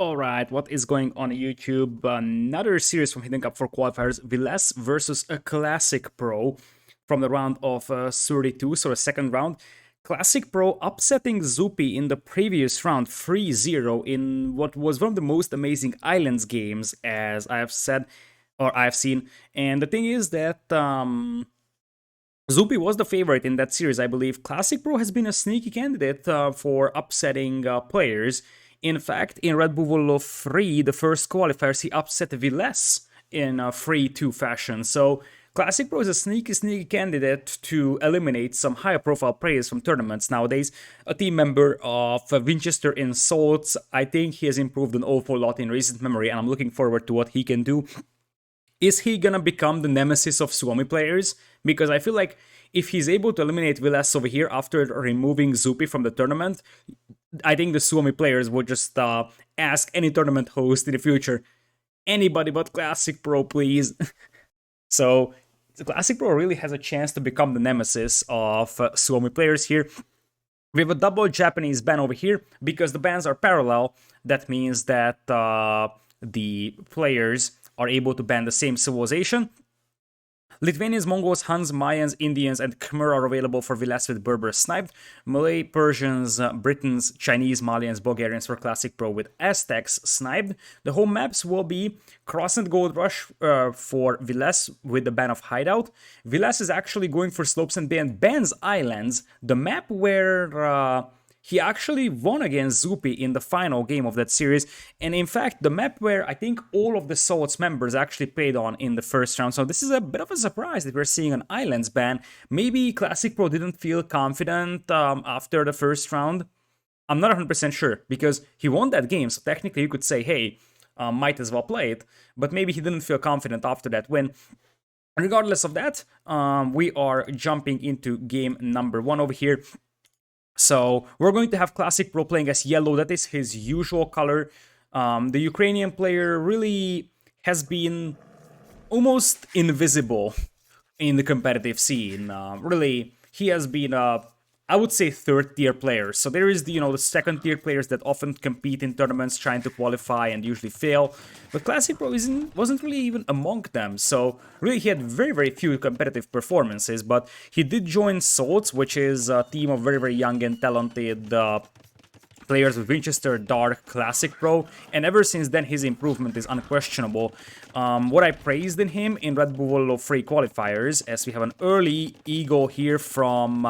Alright, what is going on YouTube? Another series from Hidden Cup for qualifiers. Villese versus a Classicpro from the round of 32, so the second round. Classicpro upsetting Zupi in the previous round 3-0 in what was one of the most amazing Islands games, as I have said, or I have seen. And the thing is that Zupi was the favorite in that series, I believe. Classicpro has been a sneaky candidate for upsetting players. In fact, in Red Bull 3, the first qualifiers, he upset Villese in a 3-2 fashion. So Classicpro is a sneaky candidate to eliminate some higher profile players from tournaments nowadays. A team member of Winchester in Salts, I think he has improved an awful lot in recent memory, and I'm looking forward to what he can do. Is he gonna become the nemesis of Suomi players? Because I feel like if he's able to eliminate Villese over here after removing Zupi from the tournament, I think the Suomi players would just ask any tournament host in the future, anybody but Classicpro, please. So Classicpro really has a chance to become the nemesis of Suomi players here. We have a double Japanese ban over here because the bans are parallel. That means that the players are able to ban the same civilization. Lithuanians, Mongols, Huns, Mayans, Indians, and Khmer are available for Villese with Berber sniped. Malay, Persians, Britons, Chinese, Malians, Bulgarians for Classicpro with Aztecs sniped. The home maps will be Cross and Gold Rush for Villese with the ban of Hideout. Villese is actually going for Slopes and bans Islands, the map where he actually won against Zupi in the final game of that series, and in fact, the map where I think all of the Salts members actually played on in the first round. So this is a bit of a surprise that we're seeing an Islands ban. Maybe Classicpro didn't feel confident after the first round. I'm not 100% sure, because he won that game, so technically you could say, hey, might as well play it, but maybe he didn't feel confident after that win. Regardless of that, we are jumping into game number 1 over here. So we're going to have Classicpro playing as yellow. That is his usual color. The Ukrainian player really has been almost invisible in the competitive scene. Really, he has been I would say third tier players. So there is the second tier players that often compete in tournaments trying to qualify and usually fail. But Classicpro wasn't really even among them. So really he had very few competitive performances. But he did join Salts, which is a team of very young and talented players with Winchester, Dark, Classicpro, and ever since then his improvement is unquestionable. What I praised in him in Red Bull 3 qualifiers, as we have an early ego here from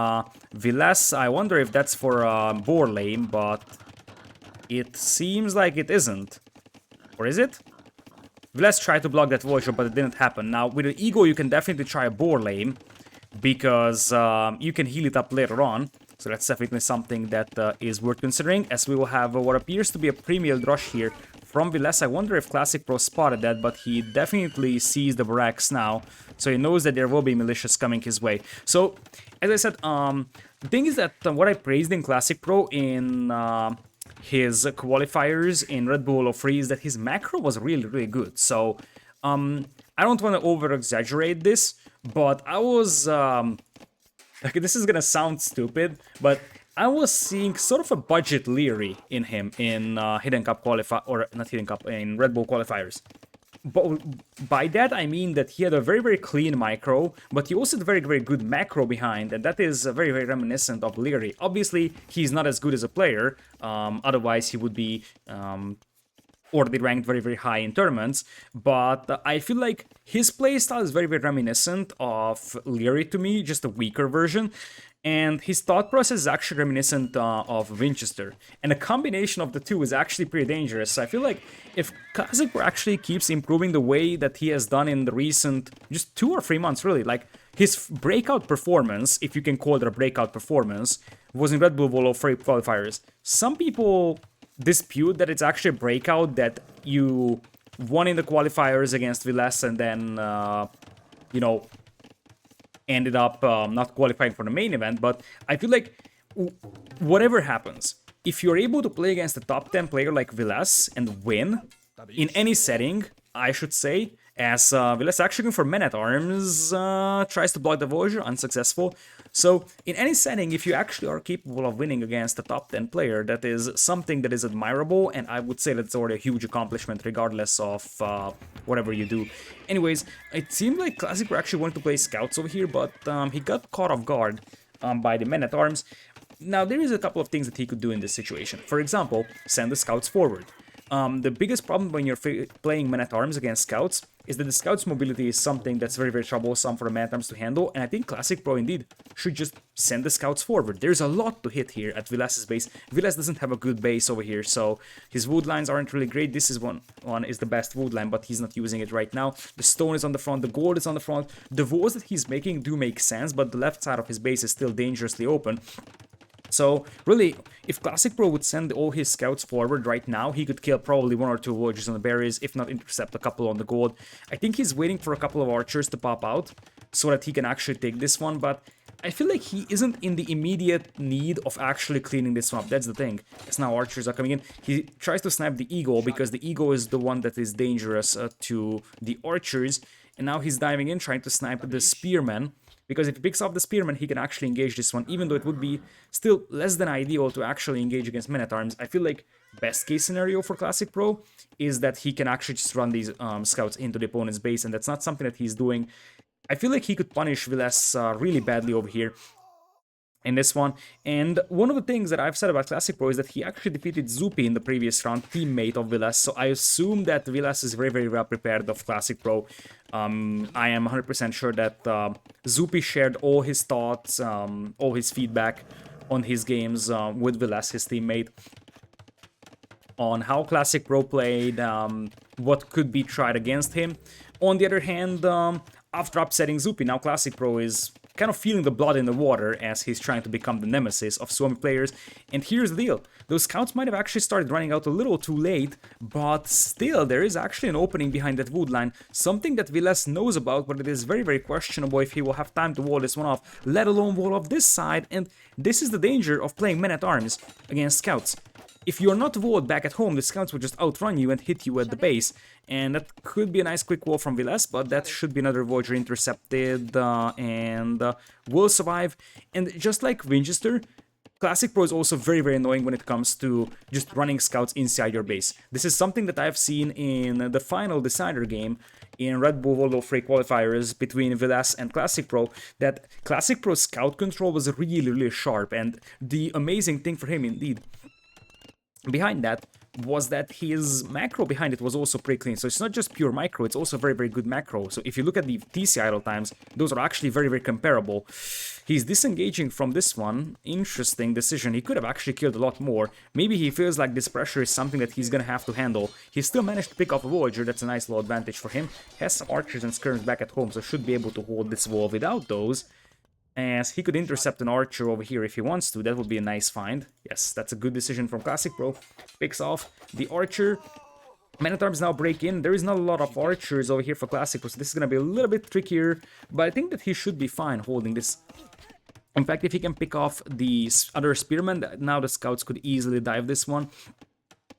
Villese. I wonder if that's for boar lane, but it seems like it isn't. Or is it? Villese tried to block that voice shot, but it didn't happen. Now, with an ego, you can definitely try a boar lane, because you can heal it up later on. So that's definitely something that is worth considering, as we will have what appears to be a pre-milled rush here from Villese. I wonder if Classicpro spotted that, but he definitely sees the barracks now, so he knows that there will be militias coming his way. So, as I said, the thing is that what I praised in Classicpro in his qualifiers in Red Bull 3 is that his macro was really good. So, I don't want to over-exaggerate this, but I was... Okay, this is gonna sound stupid, but I was seeing sort of a budget Leary in him in Hidden Cup or not Hidden Cup, in Red Bull qualifiers. But by that I mean that he had a very clean micro, but he also had very good macro behind, and that is very reminiscent of Leary. Obviously, he's not as good as a player, otherwise he would be already ranked very high in tournaments, but I feel like his playstyle is very reminiscent of Leary to me, just a weaker version, and his thought process is actually reminiscent of Winchester, and a combination of the two is actually pretty dangerous. So I feel like if Classicpro actually keeps improving the way that he has done in the recent, just 2 or 3 months really, like his breakout performance, if you can call it a breakout performance, was in Red Bull Volo 3 qualifiers. Some people dispute that it's actually a breakout, that you won in the qualifiers against Villese and then, ended up not qualifying for the main event. But I feel like whatever happens, if you're able to play against a top 10 player like Villese and win in any setting, I should say, as Villese actually going for men-at-arms, tries to block the Voyager, unsuccessful. So in any setting, if you actually are capable of winning against a top 10 player, that is something that is admirable, and I would say that's already a huge accomplishment regardless of whatever you do. Anyways, it seemed like Classicpro actually wanted to play scouts over here, but he got caught off guard by the men-at-arms. Now, there is a couple of things that he could do in this situation. For example, send the scouts forward. The biggest problem when you're playing men-at-arms against scouts is that the scouts' mobility is something that's very, very troublesome for the men-at-arms to handle, and I think Classicpro indeed should just send the scouts forward. There's a lot to hit here at Vilese's base. Villese doesn't have a good base over here, so his wood lines aren't really great. This is one is the best wood line, but he's not using it right now. The stone is on the front, the gold is on the front. The walls that he's making do make sense, but the left side of his base is still dangerously open. So, really, if Classicpro would send all his scouts forward right now, he could kill probably 1 or 2 Voyagers on the berries, if not intercept a couple on the gold. I think he's waiting for a couple of archers to pop out, so that he can actually take this one, but I feel like he isn't in the immediate need of actually cleaning this one up. That's the thing. As now archers are coming in, he tries to snipe the Eagle, because the Eagle is the one that is dangerous to the archers, and now he's diving in, trying to snipe the Spearman. Because if he picks off the Spearman, he can actually engage this one, even though it would be still less than ideal to actually engage against men-at-arms. I feel like best case scenario for Classicpro is that he can actually just run these scouts into the opponent's base, and that's not something that he's doing. I feel like he could punish Villese really badly over here in this one. And one of the things that I've said about Classicpro is that he actually defeated Zupi in the previous round, teammate of Villese, so I assume that Villese is very, very well prepared of Classicpro. I am 100% sure that Zupi shared all his thoughts, all his feedback on his games with Villese, his teammate, on how Classicpro played, what could be tried against him. On the other hand, after upsetting Zupi, now Classicpro is kind of feeling the blood in the water as he's trying to become the nemesis of Suomi players. And here's the deal. Those scouts might have actually started running out a little too late, but still, there is actually an opening behind that wood line, something that Villese knows about, but it is very, very questionable if he will have time to wall this one off, let alone wall off this side, and this is the danger of playing men-at-arms against scouts. If you're not walled back at home, the scouts will just outrun you and hit you at the base. And that could be a nice quick wall from Villese, but that should be another Voyager intercepted and will survive. And just like Winchester, Classicpro is also very, very annoying when it comes to just running scouts inside your base. This is something that I've seen in the final decider game in Red Bull World of Free Qualifiers between Villese and Classicpro, that Classicpro's scout control was really, really sharp. And the amazing thing for him, indeed, behind that was that his macro behind it was also pretty clean. So it's not just pure micro, it's also very, very good macro. So if you look at the TC idle times, those are actually very, very comparable. He's disengaging from this one. Interesting decision. He could have actually killed a lot more. Maybe he feels like this pressure is something that he's gonna have to handle. He still managed to pick off a Voyager. That's a nice little advantage for him. Has some archers and skirms back at home, so should be able to hold this wall without those. As he could intercept an archer over here if he wants to. That would be a nice find. Yes, that's a good decision from Classicpro. Picks off the archer. Men-at-arms now break in. There is not a lot of archers over here for Classicpro, so this is going to be a little bit trickier. But I think that he should be fine holding this. In fact, if he can pick off the other spearmen, now the scouts could easily dive this one.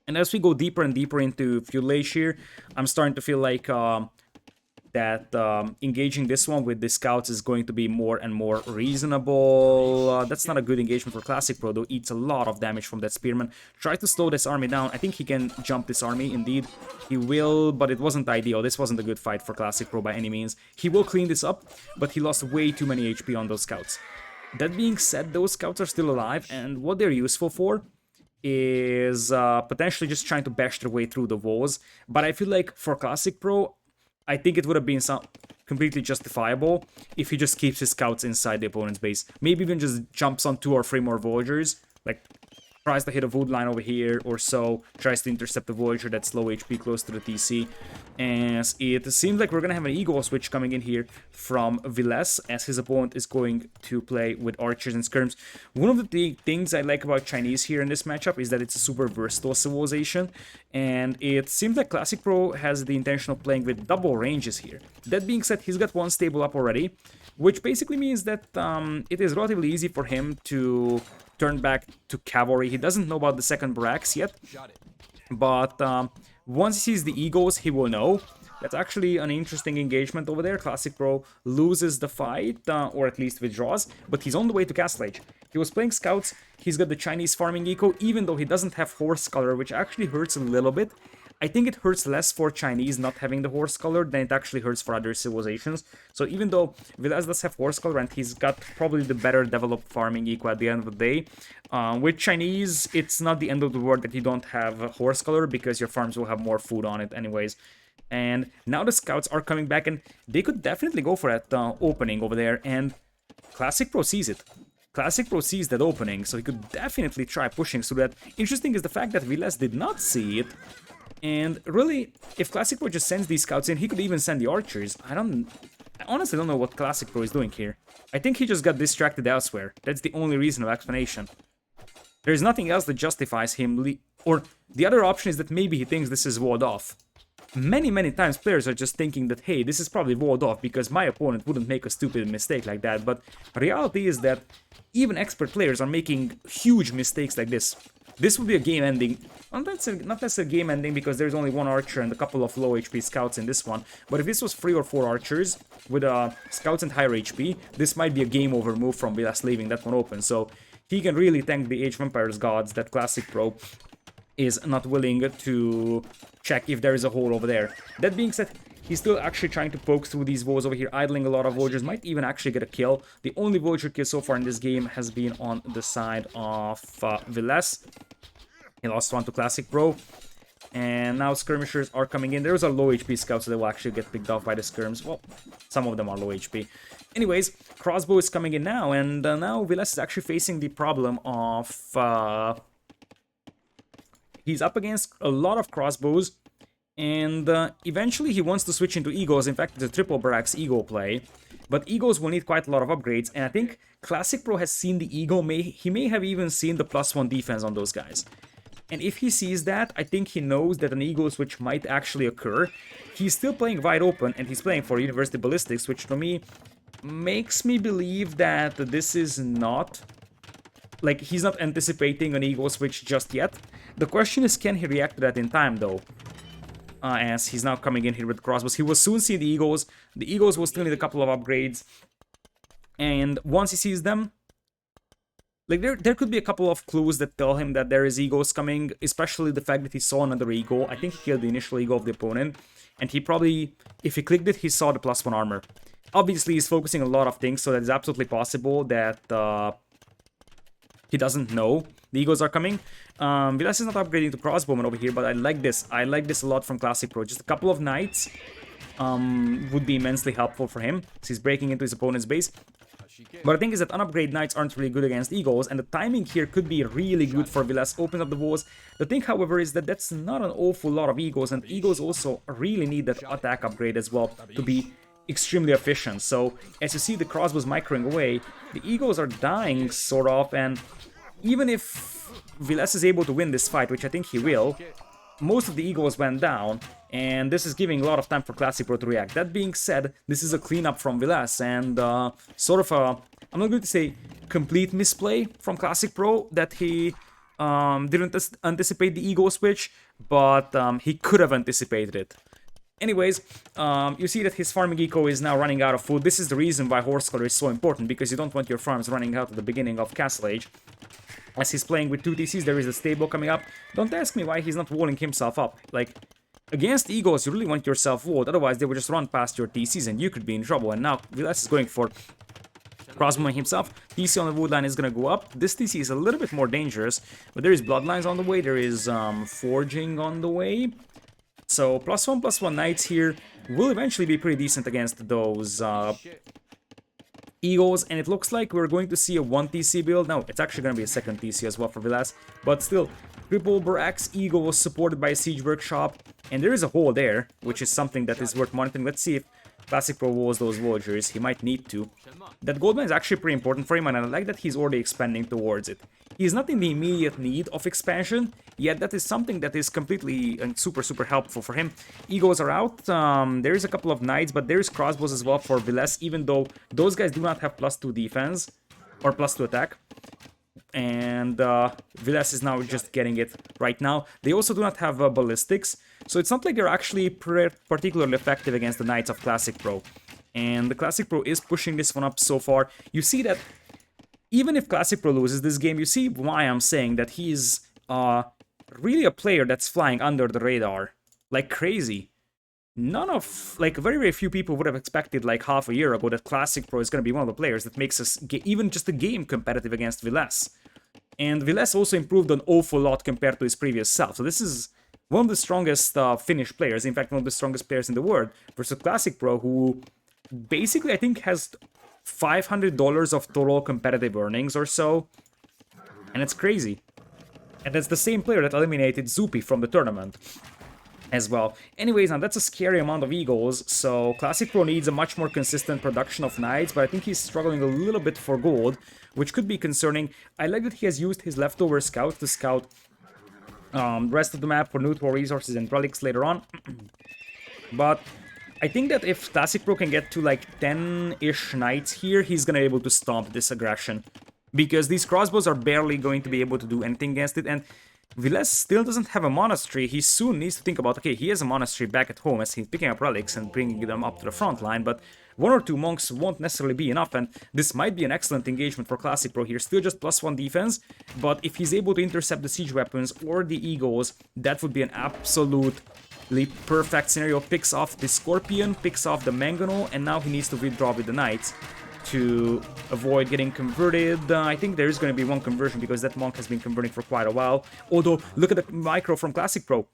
And as we go deeper and deeper into Villese here, I'm starting to feel like that engaging this one with the scouts is going to be more and more reasonable. That's not a good engagement for Classicpro, though. Eats a lot of damage from that spearman. Tries to slow this army down. I think he can jump this army, indeed. He will, but it wasn't ideal. This wasn't a good fight for Classicpro by any means. He will clean this up, but he lost way too many HP on those scouts. That being said, those scouts are still alive, and what they're useful for is potentially just trying to bash their way through the walls. But I feel like for Classicpro, I think it would have been completely justifiable if he just keeps his scouts inside the opponent's base. Maybe even just jumps on 2 or 3 more Voyagers, like tries to hit a wood line over here or so, tries to intercept the Voyager that's low HP close to the TC. As it seems like we're going to have an Eagle switch coming in here from Villese, as his opponent is going to play with archers and skirms. One of the things I like about Chinese here in this matchup is that it's a super versatile civilization, and it seems like Classicpro has the intention of playing with double ranges here. That being said, he's got one stable up already, which basically means that it is relatively easy for him to turn back to cavalry. He doesn't know about the second barracks yet, but once he sees the Eagles, he will know. That's actually an interesting engagement over there. Classicpro loses the fight, or at least withdraws, but he's on the way to Castle Age. He was playing scouts, he's got the Chinese farming eco, even though he doesn't have horse color, which actually hurts a little bit. I think it hurts less for Chinese not having the horse color than it actually hurts for other civilizations. So even though Villese does have horse color and he's got probably the better developed farming eco at the end of the day, with Chinese, it's not the end of the world that you don't have a horse color because your farms will have more food on it anyways. And now the scouts are coming back and they could definitely go for that opening over there, and Classicpro sees it. Classicpro sees that opening, so he could definitely try pushing through that. Interesting is the fact that Villese did not see it. And really, if Classicpro just sends these scouts in, he could even send the archers. I honestly don't know what Classicpro is doing here. I think he just got distracted elsewhere. That's the only reasonable explanation. There's nothing else that justifies him or the other option is that maybe he thinks this is walled off. Many times players are just thinking that, hey, this is probably walled off because my opponent wouldn't make a stupid mistake like that. But reality is that even expert players are making huge mistakes like this. This would be a game ending. Well, not necessarily a game ending because there's only one archer and a couple of low HP scouts in this one. But if this was 3 or 4 archers with scouts and higher HP, this might be a game over move from Villese leaving that one open. So he can really thank the Age of Empires gods that Classicpro is not willing to check if there is a hole over there. That being said, he's still actually trying to poke through these walls over here, idling a lot of villagers, might even actually get a kill. The only villager kill so far in this game has been on the side of Villese. He lost one to Classicpro. And now skirmishers are coming in. There's a low HP scout, so they will actually get picked off by the skirms. Well, some of them are low HP. Anyways, crossbow is coming in now, and now Villese is actually facing the problem of... he's up against a lot of crossbows, and eventually he wants to switch into Eagles. In fact, it's a triple barracks Eagle play. But Eagles will need quite a lot of upgrades, and I think Classicpro has seen the Eagle. He may have even seen the +1 defense on those guys. And if he sees that, I think he knows that an Eagle switch might actually occur. He's still playing wide open, and he's playing for University Ballistics, which to me makes me believe that this is not... like, he's not anticipating an Eagle switch just yet. The question is, can he react to that in time, though? As he's now coming in here with crossbows. He will soon see the Eagles. The Eagles will still need a couple of upgrades. And once he sees them... like, there could be a couple of clues that tell him that there is Eagles coming, especially the fact that he saw another Eagle. I think he killed the initial Eagle of the opponent, and he probably, if he clicked it, he saw the +1 armor. Obviously, he's focusing a lot of things, so it's absolutely possible that he doesn't know the Eagles are coming. Villese is not upgrading to crossbowman over here, but I like this. I like this a lot from Classicpro. Just a couple of knights would be immensely helpful for him, so he's breaking into his opponent's base. But the thing is that unupgrade knights aren't really good against Eagles, and the timing here could be really good for Villese. Open up the walls. The thing, however, is that that's not an awful lot of Eagles, and Eagles also really need that attack upgrade as well to be extremely efficient. So, as you see the crossbows microing away, the Eagles are dying, sort of, and even if Villese is able to win this fight, which I think he will, most of the Eagles went down, and this is giving a lot of time for Classicpro to react. That being said, this is a cleanup from Villese, and sort of a, I'm not going to say complete misplay from Classicpro that he didn't anticipate the Eagle switch, but he could have anticipated it. Anyways, you see that his farming eco is now running out of food. This is the reason why horse color is so important, because you don't want your farms running out at the beginning of Castle Age. As he's playing with 2 TCs, there is a stable coming up. Don't ask me why he's not walling himself up. Like, against Eagles, you really want yourself walled, otherwise they will just run past your TCs and you could be in trouble. And now Villese is going for crossbowing himself. TC on the wood line is going to go up. This TC is a little bit more dangerous, but there is bloodlines on the way, there is forging on the way. So +1/+1 knights here will eventually be pretty decent against those Eagles, and it looks like we're going to see a 1 TC build. No, it's actually going to be a 2nd TC as well for Villese, but still, triple barracks Eagle supported by a siege workshop, and there is a hole there, which is something that is worth monitoring. Let's see if Classicpro walls those villagers. He might need to. That gold mine is actually pretty important for him, and I like that he's already expanding towards it. He's not in the immediate need of expansion, yet that is something that is completely and super helpful for him. Eagles are out. There is a couple of knights, but there is crossbows as well for Villese, even though those guys do not have +2 defense or +2 attack. and Villese is now just getting it right now. They also do not have ballistics, so it's not like they're actually particularly effective against the Knights of Classic Pro. And the Classic Pro is pushing this one up so far. You see that even if Classic Pro loses this game, you see why I'm saying that he's really a player that's flying under the radar like crazy. None of, like, very, very few people would have expected, like, half a year ago that Classic Pro is going to be one of the players that makes us even just a game competitive against Villese. And Villese also improved an awful lot compared to his previous self. So this is one of the strongest Finnish players, in fact, one of the strongest players in the world, versus Classic Pro, who basically, I think, has $500 of total competitive earnings or so. And it's crazy. And that's the same player that eliminated Zupi from the tournament as well. Anyways, now that's a scary amount of Eagles, so Classic Pro needs a much more consistent production of Knights, but I think he's struggling a little bit for gold, which could be concerning. I like that he has used his leftover scout to scout rest of the map for neutral resources and relics later on. But I think that if Classic Pro can get to like 10-ish Knights here, he's gonna be able to stomp this aggression, because these crossbows are barely going to be able to do anything against it, and Villese still doesn't have a monastery. He soon needs to think about, okay, he has a monastery back at home as he's picking up relics and bringing them up to the front line, but one or two monks won't necessarily be enough, and this might be an excellent engagement for Classic Pro here. Still just +1 defense, but if he's able to intercept the siege weapons or the eagles, that would be an absolutely perfect scenario. Picks off the Scorpion, picks off the Mangonel, and now he needs to withdraw with the Knights to avoid getting converted. I think there is going to be one conversion because that monk has been converting for quite a while. Although, look at the micro from Classic Pro.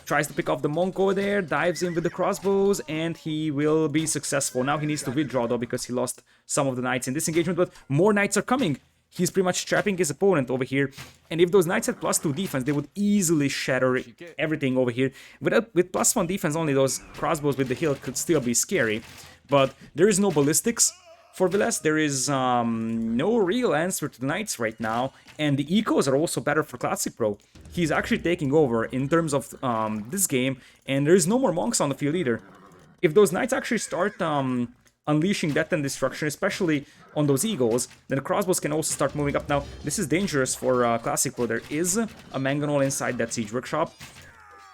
Tries to pick off the monk over there, dives in with the crossbows, and he will be successful. Now he needs to withdraw though because he lost some of the knights in this engagement, but more knights are coming. He's pretty much trapping his opponent over here, and if those knights had +2 defense, they would easily shatter everything over here. With +1 defense only, those crossbows with the hilt could still be scary, but there is no ballistics for Villese. There is no real answer to the Knights right now, and the ecos are also better for Classic Pro. He's actually taking over in terms of this game, and there's no more monks on the field either. If those Knights actually start unleashing death and destruction, especially on those eagles, then the crossbows can also start moving up. Now, this is dangerous for Classic Pro. There is a Mangonel inside that siege workshop,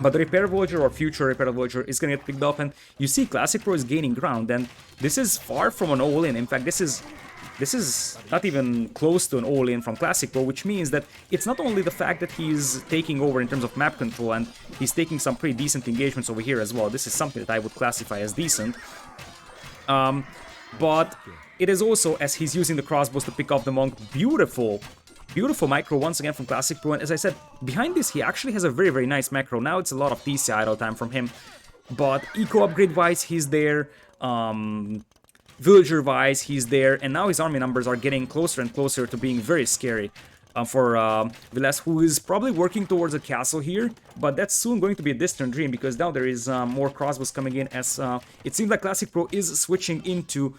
but the repair villager or future repair villager is gonna get picked up, and you see Classic Pro is gaining ground, and this is far from an all-in. In fact, this is not even close to an all-in from Classic Pro, which means that it's not only the fact that he's taking over in terms of map control, and he's taking some pretty decent engagements over here as well. This is something that I would classify as decent. But it is also, as he's using the crossbows to pick off the monk, beautiful macro once again from Classic Pro, and as I said, behind this he actually has a very, very nice macro. Now it's a lot of TC idle time from him, but eco upgrade wise he's there, villager wise he's there, and now his army numbers are getting closer and closer to being very scary for Villese, who is probably working towards a castle here, but that's soon going to be a distant dream because now there is more crossbows coming in, as it seems like Classic Pro is switching into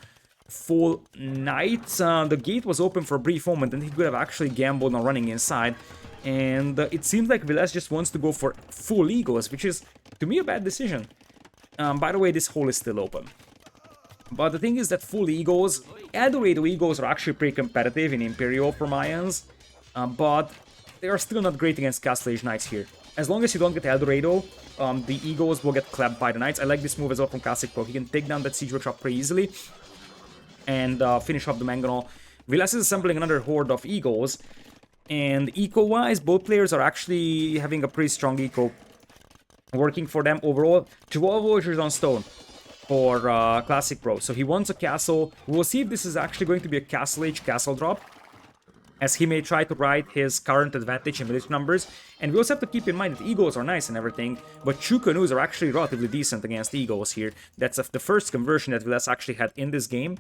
full knights. The gate was open for a brief moment and he could have actually gambled on running inside, and it seems like Villese just wants to go for full eagles, which is to me a bad decision. By the way, this hole is still open, but the thing is that full eagles, Eldorado eagles are actually pretty competitive in Imperial for Mayans, but they are still not great against Castle Age Knights here. As long as you don't get Eldorado, the eagles will get clapped by the knights. I like this move as well from Classic Pro. He can take down that siege workshop pretty easily and finish up the Mangonel. Villese is assembling another horde of eagles, and eco-wise, both players are actually having a pretty strong eco working for them overall. 12 villagers on stone for Classic Pro, so he wants a castle. We'll see if this is actually going to be a Castle Age castle drop, as he may try to ride his current advantage in village numbers. And we also have to keep in mind that eagles are nice and everything, but Chukanus are actually relatively decent against eagles here. That's the first conversion that Villese actually had in this game.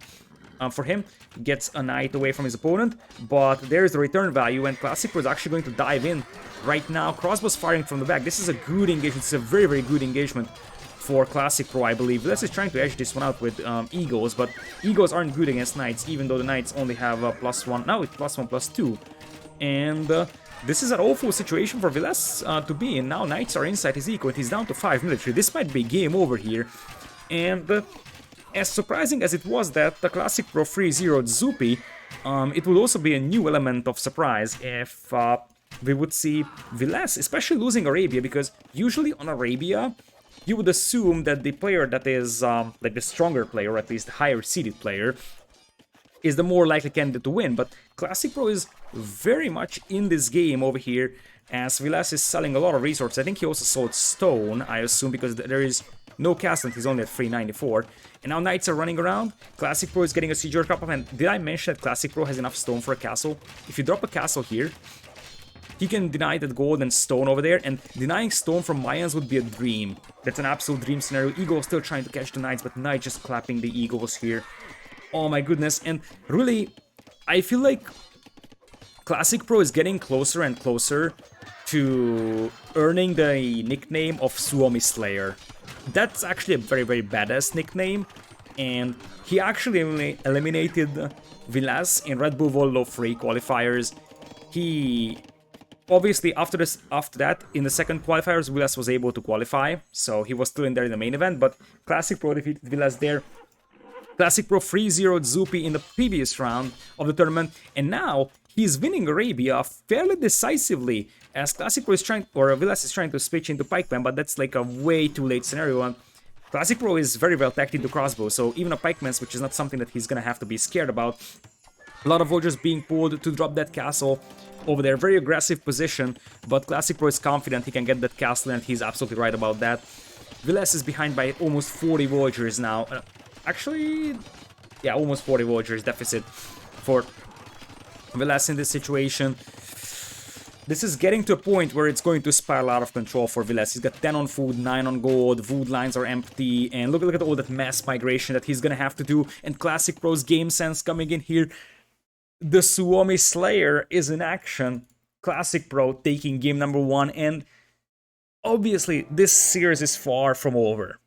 For him, gets a knight away from his opponent, but there's the return value, and Classic Pro is actually going to dive in right now. Crossbows firing from the back. This is a good engagement. This is a very, very good engagement for Classic Pro, I believe. Villese is trying to edge this one out with eagles, but eagles aren't good against knights, even though the knights only have +1. Now it's +1, +2. And this is an awful situation for Villese to be in. Now knights are inside his eco, and he's down to 5 military. This might be game over here. And as surprising as it was that the Classic Pro 3-0'd Zupi, It would also be a new element of surprise if we would see Villese, especially losing Arabia, because usually on Arabia, you would assume that the player that is like the stronger player, or at least the higher seeded player, is the more likely candidate to win. But Classicpro is very much in this game over here, as Villese is selling a lot of resources. I think he also sold stone, I assume, because there is no castle, he's only at 394. And now knights are running around. Classicpro is getting a siege cup. And did I mention that Classicpro has enough stone for a castle? If you drop a castle here, he can deny that gold and stone over there, and denying stone from Mayans would be a dream. That's an absolute dream scenario. Eagle still trying to catch the knights, but Knight just clapping the eagles here. Oh my goodness, and really, I feel like Classicpro is getting closer and closer to earning the nickname of Suomi Slayer. That's actually a very, very badass nickname, and he actually eliminated Villese in Red Bull Volo 3 qualifiers. He... Obviously, after that, in the second qualifiers, Villese was able to qualify, so he was still in there in the main event, but Classicpro defeated Villese there. Classicpro 3-0'd Zupi in the previous round of the tournament, and now he's winning Arabia fairly decisively, as Classicpro is trying, or Villese is trying to switch into pikeman, but that's like a way too late scenario, and Classicpro is very well tacked into crossbow, so even a pikeman, which is not something that he's gonna have to be scared about. A lot of vultures being pulled to drop that castle over there. Very aggressive position, but Classicpro is confident he can get that castle, and he's absolutely right about that. Villese is behind by almost 40 vultures now. Actually, yeah, almost 40 vultures deficit for Villese in this situation. This is getting to a point where it's going to spiral out of control for Villese. He's got 10 on food, 9 on gold, food lines are empty, and look at all that mass migration that he's gonna have to do, and Classicpro's game sense coming in here. The Suomi Slayer is in action. Classicpro taking game number 1, and obviously this series is far from over.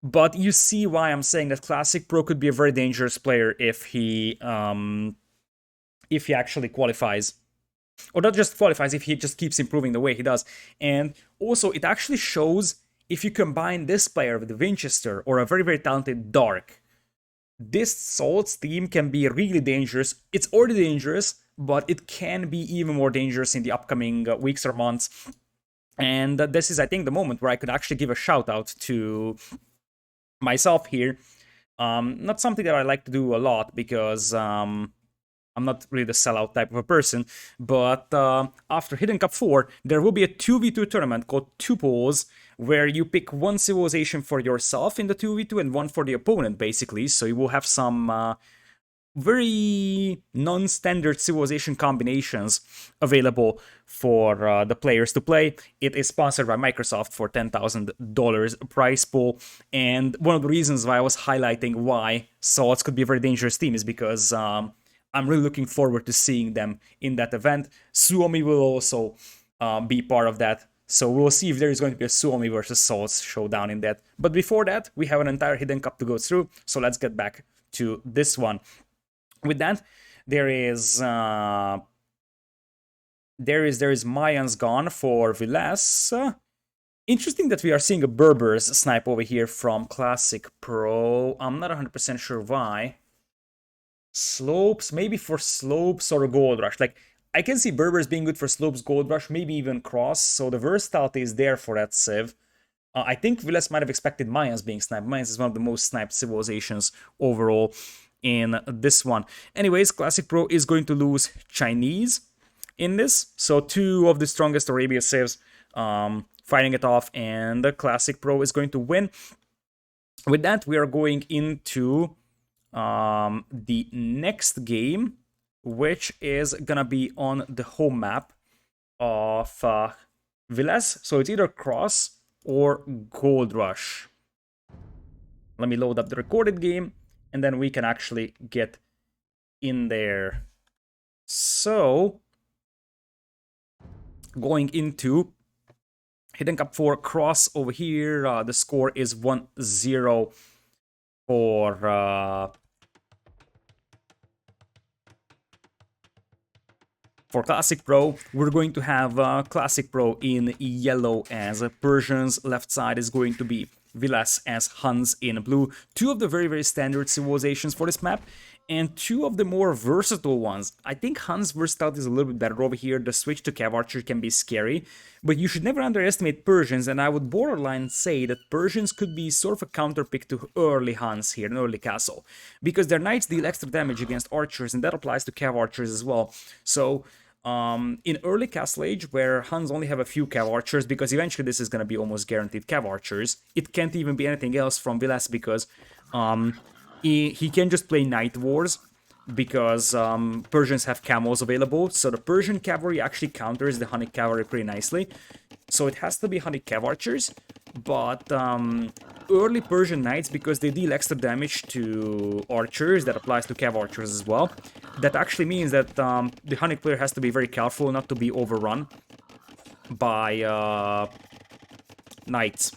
But you see why I'm saying that Classicpro could be a very dangerous player if he actually qualifies. Or not just qualifies, if he just keeps improving the way he does. And also, it actually shows if you combine this player with Winchester or a very, very talented Dark. This Salt's team can be really dangerous. It's already dangerous, but it can be even more dangerous in the upcoming weeks or months. And this is, I think, the moment where I could actually give a shout out to myself here. Not something that I like to do a lot, because I'm not really the sellout type of a person, but after Hidden Cup 4, there will be a 2v2 tournament called Tuples, where you pick one civilization for yourself in the 2v2 and one for the opponent, basically. So you will have some very non-standard civilization combinations available for the players to play. It is sponsored by Microsoft for $10,000 prize pool, and one of the reasons why I was highlighting why Salts could be a very dangerous team is because I'm really looking forward to seeing them in that event. Suomi will also be part of that. So we'll see if there is going to be a Suomi versus Salts showdown in that. But before that, we have an entire Hidden Cup to go through. So let's get back to this one. With that, there is Mayans gone for Villese. Interesting that we are seeing a Berbers snipe over here from Classicpro. I'm not 100% sure why. Slopes, maybe for Slopes or Gold Rush. Like, I can see Berbers being good for Slopes, Gold Rush, maybe even Cross, so the versatility is there for that civ. I think Villese might have expected Mayans being sniped. Mayans is one of the most sniped civilizations overall in this one. Anyways, Classicpro is going to lose Chinese in this, so two of the strongest Arabia civs fighting it off, and the Classicpro is going to win. With that, we are going into the next game, which is gonna be on the home map of Villese. So it's either Cross or Gold Rush. Let me load up the recorded game, and then we can actually get in there. So, going into Hidden Cup 4 Cross over here, the score is 1-0 for Classicpro. We're going to have Classicpro in yellow as Persians. Left side is going to be Villese as Huns in blue. Two of the very, very standard civilizations for this map. and two of the more versatile ones. I think Han's versatility is a little bit better over here. The switch to Cav Archer can be scary, but you should never underestimate Persians, and I would borderline say that Persians could be sort of a counterpick to early Hans here, an early castle, because their knights deal extra damage against archers, and that applies to Cav Archers as well. So in early Castle Age, where Huns only have a few Cav Archers, because eventually this is going to be almost guaranteed Cav Archers, it can't even be anything else from Villese, because he can just play Night Wars, because Persians have camels available, so the Persian cavalry actually counters the Hunnic cavalry pretty nicely. So it has to be Hunnic Cav Archers, but early Persian knights, because they deal extra damage to archers, that applies to Cav Archers as well. That actually means that the Hunnic player has to be very careful not to be overrun by knights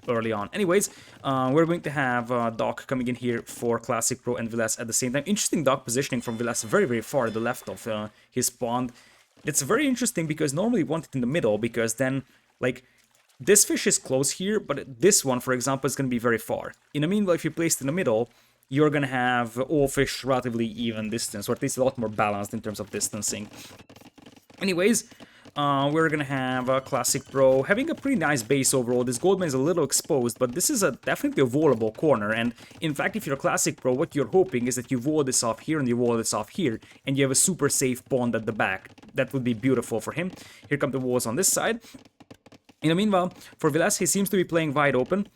early on. Anyways, we're going to have Doc coming in here for Classicpro and Villese at the same time. Interesting Doc positioning from Villese, very, very far to the left of his pond. It's very interesting because normally you want it in the middle, because then, like, this fish is close here, but this one, for example, is going to be very far. In the meanwhile, if you place it in the middle, you're going to have all fish relatively even distance, or at least a lot more balanced in terms of distancing. Anyways, we're going to have Classicpro having a pretty nice base overall. This Goldman is a little exposed, but this is definitely a wallable corner. And in fact, if you're a Classicpro, what you're hoping is that you wall this off here and you wall this off here, and you have a super safe pond at the back. That would be beautiful for him. Here come the walls on this side. In the meanwhile, for Villese, he seems to be playing wide open.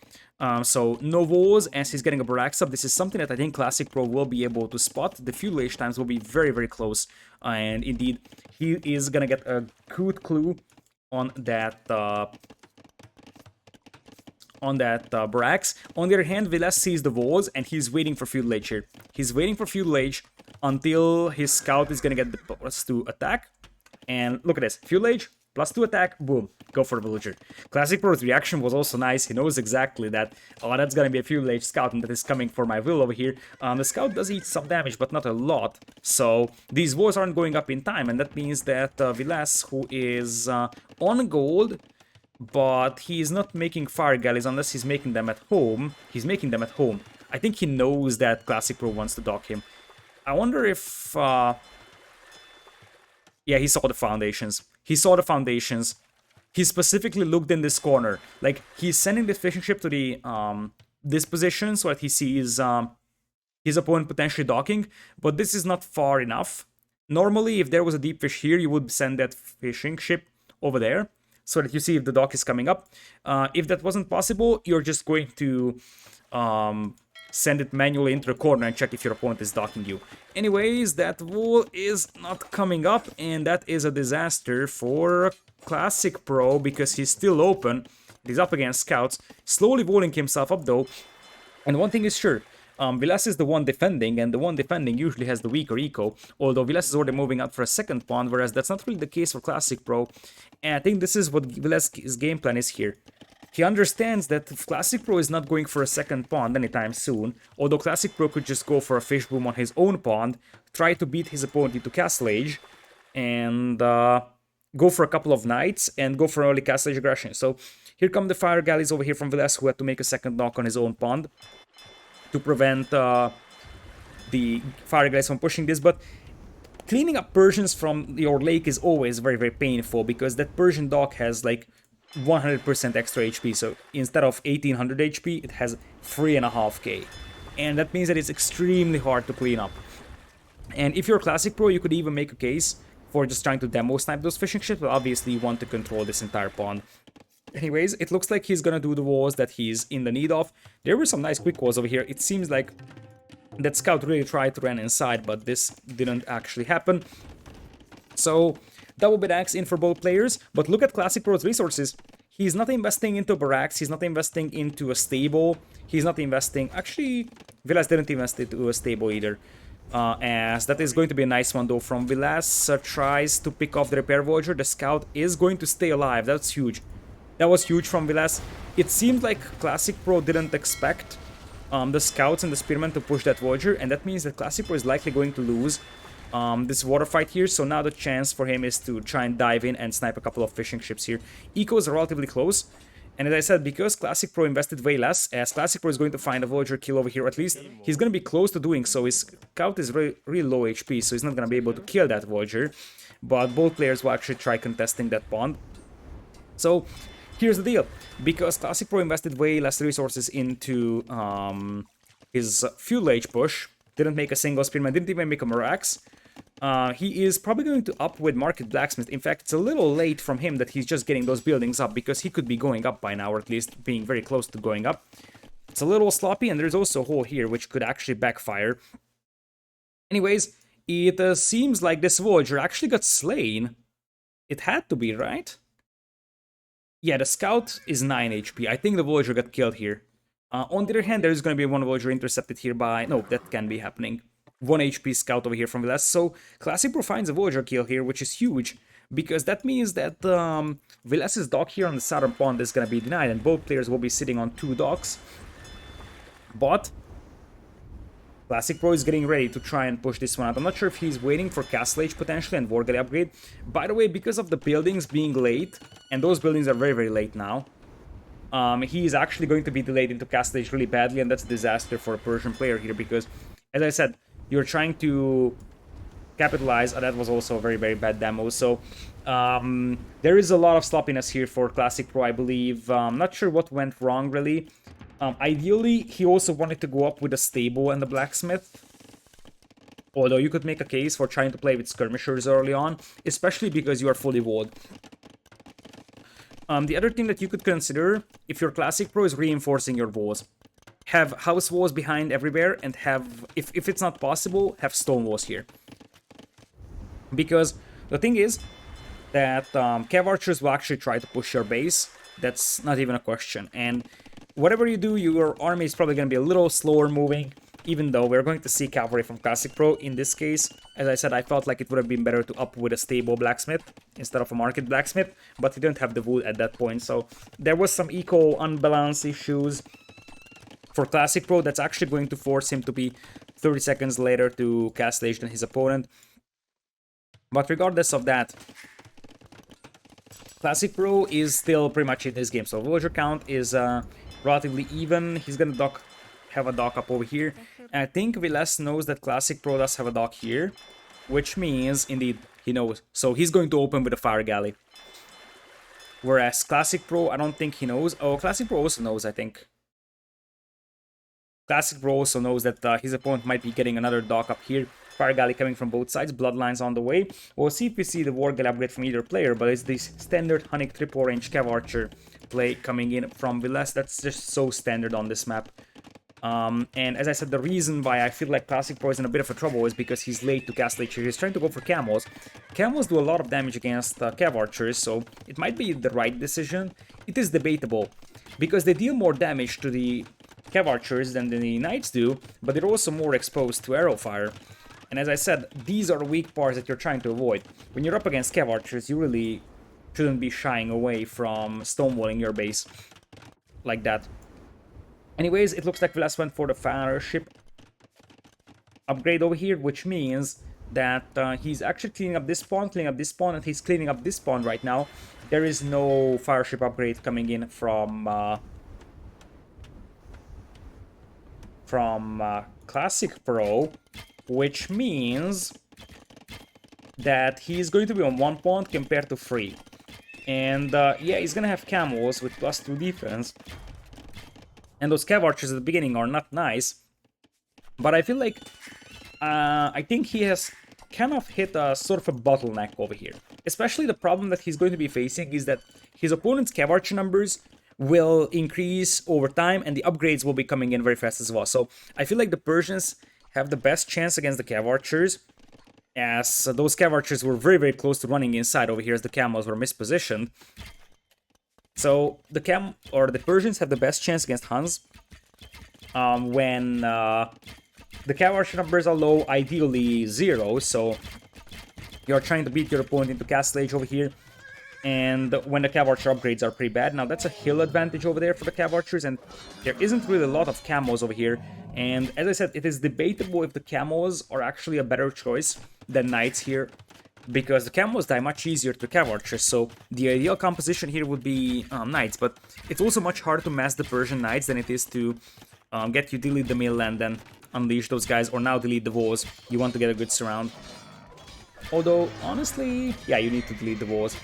So no walls as he's getting a barracks up. This is something that I think Classicpro will be able to spot. The feudal age times will be very, very close. And indeed, he is going to get a good clue on that barracks. On the other hand, Villese sees the walls and he's waiting for feudal age here. He's waiting for feudal age until his scout is going to get the +2 attack. And look at this. Feudal age, +2 attack, boom, go for the villager. Classicpro's reaction was also nice. He knows exactly that, oh, that's gonna be a feudal age scout and that is coming for my will over here. The scout does eat some damage, but not a lot. So these walls aren't going up in time, and that means that Villese, who is on gold, but he's not making fire galleys unless he's making them at home. He's making them at home. I think he knows that Classicpro wants to dock him. I wonder if... yeah, he saw the foundations. He saw the foundations. He specifically looked in this corner. Like, he's sending the fishing ship to the this position so that he sees his opponent potentially docking. But this is not far enough. Normally, if there was a deep fish here, you would send that fishing ship over there so that you see if the dock is coming up. If that wasn't possible, you're just going to send it manually into the corner and check if your opponent is docking you. Anyways, that wall is not coming up, and that is a disaster for Classicpro because he's still open. He's up against scouts, slowly walling himself up though. And one thing is sure, Villese is the one defending, and the one defending usually has the weaker eco, although Villese is already moving out for a second pawn, whereas that's not really the case for Classicpro. And I think this is what Villese's game plan is here. He understands that Classicpro is not going for a second pond anytime soon, although Classicpro could just go for a fish boom on his own pond, try to beat his opponent into Castle Age, and go for a couple of knights, and go for early Castle Age aggression. So here come the fire galleys over here from Villese, who had to make a second knock on his own pond to prevent the fire galleys from pushing this, but cleaning up Persians from your lake is always very, very painful, because that Persian dock has like 100% extra HP, so instead of 1800 HP, it has 3.5k, and that means that it's extremely hard to clean up. And if you're a Classicpro, you could even make a case for just trying to demo snipe those fishing ships, but obviously you want to control this entire pond. Anyways, it looks like he's gonna do the walls that he's in the need of. There were some nice quick walls over here. It seems like that scout really tried to run inside, but this didn't actually happen. So double bid axe in for both players, but look at Classicpro's resources. He's not investing into barracks, he's not investing into a stable, he's not investing... Actually, Villese didn't invest into a stable either. As that is going to be a nice one though from Villese. Tries to pick off the repair voyager. The scout is going to stay alive. That's huge. That was huge from Villese. It seemed like Classicpro didn't expect the scouts and the spearmen to push that voyager, and that means that Classicpro is likely going to lose this water fight here. So now the chance for him is to try and dive in and snipe a couple of fishing ships here. Ecos are relatively close, And as I said, because Classic Pro invested way less, as Classic Pro is going to find a Voyager kill over here, at least he's going to be close to doing so. His scout is really low HP, so he's not going to be able to kill that Voyager. But both players will actually try contesting that pond. So here's the deal. Because Classic Pro invested way less resources into his Fuel Age push, didn't make a single Spearman, didn't even make a Mirax, he is probably going to up with Market Blacksmith. In fact, it's a little late from him that he's just getting those buildings up, because he could be going up by now, or at least being very close to going up. It's a little sloppy, and there's also a hole here, which could actually backfire. Anyways, it seems like this Voyager actually got slain. It had to be, right? Yeah, the Scout is 9 HP. I think the Voyager got killed here. On the other hand, there's going to be one Voyager intercepted here by... No, that can be happening. 1 HP Scout over here from Villese. So Classic Pro finds a Voyager kill here, which is huge, because that means that Villese's dock here on the southern pond is going to be denied, and both players will be sitting on 2 docks. But Classic Pro is getting ready to try and push this one out. I'm not sure if he's waiting for Castle Age potentially and War Galley upgrade. By the way, because of the buildings being late, and those buildings are very, very late now, he is actually going to be delayed into Castle Age really badly, and that's a disaster for a Persian player here, because, as I said, you're trying to capitalize. That was also a very, very bad demo. So there is a lot of sloppiness here for Classic Pro, I believe. I'm not sure what went wrong, really. Ideally, he also wanted to go up with a stable and the blacksmith. Although you could make a case for trying to play with skirmishers early on, especially because you are fully walled. The other thing that you could consider, if your Classic Pro, is reinforcing your walls. Have house walls behind everywhere, and have, if it's not possible, have stone walls here. Because the thing is that Cav Archers will actually try to push your base. That's not even a question. And whatever you do, your army is probably going to be a little slower moving, even though we're going to see cavalry from Classic Pro. In this case, as I said, I felt like it would have been better to up with a stable blacksmith instead of a market blacksmith, but he didn't have the wood at that point, so there was some eco unbalance issues for Classic Pro that's actually going to force him to be 30 seconds later to Castle Age than his opponent. But regardless of that, Classic Pro is still pretty much in this game, so Voyager count is relatively even. He's gonna have a dock up over here. And I think Villese knows that Classic Pro does have a dock here, which means, indeed, he knows. So he's going to open with a fire galley. Whereas Classic Pro, I don't think he knows. Oh, Classic Pro also knows, I think. Classic Pro also knows that his opponent might be getting another dock up here. Fire Galley coming from both sides, Bloodlines on the way. We'll see if we see the War Galley upgrade from either player, but it's this standard Hunnic triple range Cav Archer play coming in from Villese. That's just so standard on this map. And as I said, the reason why I feel like Classic Pro is in a bit of a trouble is because he's late to Castle Age. He's trying to go for Camels. Camels do a lot of damage against Cav Archers, so it might be the right decision. It is debatable, because they deal more damage to the Cav Archers than the Knights do, but they're also more exposed to arrow fire. And as I said, these are the weak parts that you're trying to avoid. When you're up against Cav Archers, you really shouldn't be shying away from stonewalling your base like that. Anyways, it looks like Villese went for the fire ship upgrade over here, which means that he's actually cleaning up this spawn, and he's cleaning up this spawn right now. There is no fire ship upgrade coming in from Classic Pro, which means that he's going to be on 1 pond compared to 3. And yeah, he's gonna have camels with +2 defense. And those Cav Archers at the beginning are not nice. But I feel like I think he has kind of hit a sort of a bottleneck over here. Especially the problem that he's going to be facing is that his opponent's Cav Archer numbers will increase over time, and the upgrades will be coming in very fast as well. So I feel like the Persians have the best chance against the Cav Archers, as those Cav Archers were very, very close to running inside over here as the camels were mispositioned. So the Persians have the best chance against Huns when the Cav Archer numbers are low, ideally 0. So you're trying to beat your opponent into Castle Age over here, and when the Cav Archer upgrades are pretty bad. Now that's a hill advantage over there for the Cav Archers, and there isn't really a lot of camos over here. And as I said, it is debatable if the camos are actually a better choice than Knights here. because the camos die much easier to cav archers, so the ideal composition here would be knights, but it's also much harder to mass the Persian knights than it is to get you delete the mill and then unleash those guys, or now delete the walls. You want to get a good surround. Although, honestly, yeah, you need to delete the walls.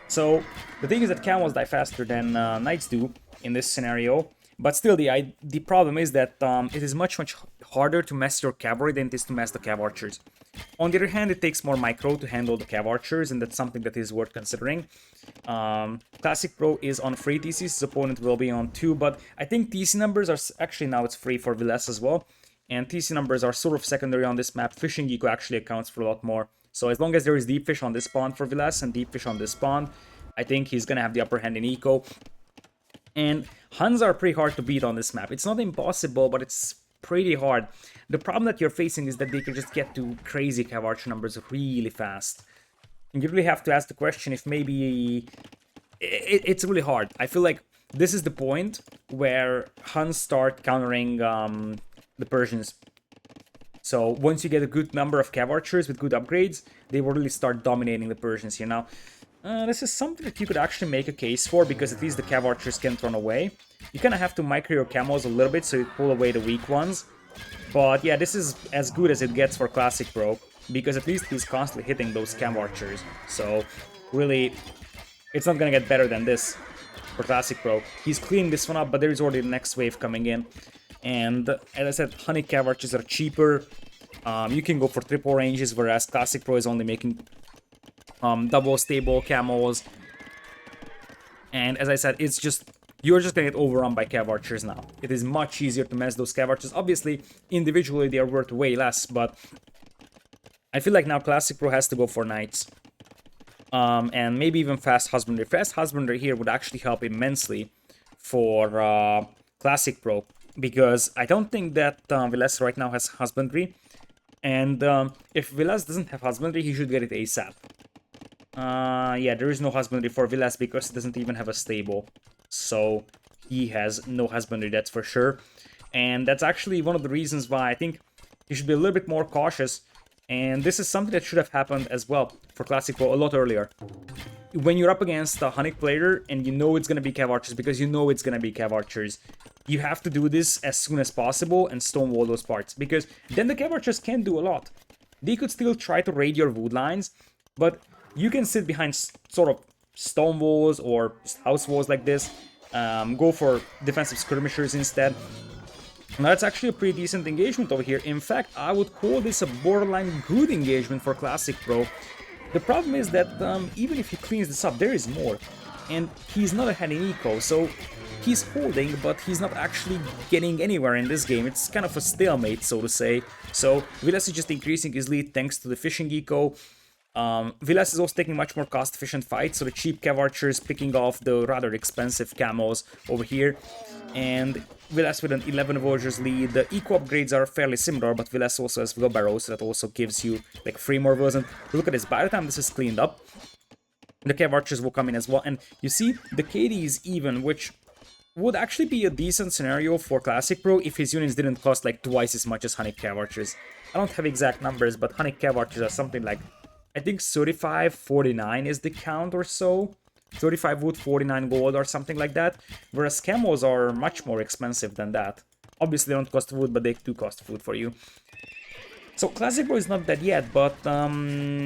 So, the thing is that camels die faster than knights do in this scenario, but still, the problem is that it is much harder to mess your cavalry than it is to mess the cav archers. On the other hand, it takes more micro to handle the cav archers, and that's something that is worth considering. Classic Pro is on free TCs, his opponent will be on 2, but I think TC numbers are actually now it's free for Villese as well, and TC numbers are sort of secondary on this map. Fishing eco actually accounts for a lot more. So as long as there is deep fish on this pond for Villese and deep fish on this pond, I think he's gonna have the upper hand in eco. And Huns are pretty hard to beat on this map. It's not impossible, but it's pretty hard. The problem that you're facing is that they can just get to crazy cav archer numbers really fast. And you really have to ask the question if maybe... It's really hard. I feel like this is the point where Huns start countering the Persians. So once you get a good number of cav archers with good upgrades, they will really start dominating the Persians here. Now, this is something that you could actually make a case for, because at least the cav archers can't run away. You kind of have to micro your camos a little bit so you pull away the weak ones. But yeah, this is as good as it gets for Classic Pro, because at least he's constantly hitting those cav archers. So really, it's not gonna get better than this for Classic Pro. He's cleaning this one up, but there's already the next wave coming in. And as I said, honey cav archers are cheaper. You can go for triple ranges, whereas Classic Pro is only making double stable camos. And as I said, it's just... you're just gonna get overrun by cav archers now. It is much easier to mess those cav archers. Obviously, individually they are worth way less, but I feel like now Classic Pro has to go for knights. And maybe even fast husbandry. Fast husbandry here would actually help immensely for Classic Pro, because I don't think that Villese right now has husbandry. And if Villese doesn't have husbandry, he should get it ASAP. Yeah, there is no husbandry for Villese because it doesn't even have a stable. So he has no husbandry, that's for sure. And that's actually one of the reasons why I think he should be a little bit more cautious. And this is something that should have happened as well for Classic Pro a lot earlier. When you're up against a Hunnic player and you know it's going to be cav archers, because you know it's going to be cav archers, you have to do this as soon as possible and stonewall those parts, because then the cav archers can't do a lot. They could still try to raid your wood lines, but you can sit behind sort of stone walls or just house walls like this, go for defensive skirmishers instead. Now that's actually a pretty decent engagement over here. In fact, I would call this a borderline good engagement for Classic Pro. The problem is that even if he cleans this up, there is more. And he's not ahead in eco, so he's holding, but he's not actually getting anywhere in this game. It's kind of a stalemate, so to say. So Villese is just increasing his lead thanks to the fishing eco. Villese is also taking much more cost-efficient fights, so the cheap cav archers picking off the rather expensive camos over here. And Villese with an 11 Voyagers lead. The eco upgrades are fairly similar, but Villese also has wheelbarrows, so that also gives you like 3 more wheels. And look at this, by the time this is cleaned up, the cav archers will come in as well. And you see, the KD is even, which would actually be a decent scenario for Classic Pro if his units didn't cost like twice as much as Hunnic cav archers. I don't have exact numbers, but Hunnic cav archers are something like, I think 35, 49 is the count or so. 35 wood, 49 gold or something like that. Whereas camos are much more expensive than that. Obviously they don't cost wood, but they do cost food for you. So Classic Pro is not dead yet, but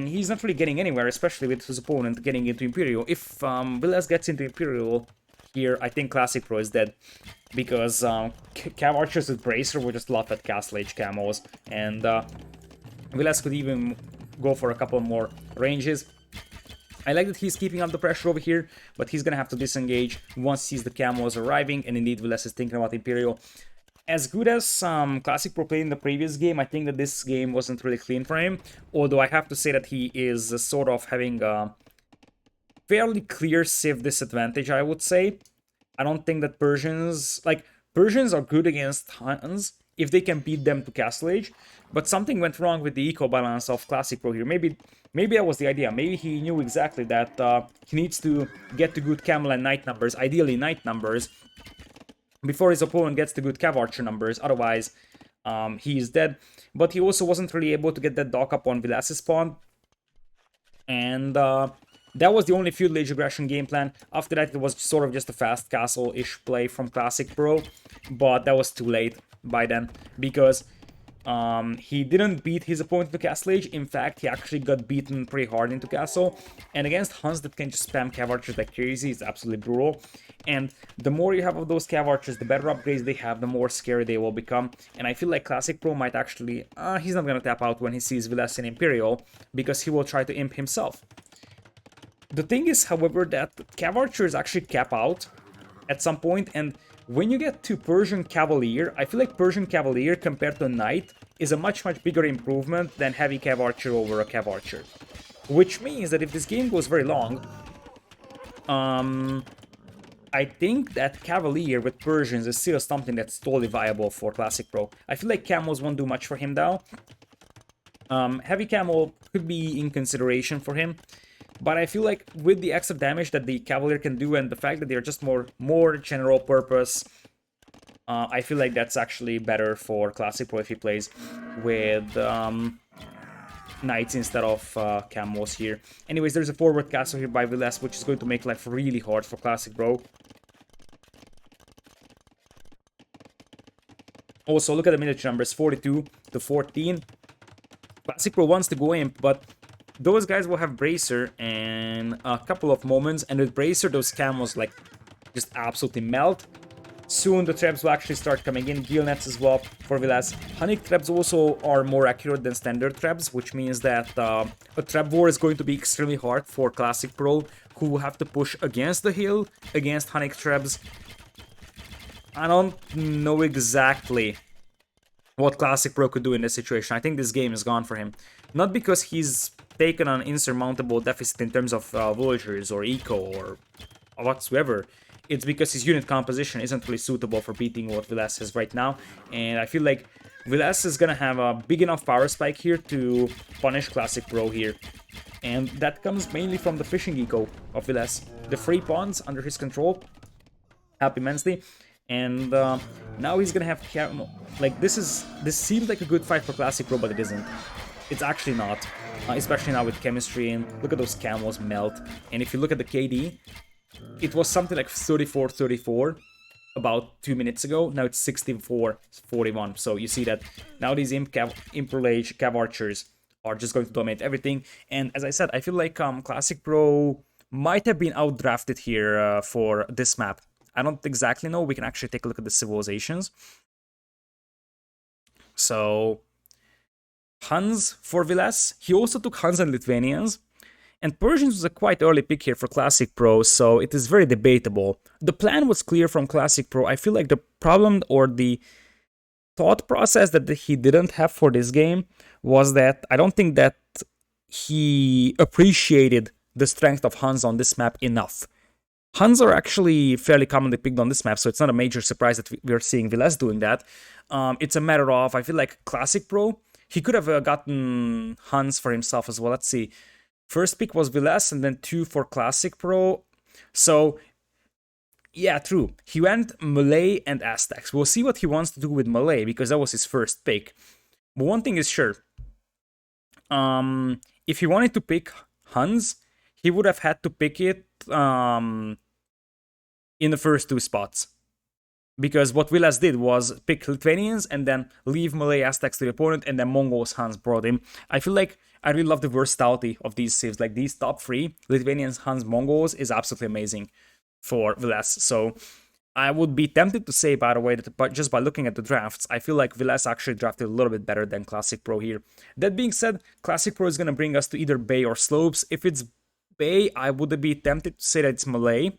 he's not really getting anywhere, especially with his opponent getting into Imperial. If Villese gets into Imperial here, I think Classic Pro is dead. Because cav archers with Bracer will just laugh at Castle Age camos. And Villese could even go for a couple more ranges. I like that he's keeping up the pressure over here, but he's gonna have to disengage once he sees the camos arriving, and indeed Villese is thinking about Imperial. As good as Classic Pro played in the previous game, I think that this game wasn't really clean for him, although I have to say that he is sort of having a fairly clear civ disadvantage, I would say. I don't think that Persians are good against Huns if they can beat them to Castle Age, but something went wrong with the eco balance of Classic Pro here. Maybe that was the idea. Maybe he knew exactly that he needs to get to good camel and knight numbers, ideally knight numbers, before his opponent gets the good cav archer numbers. Otherwise, he is dead. But he also wasn't really able to get that dock up on Villase's pawn. And that was the only Feudal Age aggression game plan. After that, it was sort of just a fast castle-ish play from Classicpro, but that was too late by then, because he didn't beat his opponent into Castle Age. In fact, he actually got beaten pretty hard into Castle. And against Huns that can just spam Cav Archers like crazy, it's absolutely brutal. And the more you have of those Cav Archers, the better upgrades they have, the more scary they will become. And I feel like Classicpro might actually... he's not gonna tap out when he sees Villese in Imperial, because he will try to imp himself. The thing is, however, that Cav Archers actually cap out at some point, and when you get to Persian Cavalier, I feel like Persian Cavalier compared to Knight is a much bigger improvement than Heavy Cav Archer over a Cav Archer. Which means that if this game goes very long, I think that Cavalier with Persians is still something that's totally viable for Classicpro. I feel like Camels won't do much for him now. Heavy Camel could be in consideration for him. But I feel like with the extra damage that the Cavalier can do and the fact that they're just more general purpose, I feel like that's actually better for Classicpro if he plays with Knights instead of Camels here. Anyways, there's a forward castle here by Villese, which is going to make life really hard for Classicpro. Also, look at the military numbers, 42 to 14. Classicpro wants to go imp, but those guys will have Bracer in a couple of moments, and with Bracer, those camels like just absolutely melt. Soon the traps will actually start coming in, Gil nets as well for Villese. Honey traps also are more accurate than standard traps, which means that a trap war is going to be extremely hard for Classicpro, who have to push against the hill, against Honey traps. I don't know exactly what Classicpro could do in this situation. I think this game is gone for him. Not because he's taken an insurmountable deficit in terms of villagers or eco or whatsoever. It's because his unit composition isn't really suitable for beating what Villese has right now. And I feel like Villese is gonna have a big enough power spike here to punish Classicpro here. And that comes mainly from the fishing eco of Villese. The free pawns under his control help immensely. And now he's gonna have like this seems like a good fight for Classicpro, but it isn't. It's actually not, especially now with chemistry, and look at those camels melt. And if you look at the KD, it was something like 34-34 about 2 minutes ago. Now it's 64-41. So you see that now these Imperlage Cav Archers are just going to dominate everything. And as I said, I feel like Classicpro might have been outdrafted here for this map. I don't exactly know. We can actually take a look at the civilizations. So Huns for Villese. He also took Huns and Lithuanians. And Persians was a quite early pick here for Classicpro, so it is very debatable. The plan was clear from Classicpro. I feel like the problem or the thought process that he didn't have for this game was that I don't think that he appreciated the strength of Huns on this map enough. Huns are actually fairly commonly picked on this map, so it's not a major surprise that we're seeing Villese doing that. It's a matter of, I feel like Classicpro, he could have gotten Huns for himself as well. Let's see. First pick was Villese, and then 2 for Classicpro. So, yeah, true. He went Malay and Aztecs. We'll see what he wants to do with Malay, because that was his first pick. But one thing is sure. If he wanted to pick Huns, he would have had to pick it in the first 2 spots. Because what Villese did was pick Lithuanians and then leave Malay Aztecs to the opponent, and then Mongols Huns brought him. I feel like I really love the versatility of these civs. Like these top 3, Lithuanians, Huns, Mongols, is absolutely amazing for Villese. So I would be tempted to say, by the way, that just by looking at the drafts, I feel like Villese actually drafted a little bit better than Classicpro here. That being said, Classicpro is going to bring us to either Bay or Slopes. If it's Bay, I would be tempted to say that it's Malay.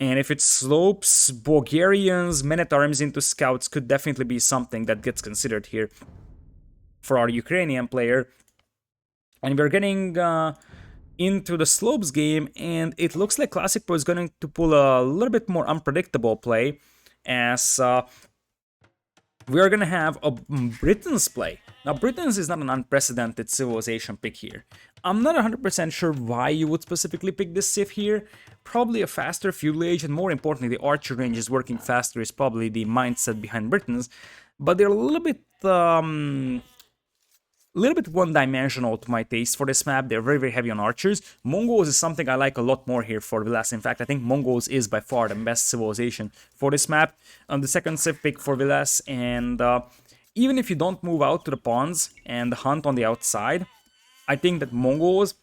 And if it Slopes, Bulgarians, men-at-arms into scouts could definitely be something that gets considered here for our Ukrainian player. And we're getting into the Slopes game, and it looks like Classicpro is going to pull a little bit more unpredictable play, as we are going to have a Britons play. Now, Britons is not an unprecedented civilization pick here. I'm not 100% sure why you would specifically pick this civ here. Probably a faster feudal age, and more importantly, the archer range is working faster is probably the mindset behind Britons. But they're a little bit little bit one-dimensional to my taste for this map. They're very, very heavy on archers. Mongols is something I like a lot more here for Villese. In fact, I think Mongols is by far the best civilization for this map. The second civ pick for Villese, and even if you don't move out to the ponds and hunt on the outside, I think that Mongols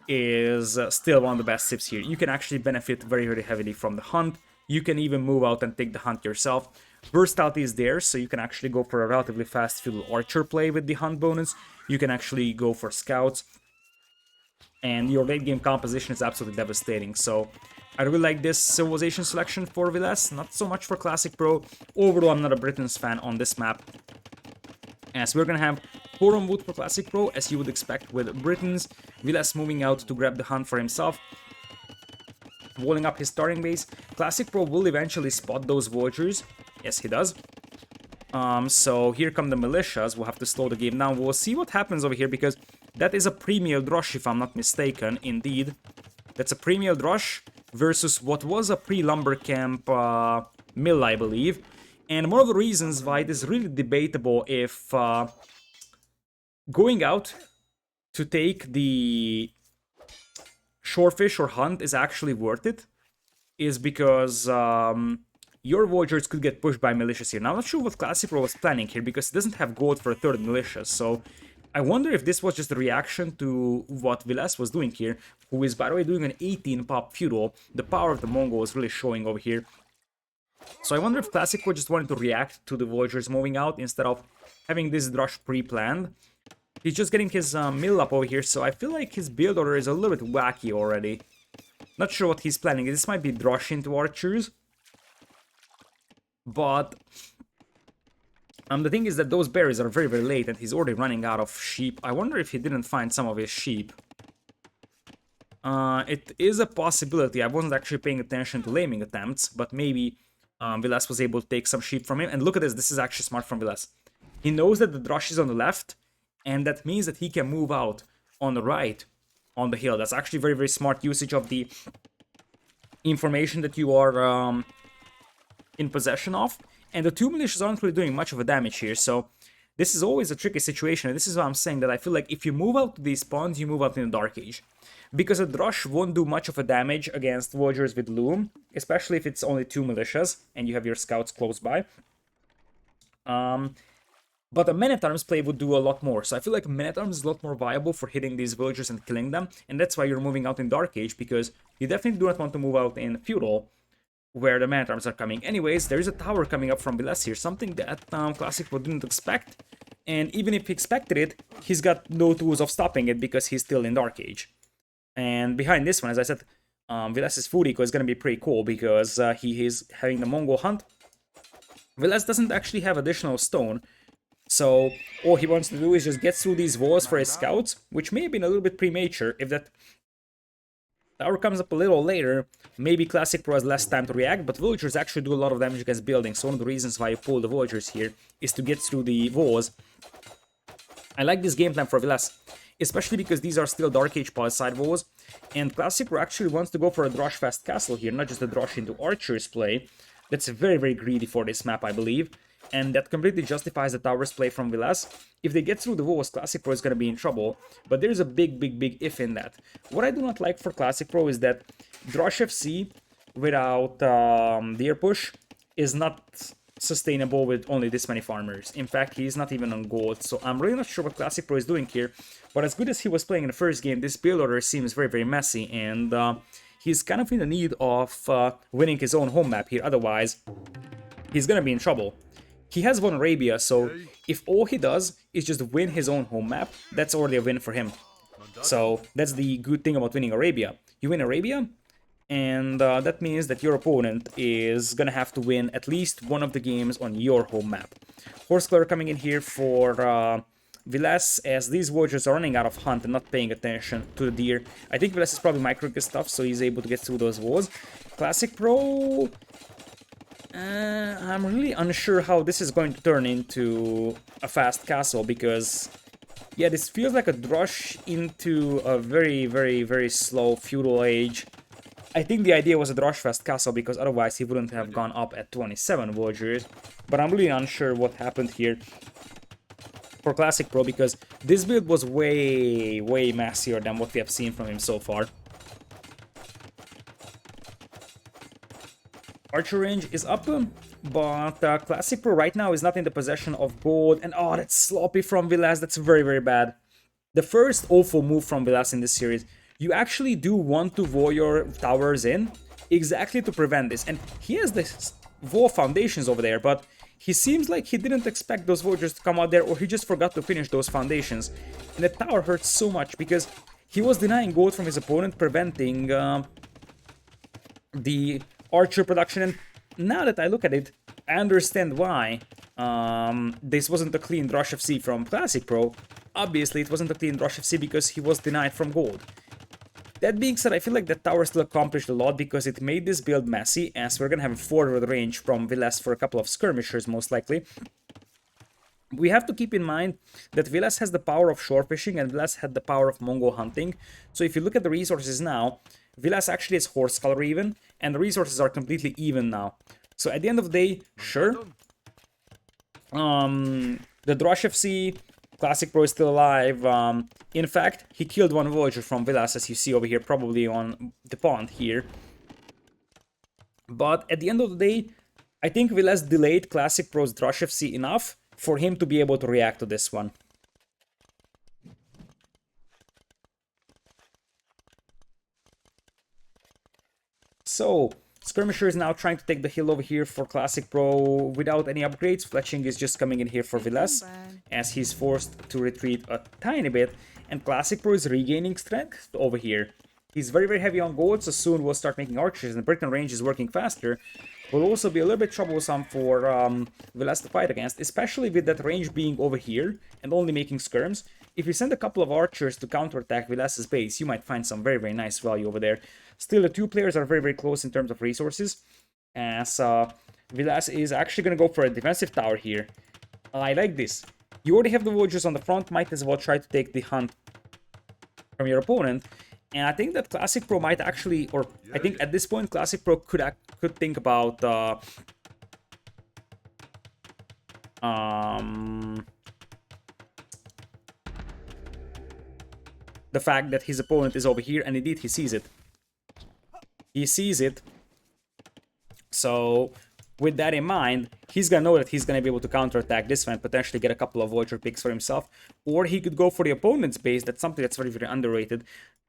is still one of the best civs here. You can actually benefit very, very heavily from the hunt. You can even move out and take the hunt yourself. Versatility is there, so you can actually go for a relatively fast feudal archer play with the hunt bonus. You can actually go for scouts. And your late game composition is absolutely devastating. So I really like this civilization selection for Villese. Not so much for Classicpro. Overall, I'm not a Britons fan on this map. As we're gonna have 4 on wood for Classicpro, as you would expect with Britons. Villese moving out to grab the hunt for himself, walling up his starting base. Classicpro will eventually spot those vultures. Yes, he does. So here come the militias. We'll have to slow the game down. We'll see what happens over here, because that is a pre-milled rush, if I'm not mistaken. Indeed, that's a pre-milled rush versus what was a pre-lumber camp mill, I believe. And one of the reasons why it is really debatable if going out to take the shorefish or hunt is actually worth it is because your vultures could get pushed by militias here. Now, I'm not sure what Classicpro was planning here, because it doesn't have gold for a third militia, so I wonder if this was just a reaction to what Villese was doing here, who is, by the way, doing an 18 pop feudal. The power of the Mongol is really showing over here. So I wonder if Classicpro just wanted to react to the vultures moving out instead of having this rush pre-planned. He's just getting his mill up over here, so I feel like his build order is a little bit wacky already. Not sure what he's planning. This might be drush into archers. But the thing is that those berries are very, very late, and he's already running out of sheep. I wonder if he didn't find some of his sheep. It is a possibility. I wasn't actually paying attention to lambing attempts, but maybe Villese was able to take some sheep from him. And look at this. This is actually smart from Villese. He knows that the drush is on the left, and that means that he can move out on the right on the hill. That's actually very, very smart usage of the information that you are in possession of. And the 2 militias aren't really doing much of a damage here, so this is always a tricky situation. And this is why I'm saying that I feel like if you move out to these spawns, you move out in the Dark Age. Because a drush won't do much of a damage against vultures with loom, especially if it's only 2 militias and you have your scouts close by. But a men-at-arms play would do a lot more. So I feel like men-at-arms is a lot more viable for hitting these villagers and killing them. And that's why you're moving out in Dark Age, because you definitely do not want to move out in Feudal, where the man-at-arms are coming. Anyways, there is a tower coming up from Villese here, something that Classicpro didn't expect. And even if he expected it, he's got no tools of stopping it because he's still in Dark Age. And behind this one, as I said, Villese's food eco is going to be pretty cool because he is having the Mongol hunt. Villese doesn't actually have additional stone, so all he wants to do is just get through these walls for his scouts, which may have been a little bit premature. If that tower comes up a little later, maybe Classicpro has less time to react, but villagers actually do a lot of damage against buildings, so one of the reasons why you pull the villagers here is to get through the walls. I like this game plan for Villese, especially because these are still Dark Age side walls, and Classicpro actually wants to go for a Drush Fast Castle here, not just a Drush into Archer's play. That's very, very greedy for this map, I believe, and that completely justifies the tower's play from Villese. If they get through the walls, Classicpro is going to be in trouble, but there's a big, big, big if in that. What I do not like for Classicpro is that Drush FC without Deer Push is not sustainable with only this many farmers. In fact, he's not even on gold, so I'm really not sure what Classicpro is doing here. But as good as he was playing in the first game, this build order seems very, very messy, and he's kind of in the need of winning his own home map here, otherwise he's gonna be in trouble. He has won Arabia, so if all he does is just win his own home map, that's already a win for him. So that's the good thing about winning Arabia. You win Arabia, and that means that your opponent is gonna have to win at least one of the games on your home map. Horseclaw coming in here for Villese, as these vultures are running out of hunt and not paying attention to the deer. I think Villese is probably micro stuff, so he's able to get through those walls. Classicpro, I'm really unsure how this is going to turn into a fast castle, because yeah, this feels like a drush into a very, very, very slow feudal age. I think the idea was a drush fast castle, because otherwise he wouldn't have gone up at 27 villagers, but I'm really unsure what happened here. for Classicpro, because this build was way messier than what we have seen from him so far. Archer range is up, but Classicpro right now is not in the possession of gold. And oh, that's sloppy from Villese. That's very bad. The first awful move from Villese in this series. You actually do want to void your towers in exactly to prevent this. And he has this wall foundations over there, but he seems like he didn't expect those Voyagers to come out there, or he just forgot to finish those foundations. And the tower hurts so much because he was denying gold from his opponent, preventing the Archer production. And now that I look at it, I understand why this wasn't a clean Rush FC from Classicpro. Obviously, it wasn't a clean Rush FC because he was denied from gold. That being said, I feel like that tower still accomplished a lot because it made this build messy, as we're gonna have a forward range from Villese for a couple of skirmishers, most likely. We have to keep in mind that Villese has the power of shore fishing and Villese had the power of Mongol hunting. So if you look at the resources now, Villese actually has horse color even, and the resources are completely even now. So at the end of the day, sure, the Drush FC Classicpro is still alive. In fact, he killed one Voyager from Villese, as you see over here, probably on the pond here. But at the end of the day, I think Villese delayed Classicpro's Drush FC enough for him to be able to react to this one. So, Skirmisher is now trying to take the hill over here for Classicpro without any upgrades. Fletching is just coming in here for Villese, as he's forced to retreat a tiny bit. And Classicpro is regaining strength over here. He's very heavy on gold, so soon we'll start making archers, and the Britain range is working faster. Will also be a little bit troublesome for Villese to fight against, especially with that range being over here and only making skirms. If you send a couple of archers to counterattack Villese's base, you might find some very nice value over there. Still, the two players are very close in terms of resources, as Villese is actually going to go for a defensive tower here. I like this. You already have the Voyagers on the front, might as well try to take the hunt from your opponent. And I think that Classicpro might actually, or I think at this point Classicpro could think about the fact that his opponent is over here, and indeed he sees it. He sees it. So with that in mind, he's gonna know that he's gonna be able to counterattack this one and potentially get a couple of Voyager picks for himself. Or he could go for the opponent's base. That's something that's very underrated.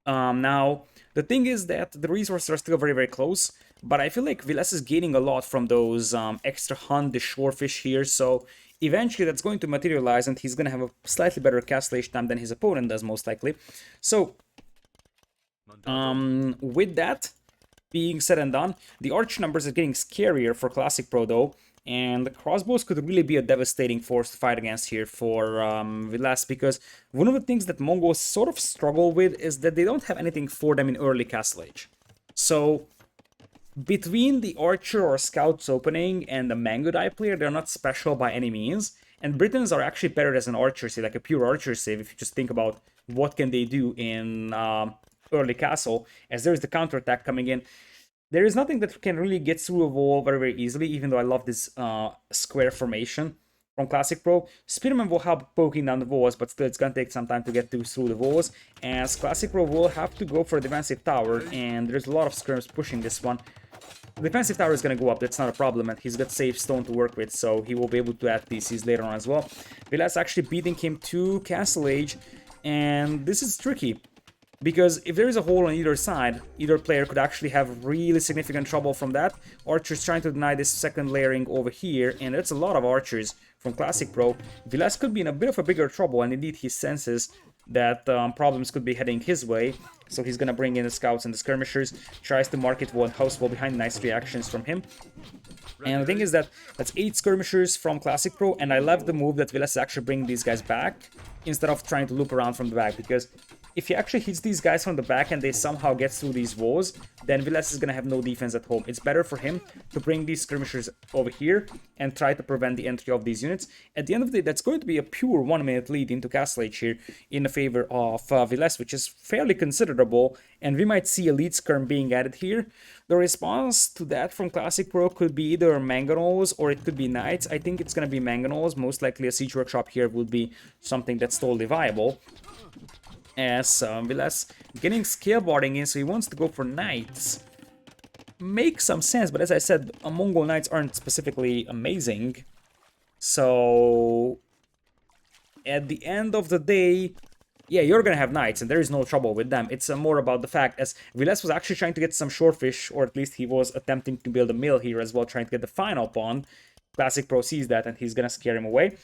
Now, the thing is that the resources are still very close, but I feel like Villese is gaining a lot from those extra hunt, the shorefish here, so eventually that's going to materialize and he's going to have a slightly better castlage time than his opponent does, most likely. So, with that being said and done, the arch numbers are getting scarier for Classicpro though, and the crossbows could really be a devastating force to fight against here for Villese, because one of the things that Mongols sort of struggle with is that they don't have anything for them in early castle age. So, between the archer or scout's opening and the Mangudai player, they're not special by any means, and Britons are actually better as an archer save, like a pure archer save, if you just think about what can they do in early castle, as there's the counterattack coming in. There is nothing that can really get through a wall very easily, even though I love this square formation from Classicpro. Spearman will help poking down the walls, but still it's going to take some time to get through the walls, as Classicpro will have to go for a defensive tower, and there's a lot of skirms pushing this one. The defensive tower is going to go up, that's not a problem, and he's got safe stone to work with, so he will be able to add PCs later on as well. Villese actually beating him to Castle Age, and this is tricky. Because if there is a hole on either side, either player could actually have really significant trouble from that. Archers trying to deny this second layering over here, and that's a lot of archers from Classicpro. Villese could be in a bit of a bigger trouble, and indeed he senses that problems could be heading his way. So he's gonna bring in the scouts and the skirmishers, tries to market wall and house wall behind, nice reactions from him. And the thing is that that's 8 skirmishers from Classicpro, and I love the move that Villese actually bring these guys back instead of trying to loop around from the back, because if he actually hits these guys from the back and they somehow get through these walls, then Villese is going to have no defense at home. It's better for him to bring these skirmishers over here and try to prevent the entry of these units. At the end of the day, that's going to be a pure 1-minute lead into Castle Age here in favor of Villese, which is fairly considerable, and we might see a lead skirm being added here. The response to that from Classicpro could be either Mangonels or it could be Knights. I think it's going to be Mangonels. Most likely a Siege Workshop here would be something that's totally viable. As Villese getting scale barding in, so he wants to go for Knights. Makes some sense, but as I said, Mongol Knights aren't specifically amazing. So at the end of the day, yeah, you're gonna have Knights, and there is no trouble with them. It's more about the fact, as Villese was actually trying to get some Shorefish, or at least he was attempting to build a mill here as well, trying to get the final pawn. Classicpro sees that, and he's gonna scare him away.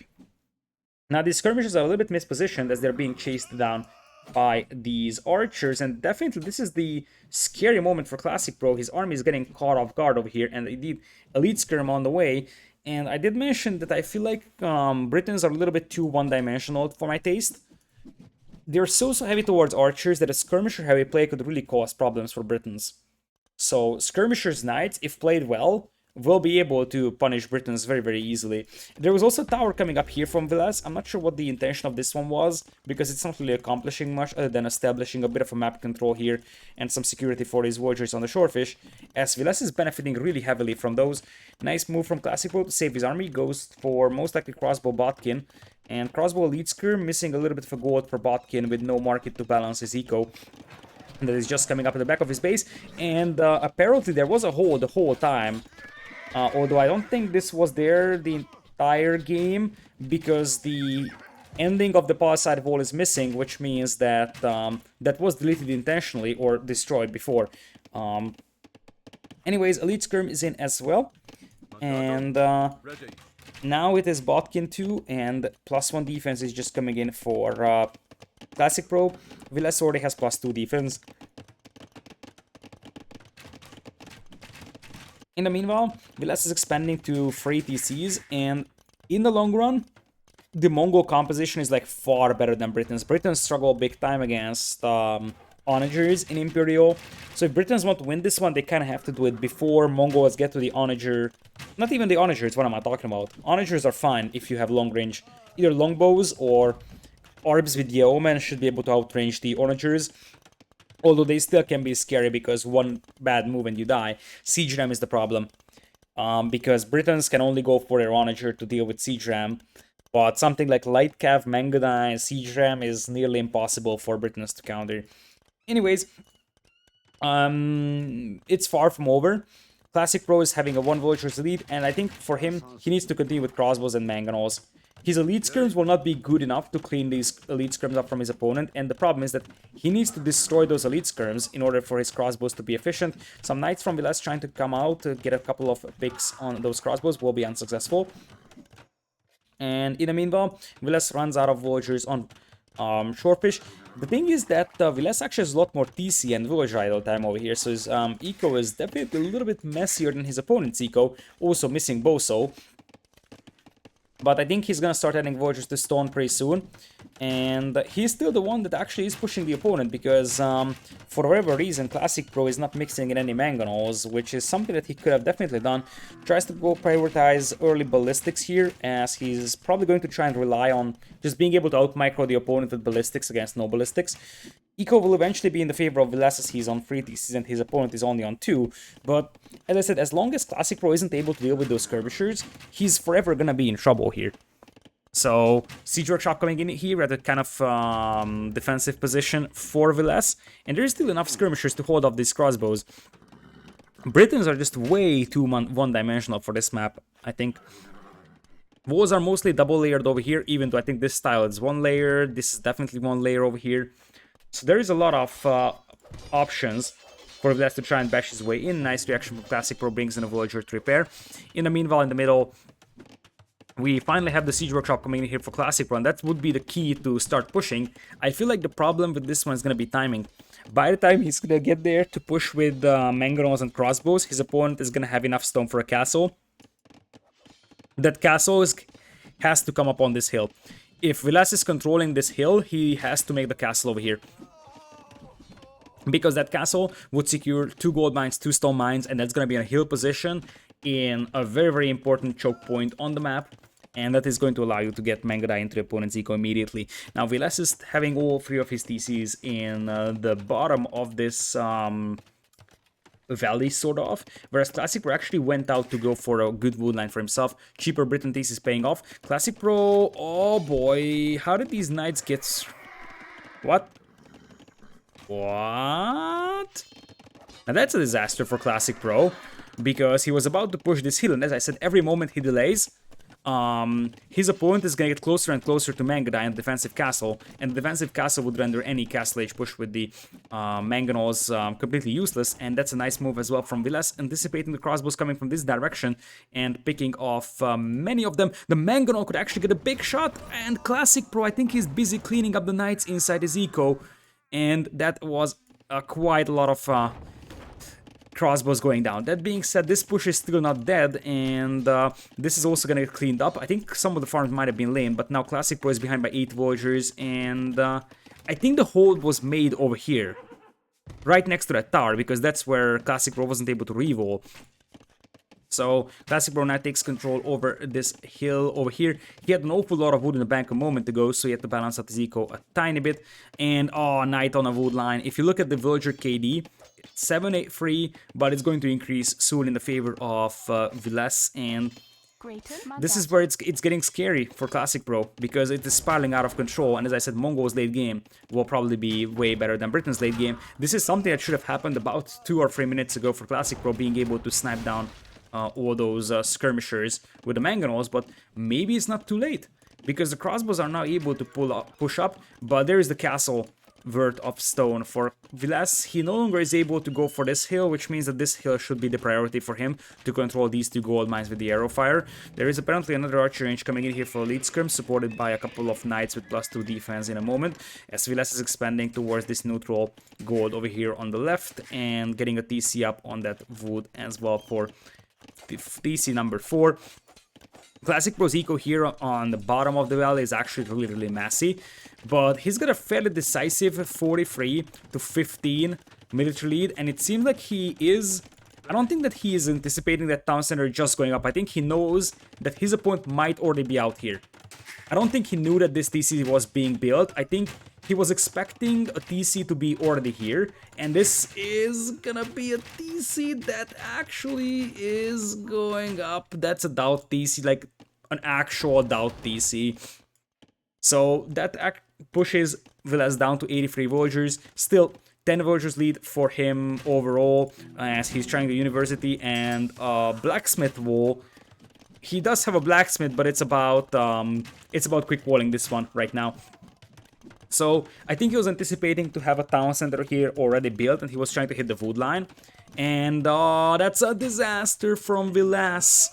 Now, these skirmishes are a little bit mispositioned as they're being chased down by these archers, and definitely this is the scary moment for Classicpro. His army is getting caught off guard over here, and indeed, Elite Skirm on the way. And I did mention that I feel like Britons are a little bit too one-dimensional for my taste. They're so heavy towards archers that a skirmisher-heavy play could really cause problems for Britons. So skirmishers Knights, if played well, will be able to punish Britons very, very easily. There was also a tower coming up here from Villese. I'm not sure what the intention of this one was, because it's not really accomplishing much other than establishing a bit of a map control here and some security for these Voyagers on the Shorefish, as Villese is benefiting really heavily from those. Nice move from Classicpro to save his army. Goes for most likely Crossbow Botkin, and Crossbow Elite Skirm missing a little bit of a gold for Botkin with no market to balance his eco. And that is just coming up at the back of his base, and apparently there was a hole the whole time. Although I don't think this was there the entire game, because the ending of the palace side wall is missing, which means that that was deleted intentionally or destroyed before. Anyways, Elite Skirm is in as well, and now it is Botkin 2, and +1 defense is just coming in for Classicpro. Villese already has +2 defense. In the meanwhile, Villese is expanding to 3 TCs, and in the long run, the Mongol composition is like far better than Britons. Britons struggle big time against onagers in Imperial. So if Britons want to win this one, they kind of have to do it before Mongols get to the onager. Not even the onagers, what am I talking about? Onagers are fine if you have long range. Either longbows or Arbs with Yeoman should be able to outrange the onagers. Although they still can be scary because one bad move and you die. Siege Ram is the problem. Because Britons can only go for their onager to deal with Siege Ram. But something like Light Cav, Mangadine, Siege Ram is nearly impossible for Britons to counter. Anyways, it's far from over. Classicpro is having a 1 Voyager's lead, and I think for him, he needs to continue with crossbows and mangonels. His Elite Skirms will not be good enough to clean these Elite Skirms up from his opponent, and the problem is that he needs to destroy those Elite Skirms in order for his crossbows to be efficient. Some Knights from Villese trying to come out to get a couple of picks on those crossbows will be unsuccessful. And in the meanwhile, Villese runs out of Voyagers on Shorefish. The thing is that Villese actually has a lot more TC and Voyager idle time over here, so his eco is definitely a little bit messier than his opponent's eco, also missing Boso. But I think he's gonna start adding Voyagers to Stone pretty soon. And he's still the one that actually is pushing the opponent, because for whatever reason, Classicpro is not mixing in any mangonels, which is something that he could have definitely done. Tries to go prioritize early ballistics here, as he's probably going to try and rely on just being able to out-micro the opponent with ballistics against no ballistics. Eco will eventually be in the favor of Villese as he's on 3 TCs and his opponent is only on 2. But, as I said, as long as Classicpro isn't able to deal with those skirmishers, he's forever gonna be in trouble here. So, Siege Workshop coming in here at a kind of defensive position for Villese, and there's still enough skirmishers to hold off these crossbows. Britons are just way too one-dimensional for this map, I think. Walls are mostly double-layered over here, even though I think this style is 1 layer, this is definitely 1 layer over here. So there is a lot of options for Villese to try and bash his way in. Nice reaction from Classicpro, brings in a Voyager to repair. In the meanwhile, in the middle, we finally have the Siege Workshop coming in here for Classicpro, and that would be the key to start pushing. I feel like the problem with this one is going to be timing. By the time he's going to get there to push with mangonels and crossbows, his opponent is going to have enough stone for a castle. That castle has to come up on this hill. If Villese is controlling this hill, he has to make the castle over here. because that castle would secure 2 gold mines, 2 stone mines, and that's going to be in a hill position in a very, very important choke point on the map. And that is going to allow you to get Mangudai into the opponent's eco immediately. Now, Villese is having all 3 of his TCs in the bottom of this valley, sort of, whereas Classicpro actually went out to go for a good wood line for himself. Cheaper Britain TC is paying off. Classicpro, oh boy, how did these knights get... What? What? Now that's a disaster for Classicpro, because he was about to push this hill, and as I said, every moment he delays, his opponent is going to get closer and closer to Mangudai and the defensive castle, and the defensive castle would render any castle age push with the Mangonels completely useless, and that's a nice move as well from Villese, anticipating the crossbows coming from this direction and picking off many of them. The Mangonel could actually get a big shot, and Classicpro, I think he's busy cleaning up the knights inside his eco, and that was quite a lot of crossbows going down. That being said, this push is still not dead, and this is also gonna get cleaned up. I think some of the farms might have been lame, but now Classicpro is behind by 8 villagers, and I think the hold was made over here, right next to that tower, because that's where Classicpro wasn't able to reroll. So Classicpro now takes control over this hill over here. He had an awful lot of wood in the bank a moment ago, so he had to balance out his eco a tiny bit. And knight on a wood line. If you look at the villager KD, 783, but it's going to increase soon in the favor of Villese, and this is where it's getting scary for Classicpro, because it is spiraling out of control, and as I said, Mongols late game will probably be way better than Britain's late game. This is something that should have happened about 2 or 3 minutes ago for Classicpro, being able to snipe down all those skirmishers with the Mangonels, but maybe it's not too late, because the crossbows are now able to push up, but there is the castle worth of stone for Villese. He no longer is able to go for this hill, which means that this hill should be the priority for him to control these 2 gold mines with the arrow fire. There is apparently another archer range coming in here for elite skirm, supported by a couple of knights with +2 defense in a moment, as Villese is expanding towards this neutral gold over here on the left, and getting a TC up on that wood as well for TC number 4. Classicpro's eco here on the bottom of the valley is actually really, really messy, but he's got a fairly decisive 43 to 15 military lead, and it seems like he is... I don't think that he is anticipating that town center just going up. I think he knows that his opponent might already be out here. I don't think he knew that this TC was being built. I think he was expecting a TC to be already here, and this is gonna be a TC that actually is going up. That's a doubt TC, like an actual doubt TC. So that pushes Villese down to 83 villagers. Still 10 villagers lead for him overall, as he's trying the university and blacksmith wall. He does have a blacksmith, but it's about quick walling this one right now. So I think he was anticipating to have a town center here already built, and he was trying to hit the wood line. And that's a disaster from Villese.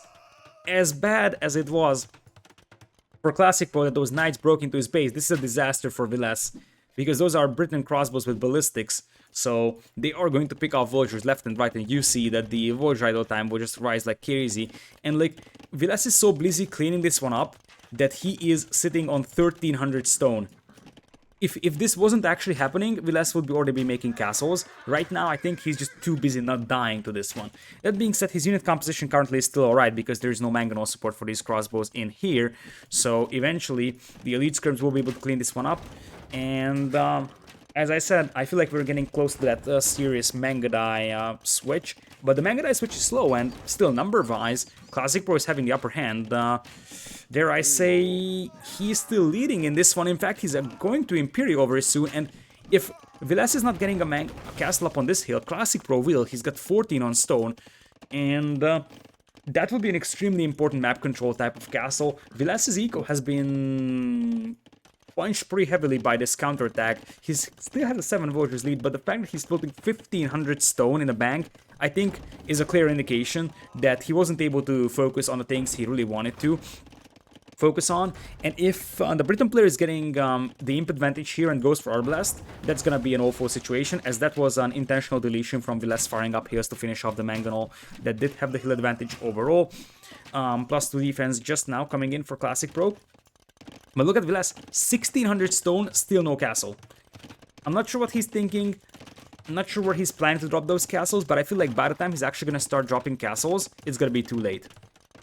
As bad as it was for Classicpro that those knights broke into his base, this is a disaster for Villese, because those are Britain crossbows with ballistics. So they are going to pick off villagers left and right, and you see that the villager idle time will just rise like crazy. And like, Villese is so busy cleaning this one up that he is sitting on 1300 stone. If this wasn't actually happening, Villese would already be making castles. Right now, I think he's just too busy not dying to this one. That being said, his unit composition currently is still alright, because there is no Mangonel support for these crossbows in here. So eventually, the elite skirms will be able to clean this one up. And as I said, I feel like we're getting close to that serious Mangudai switch. But the Mangudai switch is slow, and still number-wise, Classicpro is having the upper hand. Dare I say, he's still leading in this one. In fact, he's going to Imperial very soon, and if Villese is not getting a castle up on this hill, Classicpro will. He's got 14 on stone, and that would be an extremely important map control type of castle. Villese's eco has been punched pretty heavily by this counterattack. He still has a 7 villagers lead, but the fact that he's floating 1500 stone in the bank, I think, is a clear indication that he wasn't able to focus on the things he really wanted to focus on. And if the Britain player is getting the imp advantage here and goes for Arblast, that's gonna be an awful situation, as that was an intentional deletion from Villese firing up hills to finish off the Mangonel that did have the hill advantage overall. +2 defense just now coming in for Classicpro. But look at Villese, 1600 stone, still no castle. I'm not sure what he's thinking. I'm not sure where he's planning to drop those castles, but I feel like by the time he's actually going to start dropping castles, it's going to be too late.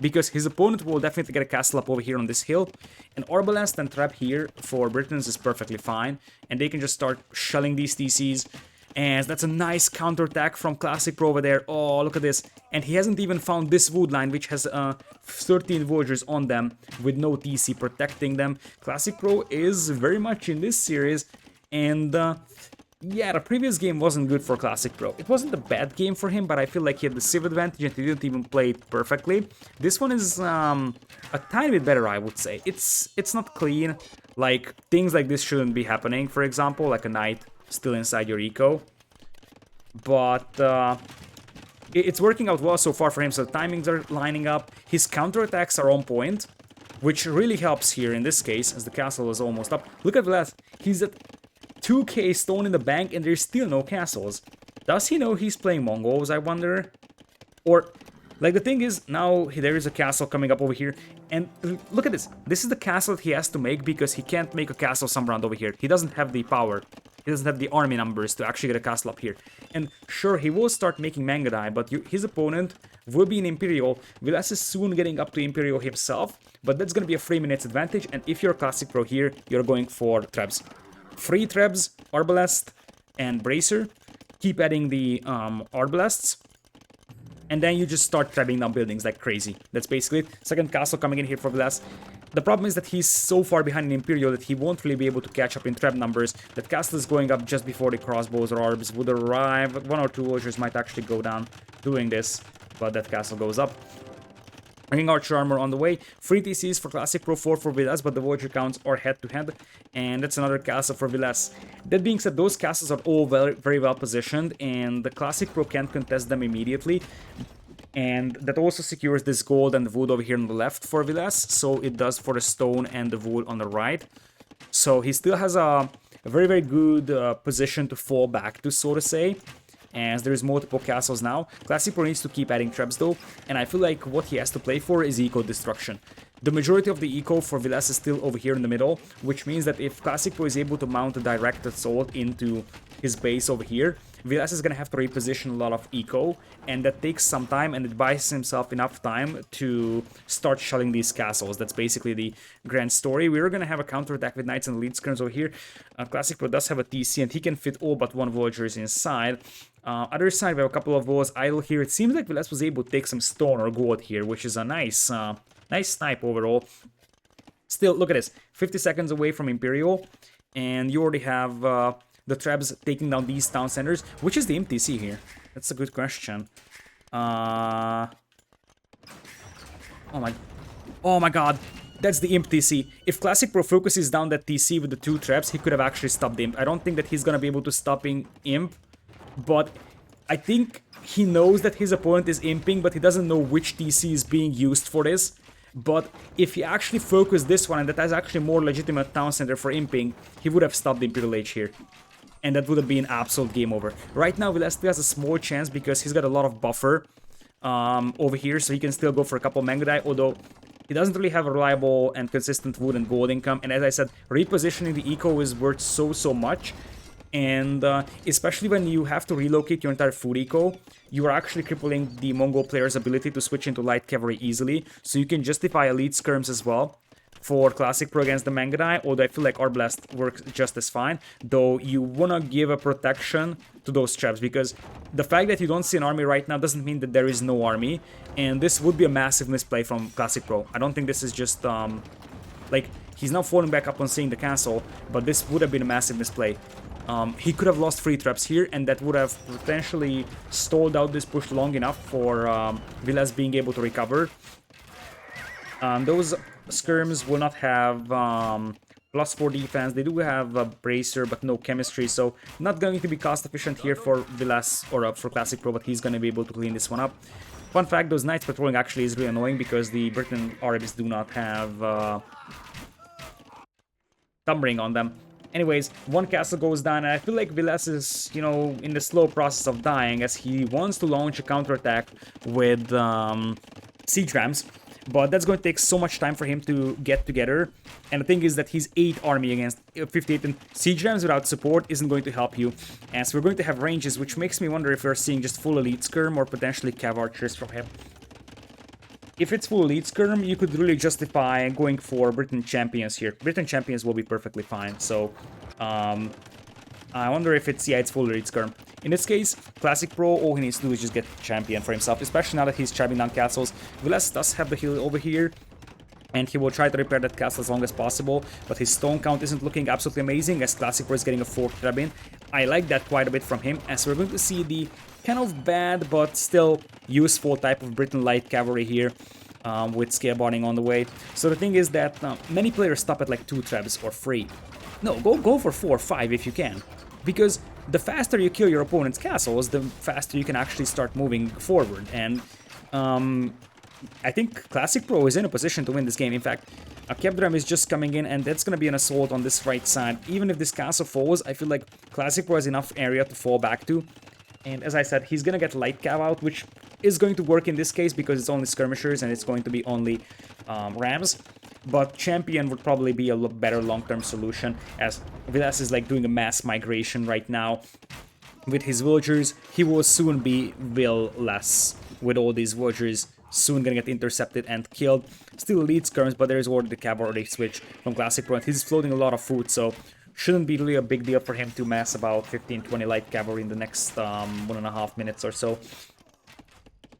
Because his opponent will definitely get a castle up over here on this hill. An Arbalest and Trap here for Britons is perfectly fine. And they can just start shelling these TCs. And that's a nice counterattack from Classicpro over there. Oh, look at this. And he hasn't even found this wood line, which has 13 villagers on them with no TC protecting them. Classicpro is very much in this series. And yeah, the previous game wasn't good for Classicpro. It wasn't a bad game for him, but I feel like he had the Civ advantage and he didn't even play it perfectly. This one is a tiny bit better, I would say. It's not clean. Like, things like this shouldn't be happening, for example, like a knight still inside your eco. But it's working out well so far for him, so the timings are lining up. His counterattacks are on point, which really helps here in this case, as the castle is almost up. Look at that. He's at 2k stone in the bank and there's still no castles. Does he know he's playing Mongols, I wonder? Or, like, the thing is, now there is a castle coming up over here. And look at this. This is the castle that he has to make because he can't make a castle somewhere around over here. He doesn't have the power. He doesn't have the army numbers to actually get a castle up here. And sure, he will start making Mangadai, but his opponent will be in Imperial. Villese is soon getting up to Imperial himself, but that's going to be a 3 minutes advantage. And if you're a Classicpro here, you're going for Trebs. 3 Trebs, Arbalest, and Bracer. Keep adding the Arbalests. And then you just start trapping down buildings like crazy. That's basically it. Second castle coming in here for Villese. The problem is that he's so far behind in Imperial that he won't really be able to catch up in trap numbers. That castle is going up just before the crossbows or orbs would arrive. 1 or 2 villagers might actually go down doing this, but that castle goes up. Ring Archer Armor on the way. 3 TCs for Classicpro, 4 for Villese, but the villager counts are head-to-head. And that's another castle for Villese. That being said, those castles are all very well positioned, and the Classicpro can't contest them immediately. And that also secures this gold and the wood over here on the left for Villese, so it does for the stone and the wood on the right. So he still has a very good position to fall back to, so to say, as there's multiple castles now. Classicpro needs to keep adding traps though, and I feel like what he has to play for is eco destruction. The majority of the eco for Villese is still over here in the middle, which means that if Classicpro is able to mount a direct assault into his base over here, Villese is going to have to reposition a lot of eco, and that takes some time, and it buys himself enough time to start shelling these castles. That's basically the grand story. We're going to have a counterattack with Knights and Elite Skirms over here. Classicpro does have a TC, and he can fit all but 1 villagers inside. Other side, we have a couple of walls idle here. It seems like Villese was able to take some stone or gold here, which is a nice snipe overall. Still, look at this. 50 seconds away from Imperial, and you already have the traps taking down these town centers. Which is the Imp TC here? That's a good question. Oh my god. That's the Imp TC. If Classicpro focuses down that TC with the 2 traps, he could have actually stopped the Imp. I don't think that he's gonna be able to stop Imp, but I think he knows that his opponent is imping, but he doesn't know which TC is being used for this. But if he actually focused this one, and that has actually more legitimate town center for imping, he would have stopped the Imperial Age here. And that would have been absolute game over. Right now, Villese still has a small chance because he's got a lot of buffer over here, so he can still go for a couple Mangadai, although he doesn't really have a reliable and consistent wood and gold income. And as I said, repositioning the eco is worth so much. And especially when you have to relocate your entire food eco, you are actually crippling the Mongol player's ability to switch into light cavalry easily. So you can justify elite skirms as well for Classicpro against the Mangadai, although I feel like Arbalest works just as fine. Though you wanna give a protection to those traps, because the fact that you don't see an army right now doesn't mean that there is no army. And this would be a massive misplay from Classicpro. I don't think this is just like, he's now falling back up on seeing the castle, but this would have been a massive misplay. He could have lost 3 traps here, and that would have potentially stalled out this push long enough for Villese being able to recover. Those skirms will not have +4 defense. They do have a bracer, but no chemistry, so not going to be cost efficient here for Villese or for Classicpro, but he's going to be able to clean this one up. Fun fact, those knights patrolling actually is really annoying because the Briton Arabs do not have Thumbring on them. Anyways, 1 castle goes down, and I feel like Villese is, you know, in the slow process of dying as he wants to launch a counterattack with siege rams. But that's going to take so much time for him to get together. And the thing is that he's 8 army against 58, and siege rams without support isn't going to help you. And so we're going to have ranges, which makes me wonder if we're seeing just full elite skirm or potentially cav archers from him. If it's full elite skirm, you could really justify going for Britain champions here. Britain champions will be perfectly fine. So I wonder if it's, yeah, it's full elite skirm. In this case, Classicpro, all he needs to do is just get champion for himself, especially now that he's trapping down castles. Villese does have the hill over here, and he will try to repair that castle as long as possible, but his stone count isn't looking absolutely amazing, as Classicpro is getting a 4th trap in. I like that quite a bit from him, as we're going to see the kind of bad, but still useful type of Britain light cavalry here. With scalebarding on the way. So the thing is that many players stop at like 2 traps or 3. No, go for 4 or 5 if you can. Because the faster you kill your opponent's castles, the faster you can actually start moving forward. And I think Classicpro is in a position to win this game. In fact, a Kebdram is just coming in, and that's going to be an assault on this right side. Even if this castle falls, I feel like Classicpro has enough area to fall back to. And as I said, he's going to get light cav out, which is going to work in this case because it's only skirmishers and it's going to be only rams. But champion would probably be a better long-term solution, as Villese is like doing a mass migration right now with his villagers. He will soon be will-less with all these villagers, soon gonna get intercepted and killed. Still lead skirms, but there is already the cavalry switch from Classicpro, and he's floating a lot of food, so shouldn't be really a big deal for him to mass about 15-20 light cavalry in the next 1.5 minutes or so.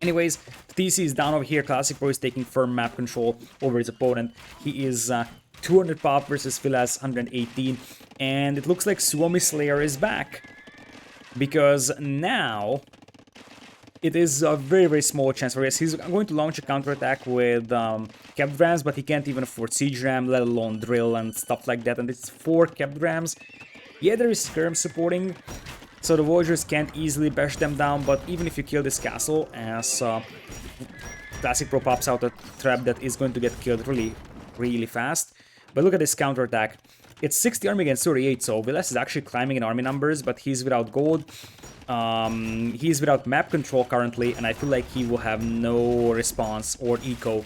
Anyways, TC is down over here. Classicpro is taking firm map control over his opponent. He is 200 pop versus Villese 118. And it looks like Suomi Slayer is back. Because now it is a very, very small chance for us. He's going to launch a counterattack with kept rams, but he can't even afford siege ram, let alone drill and stuff like that. And it's 4 kept rams. Yeah, there is skirm supporting, so the villagers can't easily bash them down, but even if you kill this castle, as Classicpro pops out a trap that is going to get killed really, really fast. But look at this counterattack. It's 60 army against 38, so Villese is actually climbing in army numbers, but he's without gold. He's without map control currently, and I feel like he will have no response or eco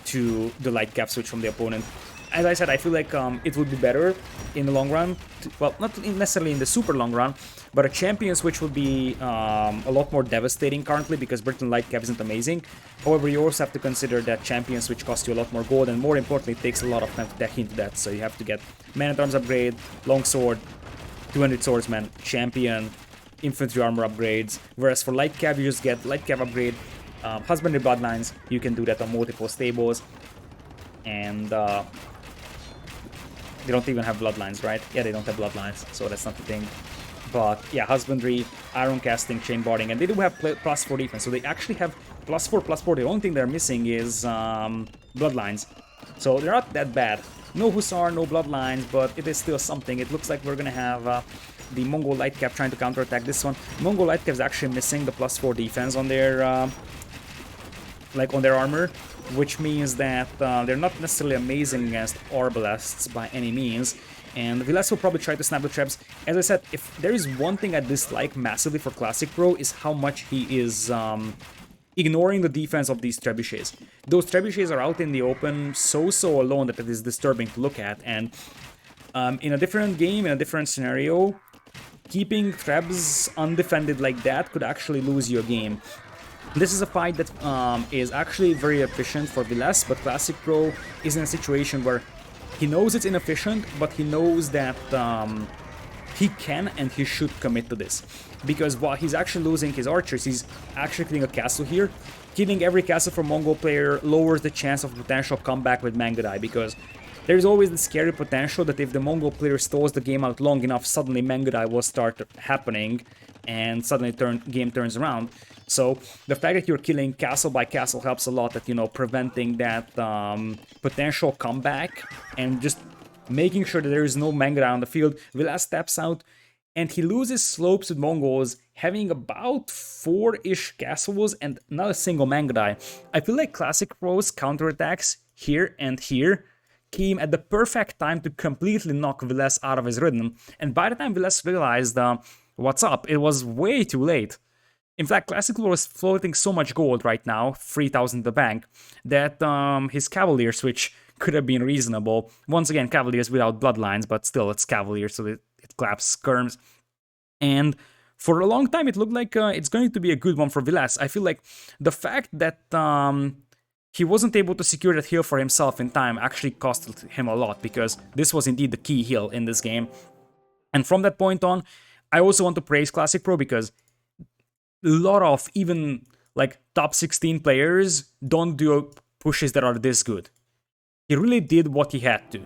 to the light cap switch from the opponent. As I said, I feel like it would be better in the long run. Well, not necessarily in the super long run, but a champion switch would be a lot more devastating currently because Britain light cap isn't amazing. However, you also have to consider that champion switch costs you a lot more gold, and more importantly, it takes a lot of time to tech into that. So you have to get man-at-arms upgrade, longsword, 200 swordsman, champion, infantry armor upgrades. Whereas for light cav, you just get light cav upgrade, husbandry bloodlines. You can do that on multiple stables, and they don't even have bloodlines, right? Yeah, they don't have bloodlines, so that's not the thing. But yeah, husbandry, iron casting, chain barding, and they do have +4 defense, so they actually have +4/+4. The only thing they're missing is bloodlines, so they're not that bad. No hussar, no bloodlines, but it is still something. It looks like we're gonna have the Mongol light cap trying to counterattack this one. Mongol light cap is actually missing the +4 defense on their on their armor, which means that they're not necessarily amazing against arbalests by any means. And Villese will probably try to snap the traps. As I said, if there is one thing I dislike massively for Classicpro is how much he is ignoring the defense of these trebuchets. Those trebuchets are out in the open so alone that it is disturbing to look at. And in a different game, in a different scenario, keeping trebs undefended like that could actually lose you a game. This is a fight that is actually very efficient for Villese, but Classicpro is in a situation where he knows it's inefficient, but he knows that he can and he should commit to this. Because while he's actually losing his archers, he's actually killing a castle here. Killing every castle from Mongol player lowers the chance of potential comeback with Mangudai, because there's always the scary potential that if the Mongol player stalls the game out long enough, suddenly Mangudai will start happening, and suddenly game turns around. So the fact that you're killing castle by castle helps a lot at, preventing that potential comeback and just making sure that there is no Mangudai on the field. Villese steps out and he loses slopes with Mongols, having about 4-ish castles and not a single Mangudai. I feel like Classicpro's counterattacks here and here came at the perfect time to completely knock Villese out of his rhythm. And by the time Villese realized what's up, it was way too late. In fact, Classicpro is floating so much gold right now, 3,000 in the bank, that his Cavalier switch could have been reasonable. Once again, Cavaliers without bloodlines, but still it's Cavalier, so it claps skirms. And for a long time, it looked like it's going to be a good one for Villese. I feel like the fact that he wasn't able to secure that heal for himself in time actually cost him a lot, because this was indeed the key heal in this game. And from that point on, I also want to praise Classicpro, because a lot of even like top 16 players don't do pushes that are this good. He really did what he had to.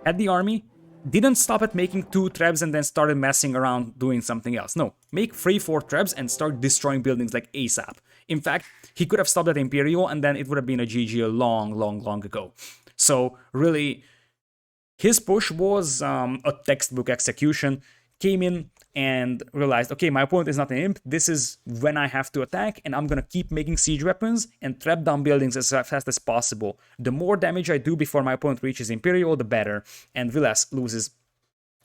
Had the army, didn't stop at making 2 trebs and then started messing around doing something else. No, make 3-4 trebs and start destroying buildings like ASAP. In fact, he could have stopped at Imperial and then it would have been a GG a long ago. So really, his push was a textbook execution. Came in and realized, okay, my opponent is not an imp, this is when I have to attack, and I'm gonna keep making siege weapons and trap down buildings as fast as possible. The more damage I do before my opponent reaches Imperial, the better. And Villese loses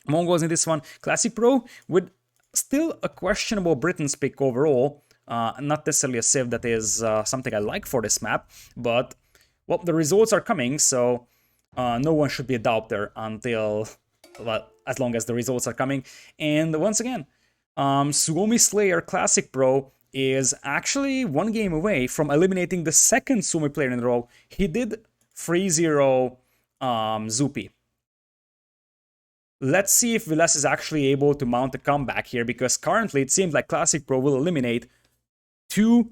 Mongols in this one. Classicpro with still a questionable Britain's pick overall. Not necessarily a civ that is something I like for this map, but well, the results are coming, so no one should be a doubter until, well, as long as the results are coming. And once again, Suomi Slayer Classicpro is actually 1 game away from eliminating the second Suomi player in a row. He did 3-0 Zupi. Let's see if Villese is actually able to mount a comeback here, because currently it seems like Classicpro will eliminate 2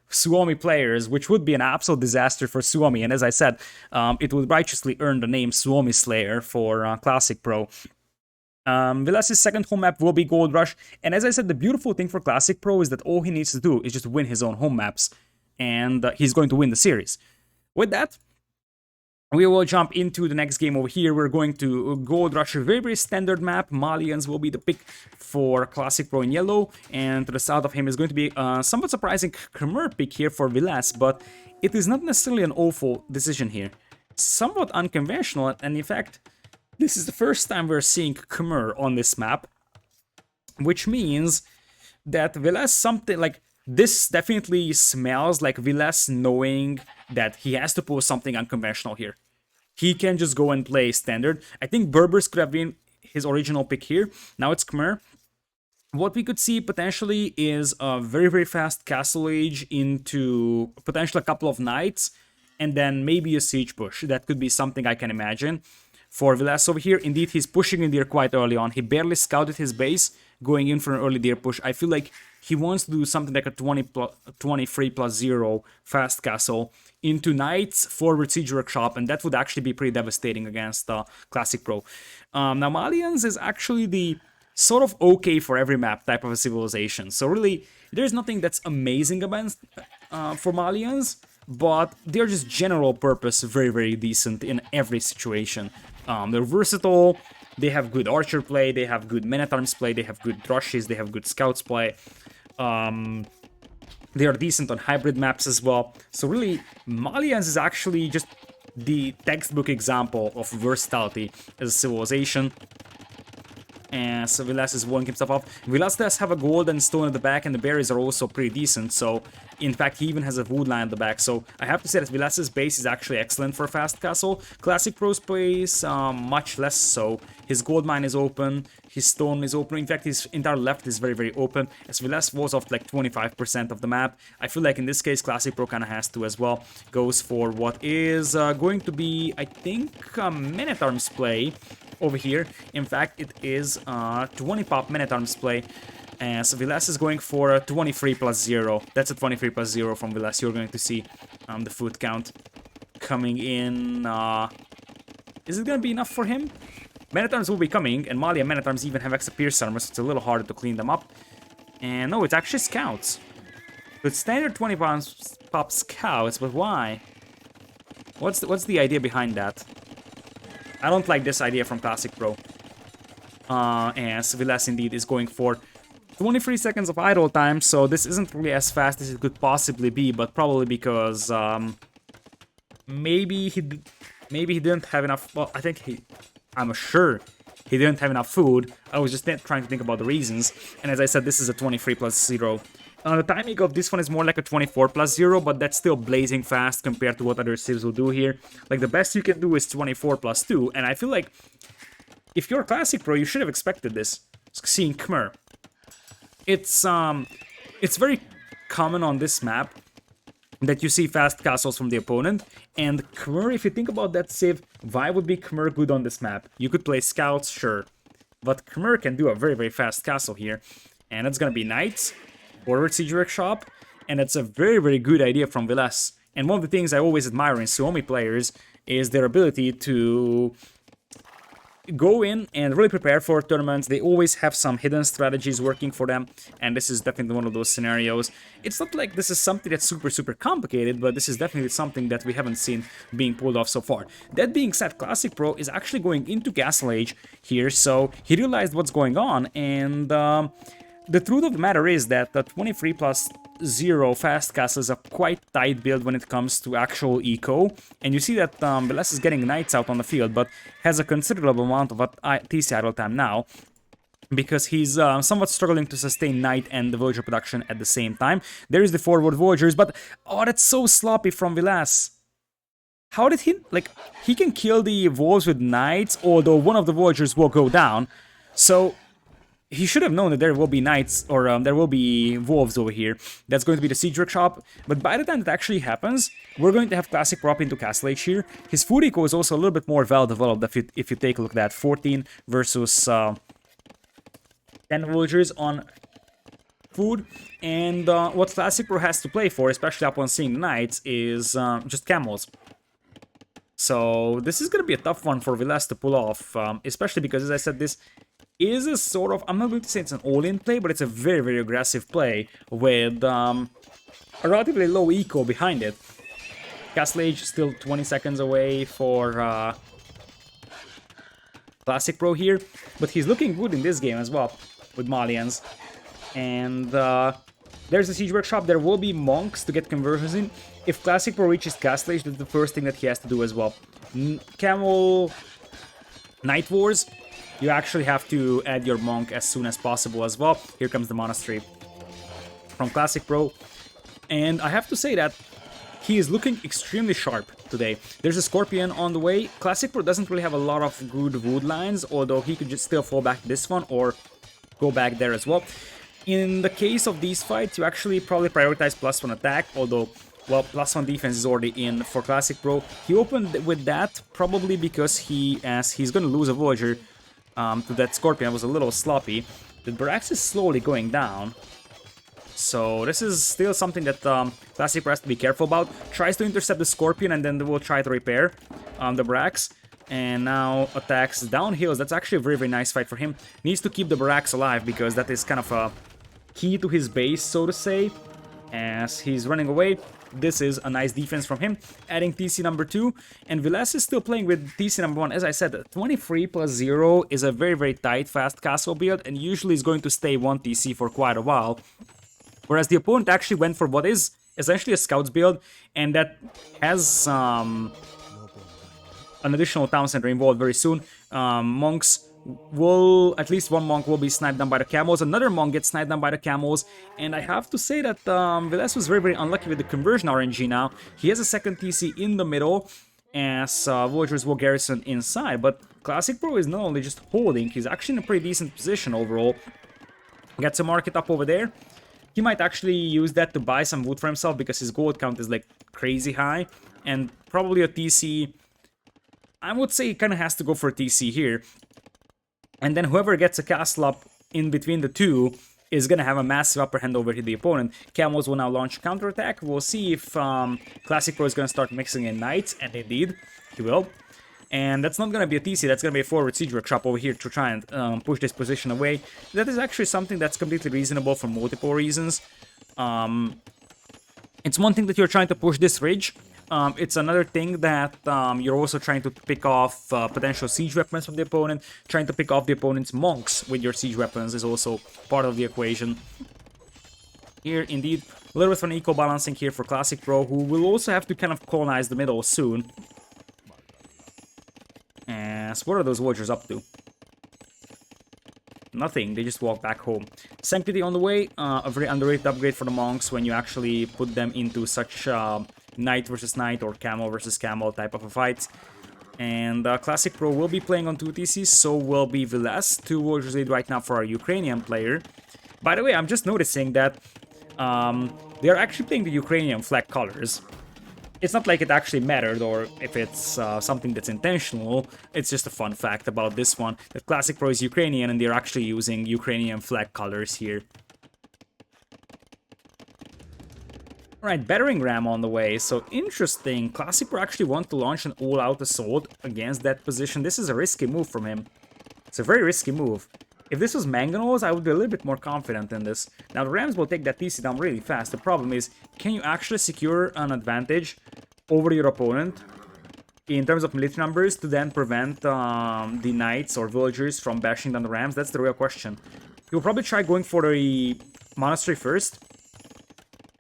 Suomi players, which would be an absolute disaster for Suomi. And as I said, it would righteously earn the name Suomi Slayer for Classicpro. Vilese's second home map will be Gold Rush. And as I said, the beautiful thing for Classicpro is that all he needs to do is just win his own home maps. And he's going to win the series. With that, we will jump into the next game over here. We're going to Gold Rush, a very standard map. Malians will be the pick for Classicpro in yellow, and to the south of him is going to be a somewhat surprising Khmer pick here for Villese, but it is not necessarily an awful decision here. Somewhat unconventional, and in fact, this is the first time we're seeing Khmer on this map, which means that Villese something like this definitely smells like Villese knowing that he has to pull something unconventional here. He can just go and play standard. I think Berbers could have been his original pick here. Now it's Khmer. What we could see potentially is a very fast Castle Age into potentially a couple of knights, and then maybe a siege push. That could be something I can imagine. For Villese over here, indeed, he's pushing in deer quite early on. He barely scouted his base, going in for an early deer push. I feel like he wants to do something like a 23+0 fast castle into knights, forward siege workshop, and that would actually be pretty devastating against Classicpro. Now, Malians is actually the sort of okay for every map type of a civilization. So really, there's nothing that's amazing about for Malians, but they're just general purpose very decent in every situation. They're versatile, they have good archer play, they have good men-at-arms play, they have good rushes, they have good scouts play. They are decent on hybrid maps as well. So really, Malians is actually just the textbook example of versatility as a civilization. And so Villese is walling himself off. Villese does have a golden stone at the back, and the berries are also pretty decent. So, in fact, he even has a wood line at the back. So, I have to say that Vilese's base is actually excellent for a fast castle. Classicpro's base, much less so. His gold mine is open. His stone is open. In fact, his entire left is very open. As Villese was off like 25% of the map. I feel like in this case, Classicpro kind of has to as well. Goes for what is going to be, I think, men-at-arms play over here. In fact, it is 20 pop men-at-arms play. And so Villese is going for a 23+0. That's a 23+0 from Villese. You're going to see the foot count coming in. Is it going to be enough for him? Men-at-arms will be coming, and Mali and men-at-arms even have extra pierce armor, so it's a little harder to clean them up. And no, it's actually scouts. It's standard 20 pop scouts, but why? What's the idea behind that? I don't like this idea from Classicpro. As Villese indeed is going for 23 seconds of idle time, so this isn't really as fast as it could possibly be, but probably because maybe he didn't have enough. Well, I'm sure he didn't have enough food. I was just trying to think about the reasons, and as I said, this is a 23+0 The timing of this one is more like a 24+0, but that's still blazing fast compared to what other civs will do here. Like, the best you can do is 24+2, and I feel like if you're a Classic Pro, you should have expected this, seeing Khmer. It's very common on this map that you see fast castles from the opponent, and Khmer, if you think about that civ, why would be Khmer good on this map? You could play scouts, sure, but Khmer can do a very, very fast castle here, and it's gonna be knights, forward siege workshop, and it's a very, very good idea from Villese. And one of the things I always admire in Suomi players is their ability to go in and really prepare for tournaments. They always have some hidden strategies working for them, and this is definitely one of those scenarios. It's not like this is something that's super, super complicated, but this is definitely something that we haven't seen being pulled off so far. That being said, Classic Pro is actually going into Castle Age here, so he realized what's going on, and the truth of the matter is that the 23+0 fast castle is a quite tight build when it comes to actual eco, and you see that Villese is getting knights out on the field, but has a considerable amount of TC idle time now, because he's somewhat struggling to sustain knight and the villager production at the same time. There is the forward villagers, but oh, that's so sloppy from Villese. How did he, like, he can kill the wolves with knights, although one of the villagers will go down, so he should have known that there will be knights, or there will be wolves over here. That's going to be the siege workshop, but by the time that actually happens, we're going to have Classic Prop into Castle Age here. His food eco is also a little bit more well-developed if you take a look at that. 14 versus 10 villagers on food, and what Classic Pro has to play for, especially upon seeing the knights, is just camels. So this is going to be a tough one for Villese to pull off, especially because, as I said, this is a sort of, I'm not going to say it's an all-in play, but it's a very, very aggressive play with a relatively low eco behind it. Castle Age still 20 seconds away for Classic Pro here, but he's looking good in this game as well with Malians. And there's a siege workshop. There will be monks to get conversions in. If Classic Pro reaches Castle Age, that's the first thing that he has to do as well. Camel Night Wars, you actually have to add your monk as soon as possible as well. Here comes the monastery from Classic Pro. And I have to say that he is looking extremely sharp today. There's a Scorpion on the way. Classic Pro doesn't really have a lot of good wood lines, although he could just still fall back to this one or go back there as well. In the case of these fights, you actually probably prioritize +1 attack, although, well, +1 defense is already in for Classic Pro. He opened with that probably because as he's going to lose a villager to that Scorpion, was a little sloppy. The Barracks is slowly going down, so this is still something that Classic Pro has to be careful about. Tries to intercept the Scorpion, and then they will try to repair the Barracks, and now attacks downhills. That's actually a very, very nice fight for him. Needs to keep the Barracks alive, because that is kind of a key to his base, so to say, as he's running away. This is a nice defense from him, adding TC number 2, and Villese is still playing with TC number 1. As I said, 23+0 is a very, very tight, fast castle build, and usually is going to stay 1 TC for quite a while. Whereas the opponent actually went for what is essentially a scouts build, and that has an additional town center involved very soon. Monks will, at least one monk will be sniped down by the camels, another monk gets sniped down by the camels, and I have to say that Villese was very, very unlucky with the conversion RNG now. He has a second TC in the middle, as villagers will garrison inside, but Classic Pro is not only just holding, he's actually in a pretty decent position overall. Gets a market up over there. He might actually use that to buy some wood for himself, because his gold count is like crazy high, and probably a TC, I would say he kind of has to go for a TC here. And then whoever gets a castle up in between the two is going to have a massive upper hand over the opponent. Camels will now launch counterattack. We'll see if Classic Pro is going to start mixing in knights, and indeed, he will. And that's not going to be a TC, that's going to be a forward siege workshop over here to try and push this position away. That is actually something that's completely reasonable for multiple reasons. It's one thing that you're trying to push this ridge. It's another thing that you're also trying to pick off potential siege weapons from the opponent. Trying to pick off the opponent's monks with your siege weapons is also part of the equation. Here, indeed, a little bit of an eco balancing here for Classic Pro, who will also have to kind of colonize the middle soon. As what are those villagers up to? Nothing, they just walk back home. Sanctity on the way, a very underrated upgrade for the monks when you actually put them into such knight versus knight or camel versus camel type of a fight. And Classicpro will be playing on 2 TCs, so will be Villese. 2 Warriors lead right now for our Ukrainian player. By the way, I'm just noticing that they are actually playing the Ukrainian flag colors. It's not like it actually mattered or if it's something that's intentional. It's just a fun fact about this one, that Classicpro is Ukrainian and they're actually using Ukrainian flag colors here. Alright, Battering Ram on the way. So interesting, Classicpro actually want to launch an all-out assault against that position. This is a risky move from him. It's a very risky move. If this was Mangonels, I would be a little bit more confident in this. Now, the Rams will take that TC down really fast. The problem is, can you actually secure an advantage over your opponent in terms of military numbers to then prevent the Knights or Villagers from bashing down the Rams? That's the real question. You'll probably try going for the Monastery first,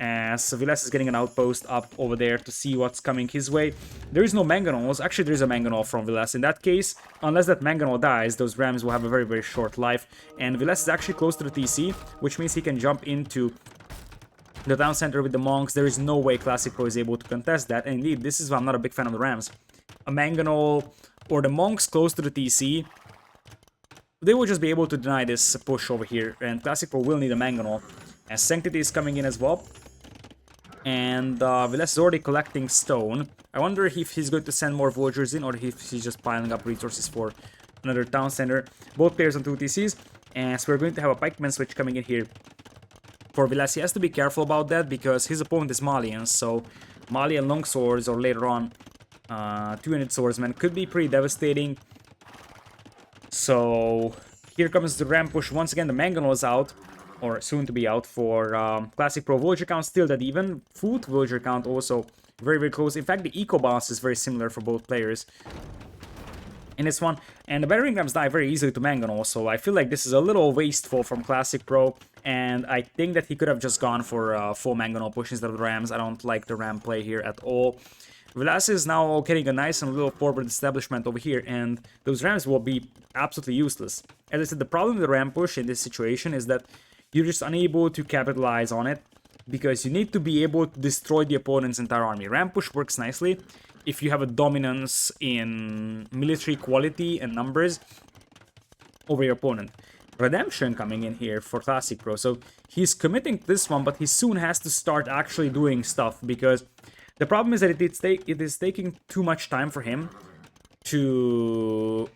as Villese is getting an outpost up over there to see what's coming his way. There is no Mangonels. Actually, there is a Mangonel from Villese. In that case, unless that Mangonel dies, those Rams will have a very, very short life. And Villese is actually close to the TC, which means he can jump into the town center with the monks. There is no way Classicpro is able to contest that. And indeed, this is why I'm not a big fan of the Rams. A Mangonel or the monks close to the TC, they will just be able to deny this push over here. And Classicpro will need a Mangonel, as Sanctity is coming in as well. And Villese is already collecting stone. I wonder if he's going to send more villagers in or if he's just piling up resources for another town center. Both players on 2 TCs. And so we're going to have a pikeman switch coming in here for Villese. He has to be careful about that because his opponent is Malian. So Malian longswords or later on 2-unit swordsmen could be pretty devastating. So here comes the ram push. Once again, the Mangonel is out, or soon to be out for Classicpro. Villager count still that even. Food villager count also very, very close. In fact, the eco balance is very similar for both players in this one. And the Battering Rams die very easily to Mangonel, so I feel like this is a little wasteful from Classicpro. And I think that he could have just gone for full Mangonel push instead of the Rams. I don't like the Ram play here at all. Villese is now getting a nice and little forward establishment over here, and those Rams will be absolutely useless. As I said, the problem with the Ram push in this situation is that you're just unable to capitalize on it because you need to be able to destroy the opponent's entire army. Ram push works nicely if you have a dominance in military quality and numbers over your opponent. Redemption coming in here for Classicpro. So he's committing to this one, but he soon has to start actually doing stuff because the problem is that it is taking too much time for him to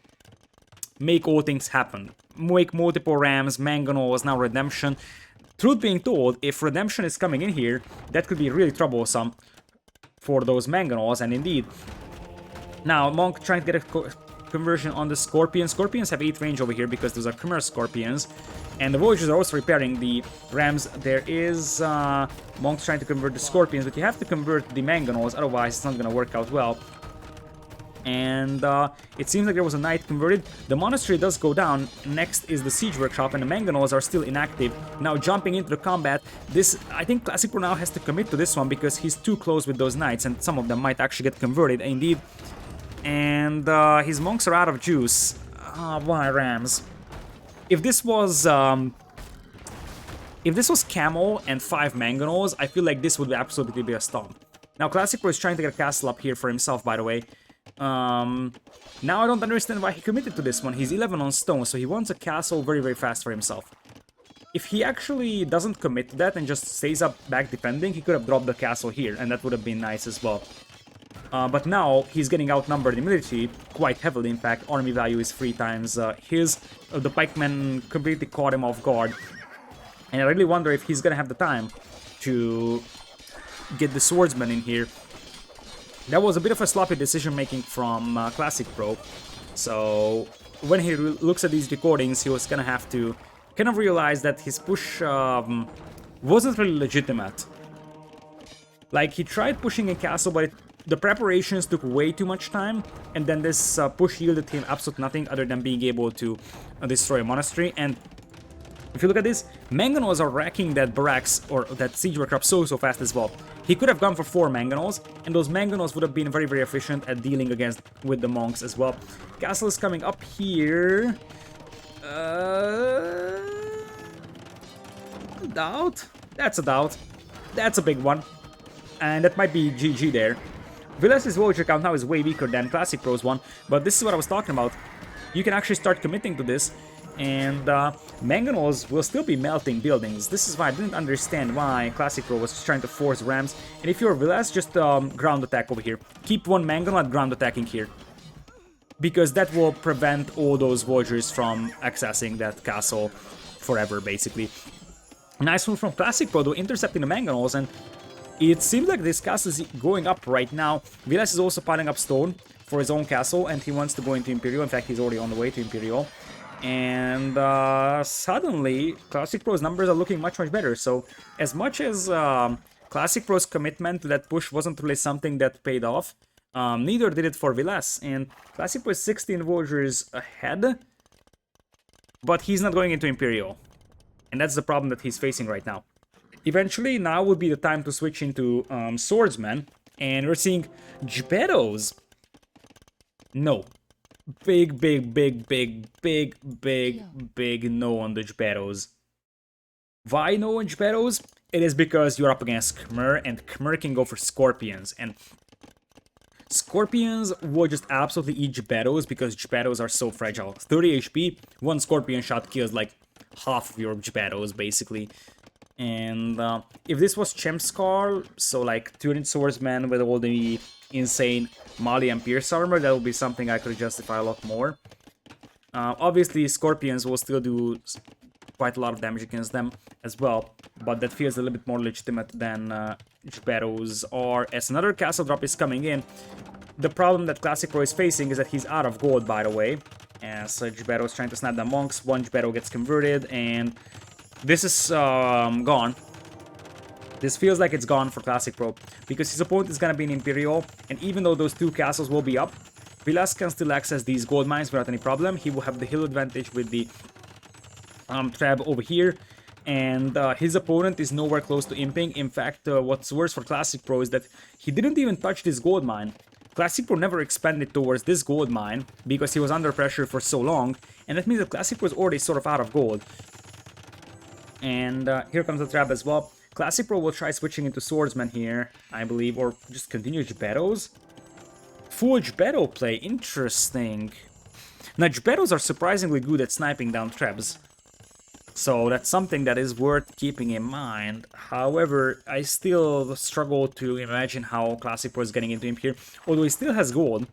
make all things happen. Make multiple Rams, Mangonels, now Redemption. Truth being told, if Redemption is coming in here, that could be really troublesome for those Mangonels, and indeed. Now, Monk trying to get a conversion on the Scorpions. Scorpions have 8 range over here because those are Chimera Scorpions. And the Villagers are also repairing the Rams. There is Monk trying to convert the Scorpions, but you have to convert the Mangonels, otherwise it's not going to work out well. And it seems like there was a knight converted. The monastery does go down. Next is the siege workshop, and the Mangonels are still inactive. Now jumping into the combat, I think Classicpro now has to commit to this one because he's too close with those knights, and some of them might actually get converted, indeed. And his monks are out of juice. Why Rams? If this was Camel and 5 Mangonels, I feel like this would absolutely be a stomp. Now Classicpro is trying to get a castle up here for himself, by the way. Now I don't understand why he committed to this one. He's 11 on stone, so he wants a castle very, very fast for himself. If he actually doesn't commit to that and just stays up back defending, he could have dropped the castle here, and that would have been nice as well. But now he's getting outnumbered in military quite heavily. In fact, army value is 3 times his. The pikemen completely caught him off guard. And I really wonder if he's gonna have the time to get the swordsman in here. That was a bit of a sloppy decision making from Classicpro. So when he looks at these recordings, he was gonna have to kind of realize that his push wasn't really legitimate. Like, he tried pushing a castle, but the preparations took way too much time, and then this push yielded him absolutely nothing other than being able to destroy a monastery. And if you look at this, Mangonels are wrecking that barracks or that siege workshop so fast as well. He could have gone for 4 Mangonels, and those Mangonels would have been very, very efficient at dealing with the monks as well. Castle is coming up here. Doubt? That's a doubt. That's a big one. And that might be GG there. Villase's Voyager count now is way weaker than Classicpro's one, but this is what I was talking about. You can actually start committing to this, and Mangonels will still be melting buildings. This is why I didn't understand why Classicpro was trying to force rams. And if you're Villese, just ground attack over here. Keep one Mangonel at ground attacking here, because that will prevent all those Voyagers from accessing that castle forever, basically. Nice one from Classicpro, though, intercepting the Mangonels, and it seems like this castle is going up right now. Villese is also piling up stone for his own castle, and he wants to go into Imperial. In fact, he's already on the way to Imperial. And suddenly, Classicpro's numbers are looking much, much better. So, as much as Classicpro's commitment to that push wasn't really something that paid off, neither did it for Villese. And Classicpro is 16 Voyagers ahead, but he's not going into Imperial. And that's the problem that he's facing right now. Eventually, now would be the time to switch into Swordsman, and we're seeing Geppettos. No. Big no on the Geppettos. Why no on Geppettos? It is because you're up against Khmer, and Khmer can go for Scorpions, and Scorpions will just absolutely eat Geppettos because Geppettos are so fragile. 30 HP, one Scorpion shot kills like half of your Geppettos, basically. And if this was Chemskar, so like Tuned Swordsman with all the insane Mali and Pierce armor, that would be something I could justify a lot more. Obviously, Scorpions will still do quite a lot of damage against them as well, but that feels a little bit more legitimate than Geppettos are. As another castle drop is coming in, the problem that Classicpro is facing is that he's out of gold, by the way. As Geppetto is trying to snap the monks, one Geppetto gets converted, and this is gone. This feels like it's gone for Classicpro, because his opponent is gonna be an Imperial, and even though those two castles will be up, Villese can still access these gold mines without any problem. He will have the hill advantage with the trap over here, and his opponent is nowhere close to imping. In fact, what's worse for Classicpro is that he didn't even touch this gold mine. Classicpro never expanded towards this gold mine because he was under pressure for so long, and that means that Classicpro was already sort of out of gold. And here comes the trap as well. Classicpro will try switching into Swordsman here, I believe, or just continue Geppettos. Full Geppetto play, interesting. Now, Geppettos are surprisingly good at sniping down traps, so that's something that is worth keeping in mind. However, I still struggle to imagine how Classicpro is getting into him here. Although he still has gold,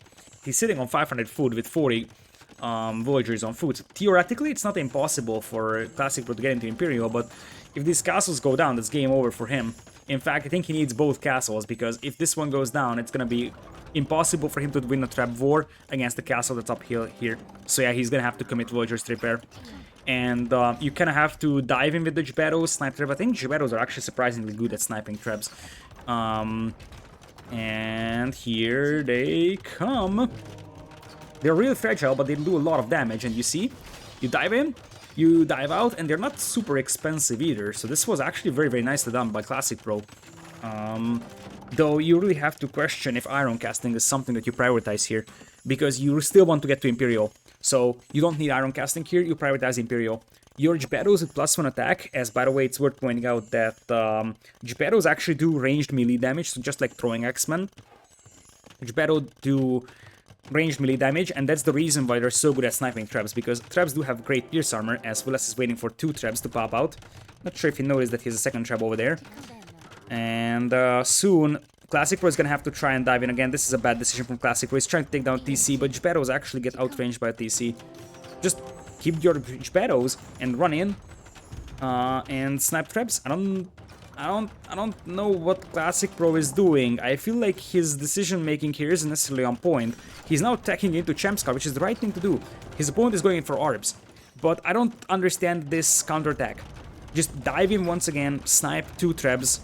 he's sitting on 500 food with 40 Voyagers on food. So theoretically, it's not impossible for Classicpro to get into Imperial, but if these castles go down, that's game over for him. In fact, I think he needs both castles, because if this one goes down, it's gonna be impossible for him to win a trap war against the castle that's uphill here. So yeah, he's gonna have to commit Voyagers to repair. And you kind of have to dive in with the Geppettos, snipe trap. I think Geppettos are actually surprisingly good at sniping traps. And here they come. They're real fragile, but they do a lot of damage. And you see, you dive in, you dive out, and they're not super expensive either. So this was actually very, very nicely done by Classicpro. Though you really have to question if iron casting is something that you prioritize here, because you still want to get to Imperial. So you don't need iron casting here, you prioritize Imperial. Your Geppettos with +1 attack, as by the way, it's worth pointing out that Geppettos actually do ranged melee damage, so just like throwing X-Men. Geppetto do ranged melee damage, and that's the reason why they're so good at sniping traps, because traps do have great pierce armor, as Villese is waiting for 2 traps to pop out. Not sure if you noticed that he has a second trap over there. And soon, Classicpro is going to have to try and dive in again. This is a bad decision from Classicpro. He's trying to take down TC, but Geppettos actually get outranged by TC. Just keep your Geppettos and run in and snipe traps. I don't know what Classicpro is doing. I feel like his decision making here isn't necessarily on point. He's now attacking into Chemskar, which is the right thing to do. His opponent is going in for orbs, but I don't understand this counterattack. Just dive in once again, snipe 2 traps.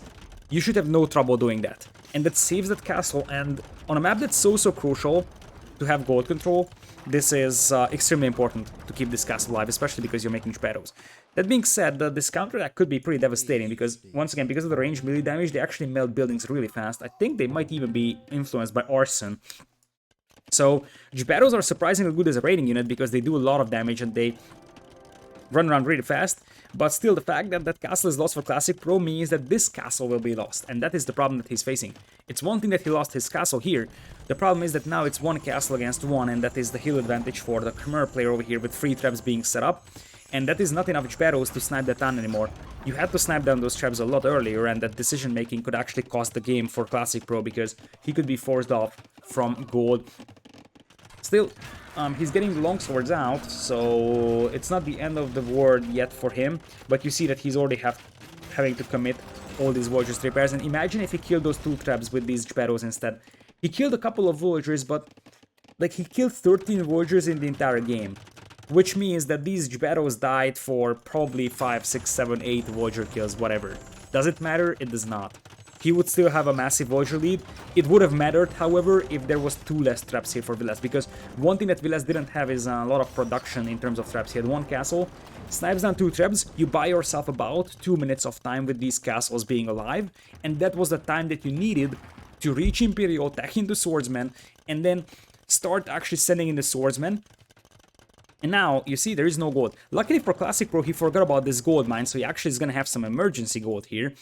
You should have no trouble doing that. And that saves that castle, and on a map that's so crucial to have gold control, this is extremely important to keep this castle alive, especially because you're making Geppettos. That being said, this counterattack could be pretty devastating, because, once again, because of the range melee damage, they actually melt buildings really fast. I think they might even be influenced by arson. So, Geppettos are surprisingly good as a raiding unit, because they do a lot of damage, and they run around really fast. But still, the fact that that castle is lost for Classicpro means that this castle will be lost, and that is the problem that he's facing. It's one thing that he lost his castle here. The problem is that now it's one castle against one, and that is the hill advantage for the Khmer player over here with 3 traps being set up. And that is not enough Jberos to snipe that down anymore. You had to snipe down those traps a lot earlier, and that decision making could actually cost the game for Classicpro because he could be forced off from gold. Still, he's getting the longswords out, so it's not the end of the war yet for him. But you see that he's already having to commit all these villagers to repairs. And imagine if he killed those 2 traps with these Jberos instead. He killed a couple of villagers, but like he killed 13 villagers in the entire game. Which means that these Jberos died for probably 5, 6, 7, 8 villager kills, whatever. Does it matter? It does not. He would still have a massive villager lead. It would have mattered, however, if there was 2 less traps here for Villese, because one thing that Villese didn't have is a lot of production in terms of traps. He had 1 castle, snipes down 2 traps, you buy yourself about 2 minutes of time with these castles being alive, and that was the time that you needed to reach Imperial, tech into swordsmen, and then start actually sending in the swordsmen. And now, you see, there is no gold. Luckily for Classicpro, he forgot about this gold mine, so he actually is going to have some emergency gold here.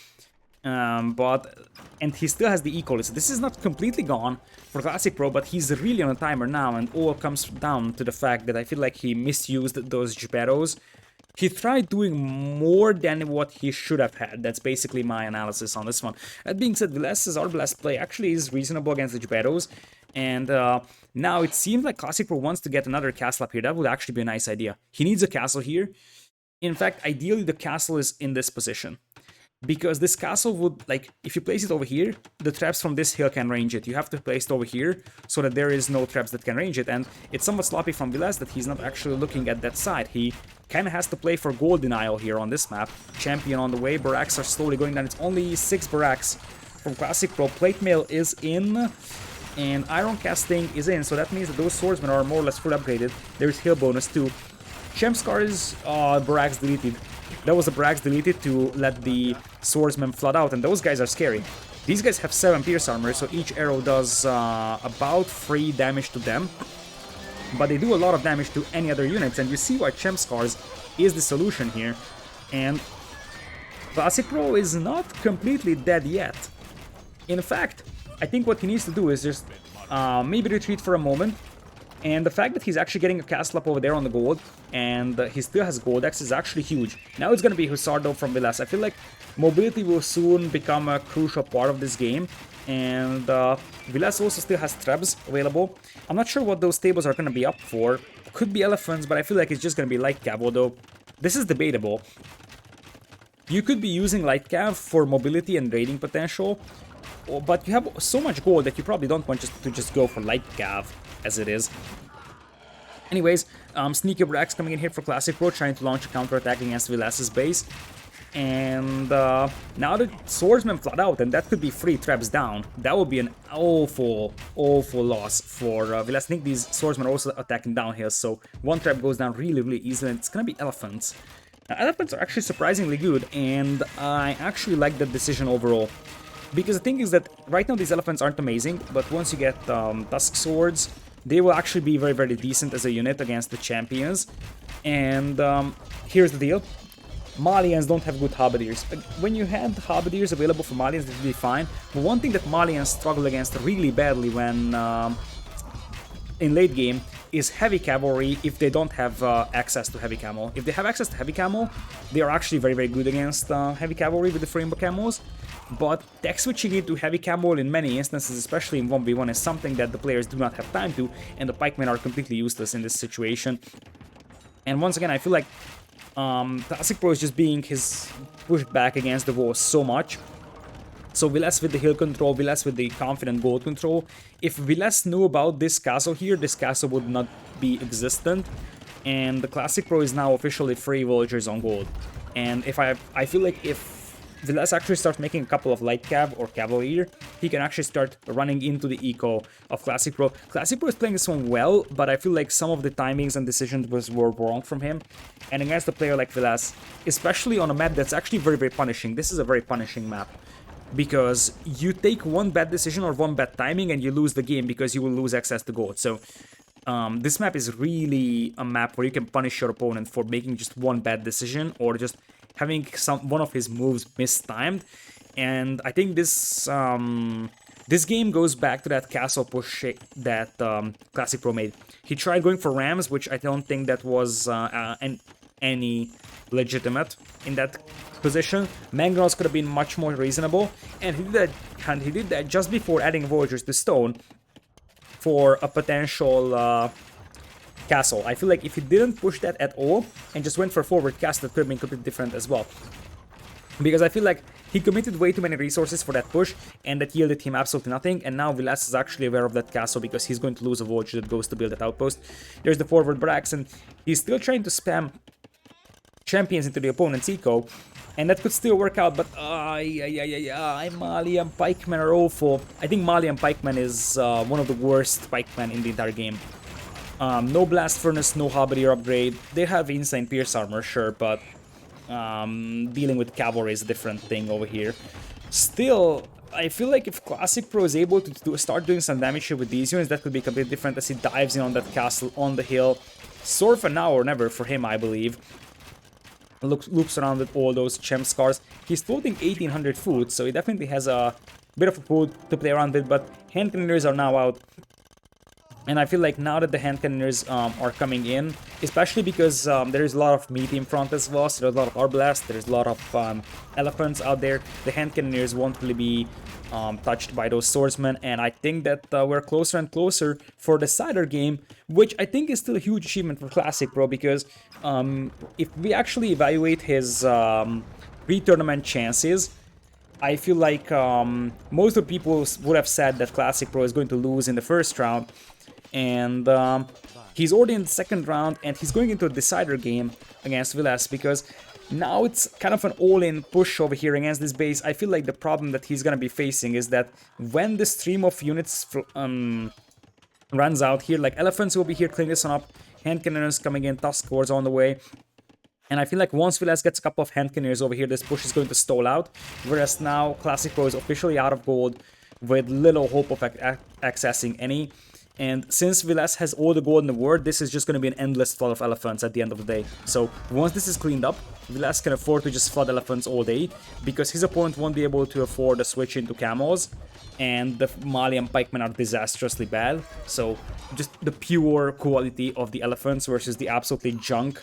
And he still has the eco, so this is not completely gone for Classicpro, but he's really on a timer now, and all comes down to the fact that I feel like he misused those Jberos. He tried doing more than what he should have had. That's basically my analysis on this one. That being said, Vilese's Blast play actually is reasonable against the Jberos. And now it seems like Classicpro wants to get another castle up here. That would actually be a nice idea. He needs a castle here. In fact, ideally the castle is in this position. Because this castle would, like, if you place it over here, the traps from this hill can range it. You have to place it over here so that there is no traps that can range it. And it's somewhat sloppy from Villese that he's not actually looking at that side. He kind of has to play for gold denial here on this map. Champion on the way. Barracks are slowly going down. It's only 6 barracks from Classicpro. Plate mail is in. And iron casting is in. So that means that those swordsmen are more or less full upgraded. There's hill bonus too. Chempscar's barracks deleted. That was the barracks deleted to let the swordsmen flood out, and those guys are scary. These guys have 7 pierce armor, so each arrow does about 3 damage to them. But they do a lot of damage to any other units, and you see why Chempscars is the solution here. And Classicpro is not completely dead yet. In fact, I think what he needs to do is just maybe retreat for a moment. And the fact that he's actually getting a castle up over there on the gold, and he still has gold X is actually huge. Now it's going to be Hussardo from Villese. I feel like mobility will soon become a crucial part of this game. And Villese also still has trebs available. I'm not sure what those tables are going to be up for. Could be elephants, but I feel like it's just going to be light cav, although this is debatable. You could be using light cav for mobility and raiding potential, but you have so much gold that you probably don't want to just go for light cav as it is. Anyways, Sneaky Brax coming in here for Classicpro, trying to launch a counterattack against Vilese's base. And now the swordsmen flood out, and that could be 3 traps down. That would be an awful, awful loss for Villese. I think these swordsmen are also attacking downhill, so 1 trap goes down really, really easily, and it's gonna be elephants. Now, elephants are actually surprisingly good, and I actually like that decision overall. Because the thing is that right now these elephants aren't amazing, but once you get Tusk Swords, they will actually be very, very decent as a unit against the champions. And here's the deal. Malians don't have good halberdiers. When you had halberdiers available for Malians, that would be fine. But one thing that Malians struggle against really badly when in late game is heavy cavalry if they don't have access to heavy camo. If they have access to heavy camo, they are actually very, very good against heavy cavalry with the rainbow camos. But tech switching into heavy camo in many instances, especially in 1v1, is something that the players do not have time to, and the pikemen are completely useless in this situation. And once again, I feel like Classicpro is just being pushed back against the wall so much. So Villese with the hill control, Villese with the confident gold control. If Villese knew about this castle here, this castle would not be existent. And the Classicpro is now officially 3 villagers on gold. And if I feel like if Villese actually starts making a couple of light cav or cavalry here, he can actually start running into the eco of Classicpro. Classicpro is playing this one well, but I feel like some of the timings and decisions were wrong from him. And against a player like Villese, especially on a map that's actually very, very punishing, this is a very punishing map. Because you take one bad decision or one bad timing and you lose the game because you will lose access to gold. So This map is really a map where you can punish your opponent for making just one bad decision or just having one of his moves mistimed. And I think this game goes back to that castle push that Classicpro made. He tried going for Rams, which I don't think that was any legitimate in that position. Mangonels could have been much more reasonable, and he did that just before adding Voyagers to Stone for a potential castle. I feel like if he didn't push that at all and just went for forward cast, that could have been completely different as well. Because I feel like he committed way too many resources for that push, and that yielded him absolutely nothing, and now Villese is actually aware of that castle because he's going to lose a Voyager that goes to build that outpost. There's the forward Brax, and he's still trying to spam champions into the opponent's eco, and that could still work out, but Mali and Pikemen are awful. I think Mali and Pikemen is one of the worst Pikemen in the entire game. No Blast Furnace, no Halberdier upgrade. They have insane Pierce armor, sure, but dealing with cavalry is a different thing over here. Still, I feel like if Classicpro is able to start doing some damage here with these units, that could be completely different as he dives in on that castle on the hill. Sort of a now or never for him, I believe. Loops around with all those Chem Scars. He's floating 1800 food, so he definitely has a bit of a food to play around with, but hand cannoneers are now out. And I feel like now that the hand cannoneers are coming in, especially because there is a lot of meat in front as well, so there's a lot of Arbalest, there's a lot of elephants out there, the hand cannoneers won't really be touched by those swordsmen, and I think that we're closer and closer for the cider game, which I think is still a huge achievement for Classicpro, because if we actually evaluate his pre-tournament chances, I feel like most of the people would have said that Classicpro is going to lose in the first round, and he's already in the second round, and he's going into a decider game against Villese, because now it's kind of an all-in push over here against this base. I feel like the problem that he's gonna be facing is that when the stream of units runs out here, like elephants will be here cleaning this one up, hand cannons coming in, tusk wars on the way. And I feel like once Villese gets a couple of hand cannoneers over here, this push is going to stall out, whereas now Classicpro is officially out of gold with little hope of accessing any. And since Villese has all the gold in the world, this is just going to be an endless flood of elephants at the end of the day. So once this is cleaned up, Villese can afford to just flood elephants all day, because his opponent won't be able to afford a switch into camels, and the Mali and Pikemen are disastrously bad. So just the pure quality of the elephants versus the absolutely junk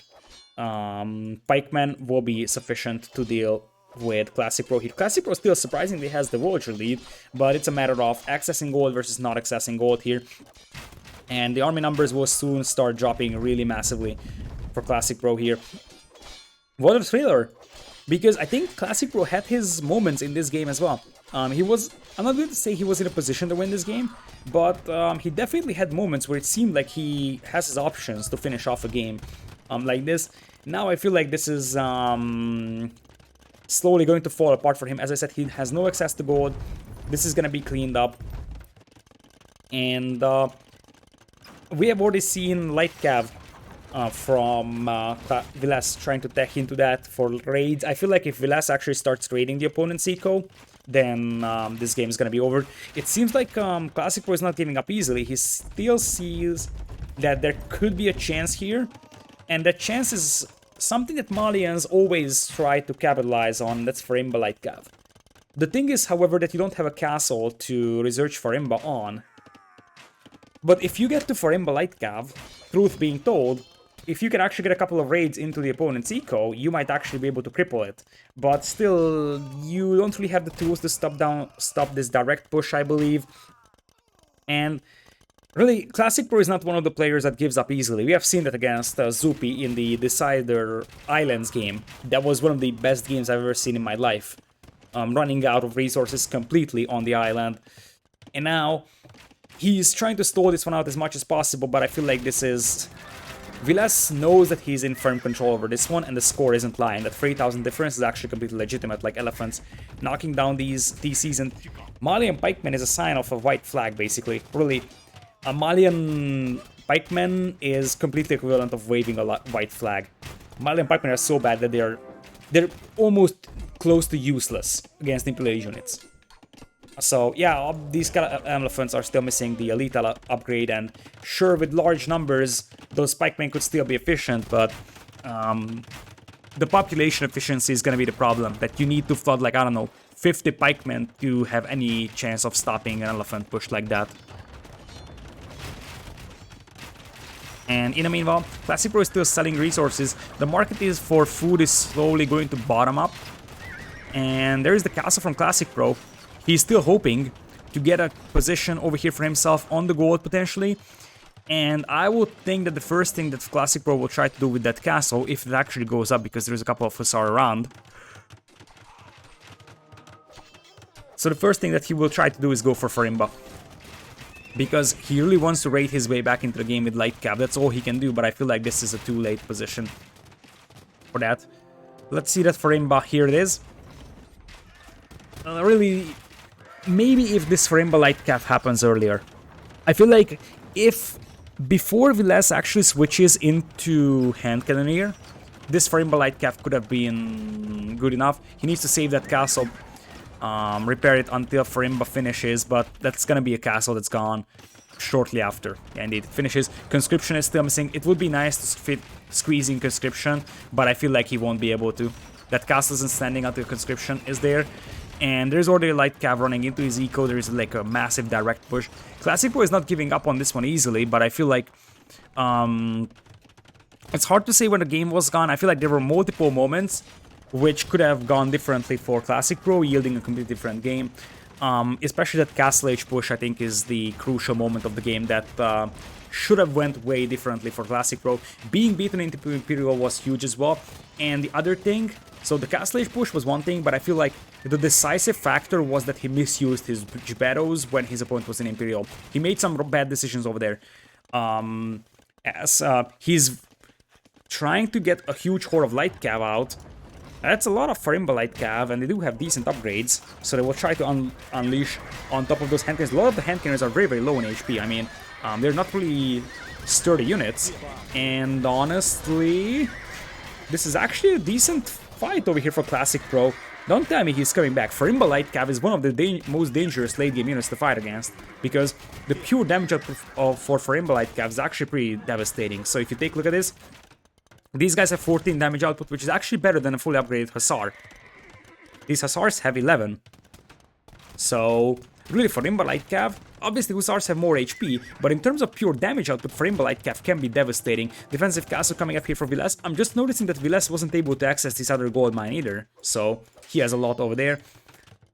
Pikemen will be sufficient to deal with Classicpro here. Classicpro still surprisingly has the Voyager lead, but it's a matter of accessing gold versus not accessing gold here. And the army numbers will soon start dropping really massively for Classicpro here. What a thriller! Because I think Classicpro had his moments in this game as well. I'm not going to say he was in a position to win this game, but he definitely had moments where it seemed like he has his options to finish off a game like this. Now I feel like this is slowly going to fall apart for him. As I said, he has no access to gold. This is going to be cleaned up. And we have already seen Light Cav from Villese trying to tech into that for raids. I feel like if Villese actually starts raiding the opponent's eco, then this game is going to be over. It seems like Classicpro is not giving up easily. He still sees that there could be a chance here, and that chance is something that Malians always try to capitalize on. That's Farimba Light Cav. The thing is, however, that you don't have a castle to research Farimba on. But if you get to Farimba Light Cav, truth being told, if you can actually get a couple of raids into the opponent's eco, you might actually be able to cripple it. But still, you don't really have the tools to stop this direct push, I believe. And really, Classicpro is not one of the players that gives up easily. We have seen that against Zupi in the Decider Islands game. That was one of the best games I've ever seen in my life. Running out of resources completely on the island. And now, he's trying to stall this one out as much as possible, but I feel like this is... Villese knows that he's in firm control over this one, and the score isn't lying. That 3,000 difference is actually completely legitimate, like elephants. Knocking down these TCs, and Malian Pikeman is a sign of a white flag, basically. Really, a Malian Pikeman is completely equivalent of waving a white flag. Malian Pikemen are so bad that they're almost close to useless against Imperial units. So yeah, these kind of elephants are still missing the elite upgrade, and sure, with large numbers, those pikemen could still be efficient, but the population efficiency is going to be the problem, that you need to flood, like, I don't know, 50 pikemen to have any chance of stopping an elephant push like that. And in the meanwhile, Classicpro is still selling resources. The market is for food is slowly going to bottom up. And there is the castle from Classicpro. He's still hoping to get a position over here for himself on the gold potentially. And I would think that the first thing that Classicpro will try to do with that castle, if it actually goes up, because there's a couple of Hussar around. So the first thing that he will try to do is go for Farimba, because he really wants to raid his way back into the game with light cap. That's all he can do, but I feel like this is a too late position for that. Let's see that Farimba. Here it is. Really, maybe if this Farimba light cap happens earlier. I feel like if before Villese actually switches into hand cannoneer, this Farimba light cap could have been good enough. He needs to save that castle, repair it until Farimba finishes, but that's gonna be a castle that's gone shortly after. Yeah, indeed, it finishes. Conscription is still missing. It would be nice to fit squeezing conscription, but I feel like he won't be able to. That castle isn't standing until conscription is there. And there's already a light cav running into his eco. There's like a massive direct push. Classicpro is not giving up on this one easily, but I feel like it's hard to say when the game was gone. I feel like there were multiple moments which could have gone differently for Classicpro, yielding a completely different game. Especially that Castle Age push, I think, is the crucial moment of the game that should have went way differently for Classicpro. Being beaten into Imperial was huge as well. And the other thing, so the Castle Age push was one thing, but I feel like the decisive factor was that he misused his Giberos when his opponent was in Imperial. He made some bad decisions over there. As he's trying to get a huge horde of Light Cav out. That's a lot of Farimba Light Cav, and they do have decent upgrades, so they will try to unleash on top of those hand cannons. A lot of the hand cannons are very, very low in HP. I mean, they're not really sturdy units, and honestly, this is actually a decent fight over here for Classicpro. Don't tell me he's coming back. Farimba Light Cav is one of the most dangerous late game units to fight against, because the pure damage output for Farimba Light Cav is actually pretty devastating. So if you take a look at this, these guys have 14 damage output, which is actually better than a fully upgraded Hussar. These Hussars have 11. So, really, Farimba Light Cav, obviously Hussars have more HP, but in terms of pure damage output, Farimba Light Cav can be devastating. Defensive castle coming up here for Villese. I'm just noticing that Villese wasn't able to access this other gold mine either, so he has a lot over there.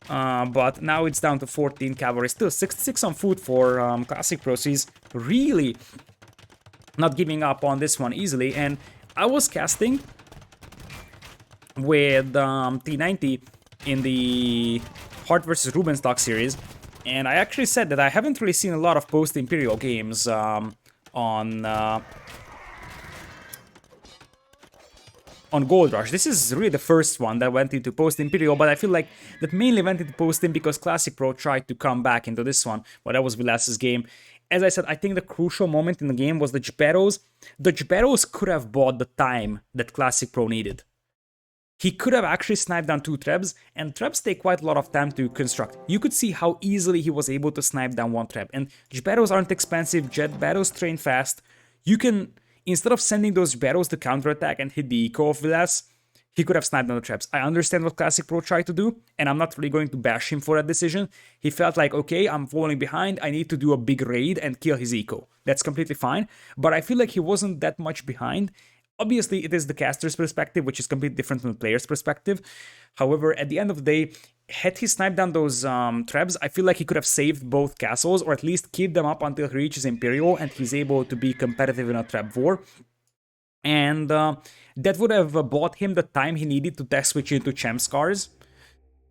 But now it's down to 14 cavalry, still 66 on foot for Classicpro, so he's really not giving up on this one easily. And I was casting with T90 in the Hart vs. Rubenstock series, and I actually said that I haven't really seen a lot of post-Imperial games on Gold Rush. This is really the first one that went into post-Imperial, but I feel like that mainly went into post-Im because Classicpro tried to come back into this one, but that was Villase's game. As I said, I think the crucial moment in the game was the Giberos. The Giberos could have bought the time that Classicpro needed. He could have actually sniped down 2 Trebs, and Trebs take quite a lot of time to construct. You could see how easily he was able to snipe down 1 Treb. And Giberos aren't expensive, Jet Battles train fast. You can, instead of sending those Giberos to counterattack and hit the eco of Villese, he could have sniped down the traps. I understand what Classicpro tried to do, and I'm not really going to bash him for that decision. He felt like, okay, I'm falling behind, I need to do a big raid and kill his eco. That's completely fine, but I feel like he wasn't that much behind. Obviously, it is the caster's perspective, which is completely different from the player's perspective. However, at the end of the day, had he sniped down those traps, I feel like he could have saved both castles, or at least keep them up until he reaches Imperial and he's able to be competitive in a trap war. And that would have bought him the time he needed to test switch into Chem Scars,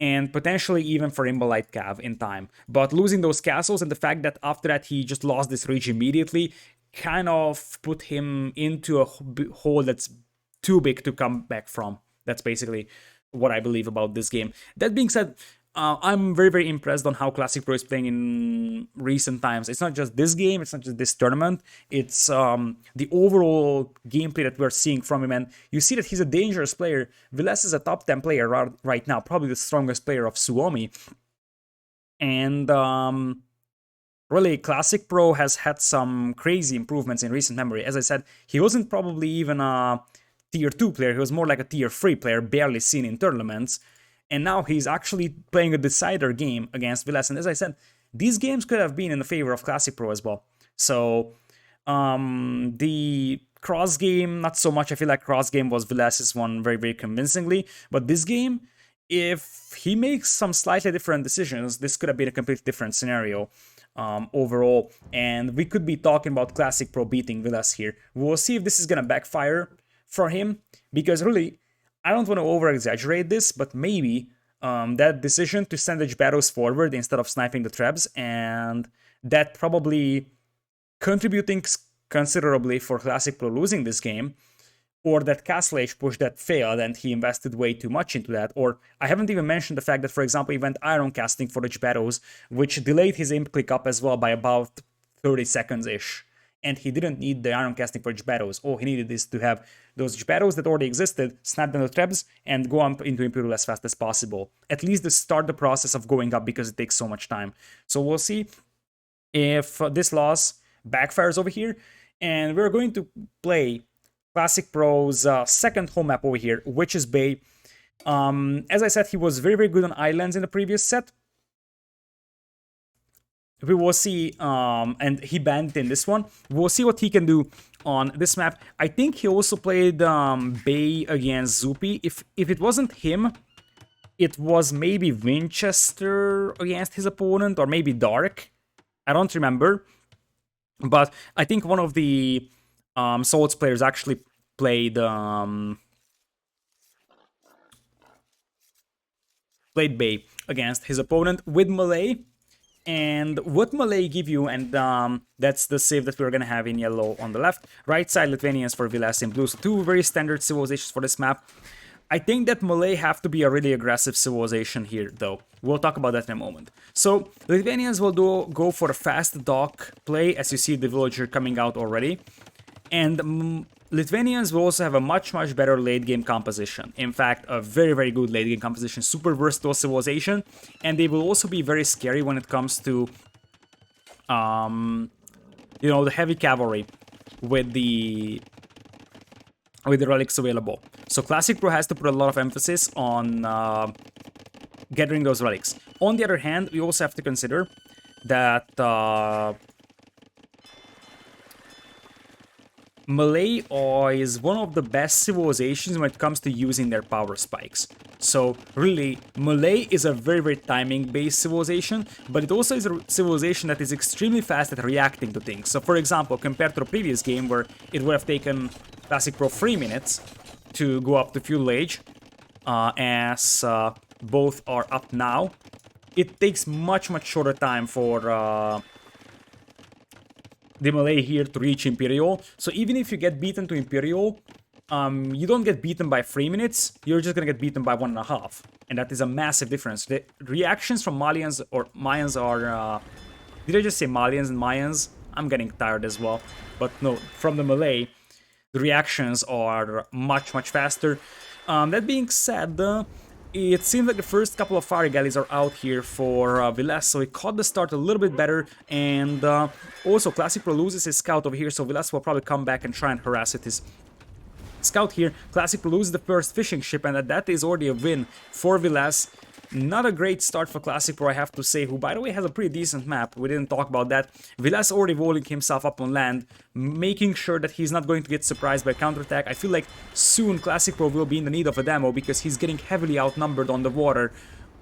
and potentially even for Farimba Light Cav in time. But losing those castles and the fact that after that he just lost this reach immediately kind of put him into a hole that's too big to come back from. That's basically what I believe about this game. That being said, I'm very, very impressed on how Classicpro is playing in recent times. It's not just this game, it's not just this tournament, it's the overall gameplay that we're seeing from him, and you see that he's a dangerous player. Villese is a top 10 player right now, probably the strongest player of Suomi. And really, Classicpro has had some crazy improvements in recent memory. As I said, he wasn't probably even a tier 2 player, he was more like a tier 3 player, barely seen in tournaments. And now he's actually playing a decider game against Villese. And as I said, these games could have been in the favor of Classicpro as well. So the cross game, not so much. I feel like cross game was Villese's one very, very convincingly. But this game, if he makes some slightly different decisions, this could have been a completely different scenario overall. And we could be talking about Classicpro beating Villese here. We'll see if this is going to backfire for him. Because really, I don't want to over-exaggerate this, but maybe that decision to send the Jbaros forward instead of sniping the traps, and that probably contributing considerably for Classicpro losing this game, or that Castle Age push that failed and he invested way too much into that, or I haven't even mentioned the fact that, for example, he went Iron Casting for the Jbaros, which delayed his imp click up as well by about 30 seconds-ish. And he didn't need the Iron Casting for Jbaros. All he needed is to have those Jbaros that already existed, snap them to traps, and go up into Imperial as fast as possible. At least to start the process of going up, because it takes so much time. So we'll see if this loss backfires over here. And we're going to play Classicpro's second home map over here, Witch's Bay. As I said, he was very, very good on islands in the previous set. We will see, and he banned in this one. We'll see what he can do on this map. I think he also played Bay against Zupi. If it wasn't him, it was maybe Winchester against his opponent, or maybe Dark. I don't remember. But I think one of the Swords players actually played Bay against his opponent with Malay. And what Malay give you, and that's the save that we're gonna have in yellow on the left. Right side, Lithuanians for Villese in blue. So two very standard civilizations for this map. I think that Malay have to be a really aggressive civilization here, though. We'll talk about that in a moment. So, Lithuanians will go for a fast dock play, as you see the villager coming out already. And Lithuanians will also have a much, much better late game composition. In fact, a very, very good late game composition, super versatile civilization. And they will also be very scary when it comes to, you know, the heavy cavalry with the relics available. So Classicpro has to put a lot of emphasis on gathering those relics. On the other hand, we also have to consider that Malay is one of the best civilizations when it comes to using their power spikes. So really, Malay is a very, very timing-based civilization, but it also is a civilization that is extremely fast at reacting to things. So for example, compared to the previous game where it would have taken Classicpro 3 minutes to go up to Feudal Age, as both are up now, it takes much, much shorter time for the Malay here to reach Imperial. So even if you get beaten to Imperial, you don't get beaten by 3 minutes, you're just gonna get beaten by 1.5. And that is a massive difference. The reactions from Malians or Mayans are... did I just say Malians and Mayans? I'm getting tired as well. But no, from the Malay, the reactions are much, much faster. That being said, it seems like the first couple of fire galleys are out here for Villese, so he caught the start a little bit better, and also Classicpro loses his scout over here, so Villese will probably come back and try and harass it. His scout here, Classicpro loses the first fishing ship, and that is already a win for Villese. Not a great start for Classicpro, I have to say, who, by the way, has a pretty decent map. We didn't talk about that. Villese already rolling himself up on land, making sure that he's not going to get surprised by counterattack. I feel like soon Classicpro will be in the need of a demo because he's getting heavily outnumbered on the water.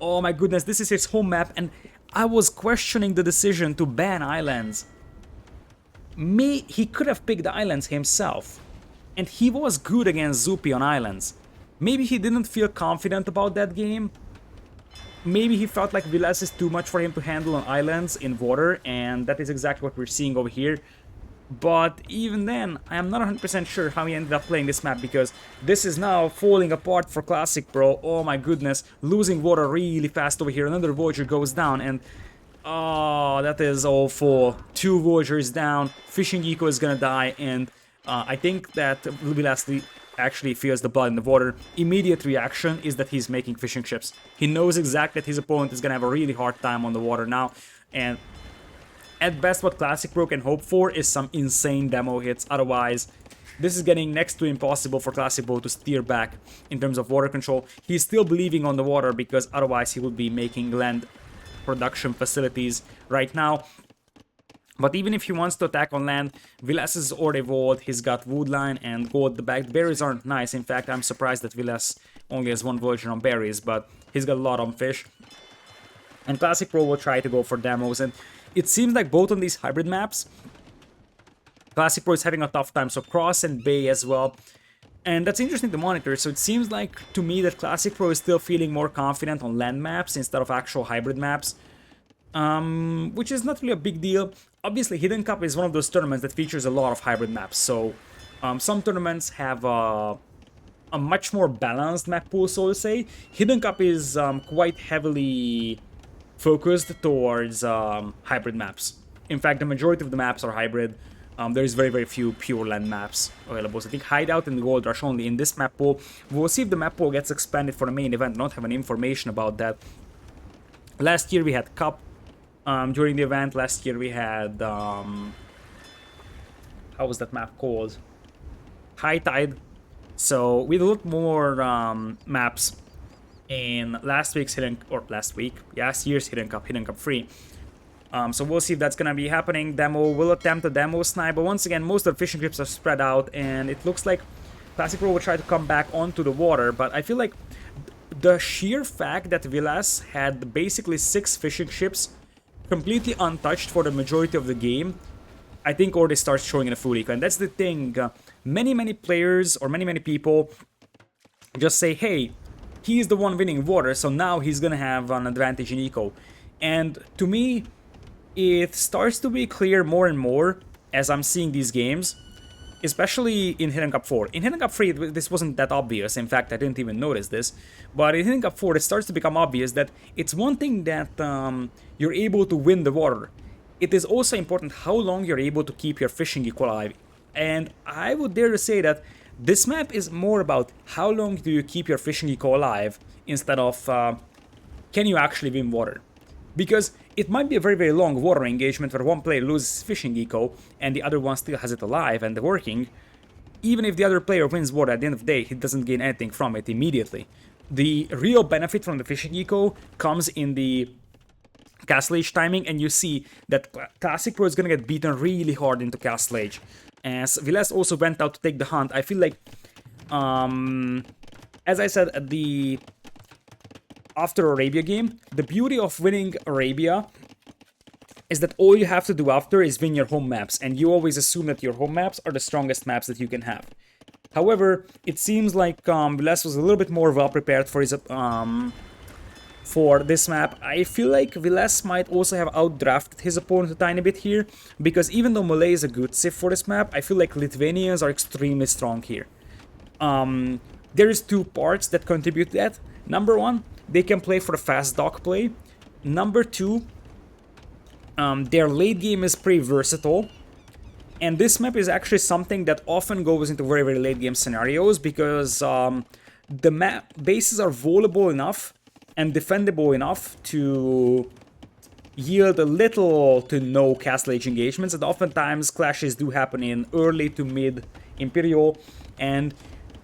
Oh my goodness, this is his home map, and I was questioning the decision to ban islands. He could have picked the islands himself, and he was good against Zupi on islands. Maybe he didn't feel confident about that game. Maybe he felt like Villese is too much for him to handle on islands in water, and that is exactly what we're seeing over here. But even then, I am not 100% sure how he ended up playing this map, because this is now falling apart for Classicpro. Oh my goodness, losing water really fast over here. Another Voyager goes down, and oh, that is awful. 2 Voyagers down, Fishing Eco is gonna die, and I think that Villese actually feels the blood in the water, immediate reaction is that he's making fishing chips. He knows exactly that his opponent is gonna have a really hard time on the water now, and at best what Classicpro can hope for is some insane demo hits. Otherwise, this is getting next to impossible for Classicpro to steer back in terms of water control. He's still believing on the water because otherwise he would be making land production facilities right now. But even if he wants to attack on land, Villese is already evolved. He's got Woodline and Gold at the back. The berries aren't nice. In fact, I'm surprised that Villese only has one version on berries, but he's got a lot on fish. And Classicpro will try to go for demos, and it seems like both on these hybrid maps, Classicpro is having a tough time, so Cross and Bay as well. And that's interesting to monitor, so it seems like to me that Classicpro is still feeling more confident on land maps instead of actual hybrid maps. Which is not really a big deal. Obviously, Hidden Cup is one of those tournaments that features a lot of hybrid maps, so some tournaments have a much more balanced map pool, so to say. Hidden Cup is quite heavily focused towards hybrid maps. In fact, the majority of the maps are hybrid. There's very, very few pure land maps available. So I think Hideout and Gold Rush only in this map pool. We'll see if the map pool gets expanded for the main event. I don't have any information about that. Last year we had Cup. During the event last year we had, how was that map called? High Tide. So we had a lot more maps in last year's Hidden Cup, Hidden Cup 3. So we'll see if that's gonna be happening. Demo will attempt a demo snipe, but once again, most of the fishing trips are spread out, and it looks like Classicpro will try to come back onto the water, but I feel like the sheer fact that Villese had basically 6 fishing ships completely untouched for the majority of the game, I think already starts showing in a full eco. And that's the thing, many players or many people just say, hey, he's the one winning water, so now he's gonna have an advantage in eco. And to me, it starts to be clear more and more as I'm seeing these games, especially in Hidden Cup 4. In Hidden Cup 3, this wasn't that obvious. In fact, I didn't even notice this. But in Hidden Cup 4, it starts to become obvious that it's one thing that you're able to win the water. It is also important how long you're able to keep your fishing eco alive. And I would dare to say that this map is more about how long do you keep your fishing eco alive instead of can you actually win water. Because it might be a very, very long water engagement where one player loses fishing eco and the other one still has it alive and working. Even if the other player wins water, at the end of the day, he doesn't gain anything from it immediately. The real benefit from the fishing eco comes in the Castle Age timing, and you see that Classicpro is going to get beaten really hard into Castle Age. As Villese also went out to take the hunt, I feel like, as I said at the after Arabia game, the beauty of winning Arabia is that all you have to do after is win your home maps, and you always assume that your home maps are the strongest maps that you can have. However, it seems like Villese was a little bit more well prepared for his for this map. I feel like Villese might also have outdrafted his opponent a tiny bit here, because even though Malay is a good civ for this map, I feel like Lithuanians are extremely strong here. There is 2 parts that contribute to that. Number 1, they can play for the fast dock play. Number 2, their late game is pretty versatile. And this map is actually something that often goes into very, very late game scenarios, because the map bases are vulnerable enough and defendable enough to yield a little to no Castle Age engagements, and oftentimes clashes do happen in early to mid Imperial, and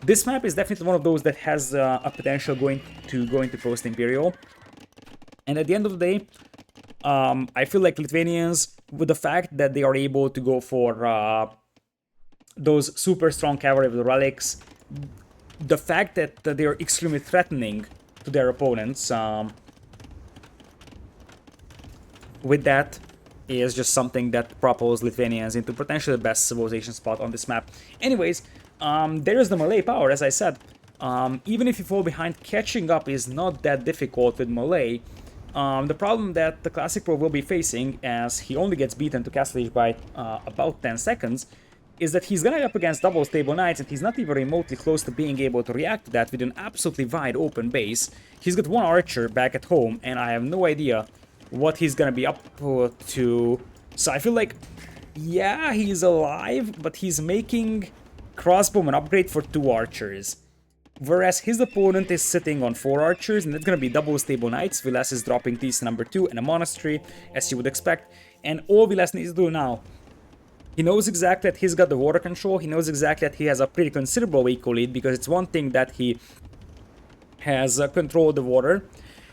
this map is definitely one of those that has a potential going to post Imperial. And at the end of the day, I feel like Lithuanians, with the fact that they are able to go for those super strong cavalry with the relics, the fact that they are extremely threatening to their opponents, with that is just something that propels Lithuanians into potentially the best civilization spot on this map. Anyways, there's the Malay power, as I said. Even if you fall behind, catching up is not that difficult with Malay. The problem that the Classicpro will be facing, as he only gets beaten to Castle Age by about 10 seconds, is that he's gonna be up against double stable knights, and he's not even remotely close to being able to react to that with an absolutely wide open base. He's got 1 archer back at home, and I have no idea what he's gonna be up to. So I feel like, yeah, he's alive, but he's making crossbowman upgrade for 2 archers. Whereas his opponent is sitting on 4 archers, and it's gonna be double stable knights. Villese is dropping Thesis number 2 and a monastery, as you would expect. And all Villese needs to do now, he knows exactly that he's got the water control. He knows exactly that he has a pretty considerable eco lead, because it's one thing that he has controlled the water.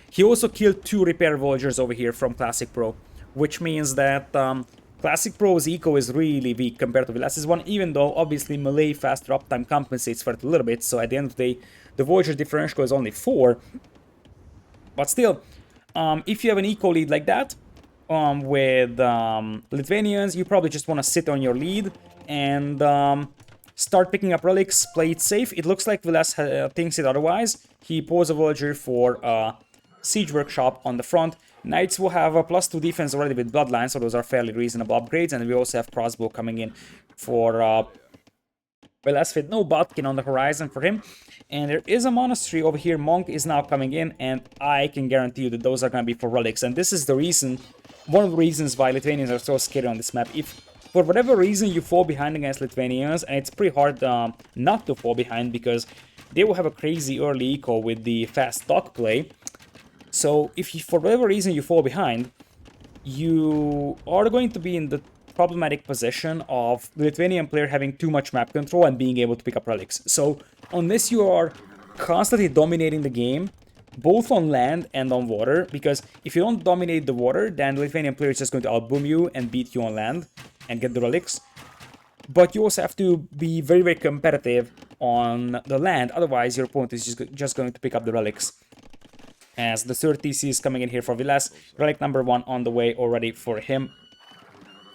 He also killed 2 repair villagers over here from Classicpro, which means that Classicpro's eco is really weak compared to Villase's one, even though obviously melee faster uptime compensates for it a little bit, so at the end of the day, the Voyager differential is only 4. But still, if you have an eco lead like that, with Lithuanians, you probably just want to sit on your lead and start picking up relics, play it safe. It looks like Villese thinks it otherwise. He pulls a Voyager for Siege Workshop on the front. Knights will have a +2 defense already with Bloodline, so those are fairly reasonable upgrades. And we also have Crossbow coming in for Villese with no Botkin on the horizon for him. And there is a monastery over here. Monk is now coming in, and I can guarantee you that those are going to be for relics. And this is the reason, one of the reasons why Lithuanians are so scary on this map. If for whatever reason you fall behind against Lithuanians, and it's pretty hard not to fall behind, because they will have a crazy early eco with the fast dock play. So if you, for whatever reason you fall behind, you are going to be in the problematic position of the Lithuanian player having too much map control and being able to pick up relics. So unless you are constantly dominating the game, both on land and on water, because if you don't dominate the water, then the Lithuanian player is just going to outboom you and beat you on land and get the relics. But you also have to be very, very competitive on the land, otherwise your opponent is just going to pick up the relics. As the third TC is coming in here for Villese, relic number 1 on the way already for him.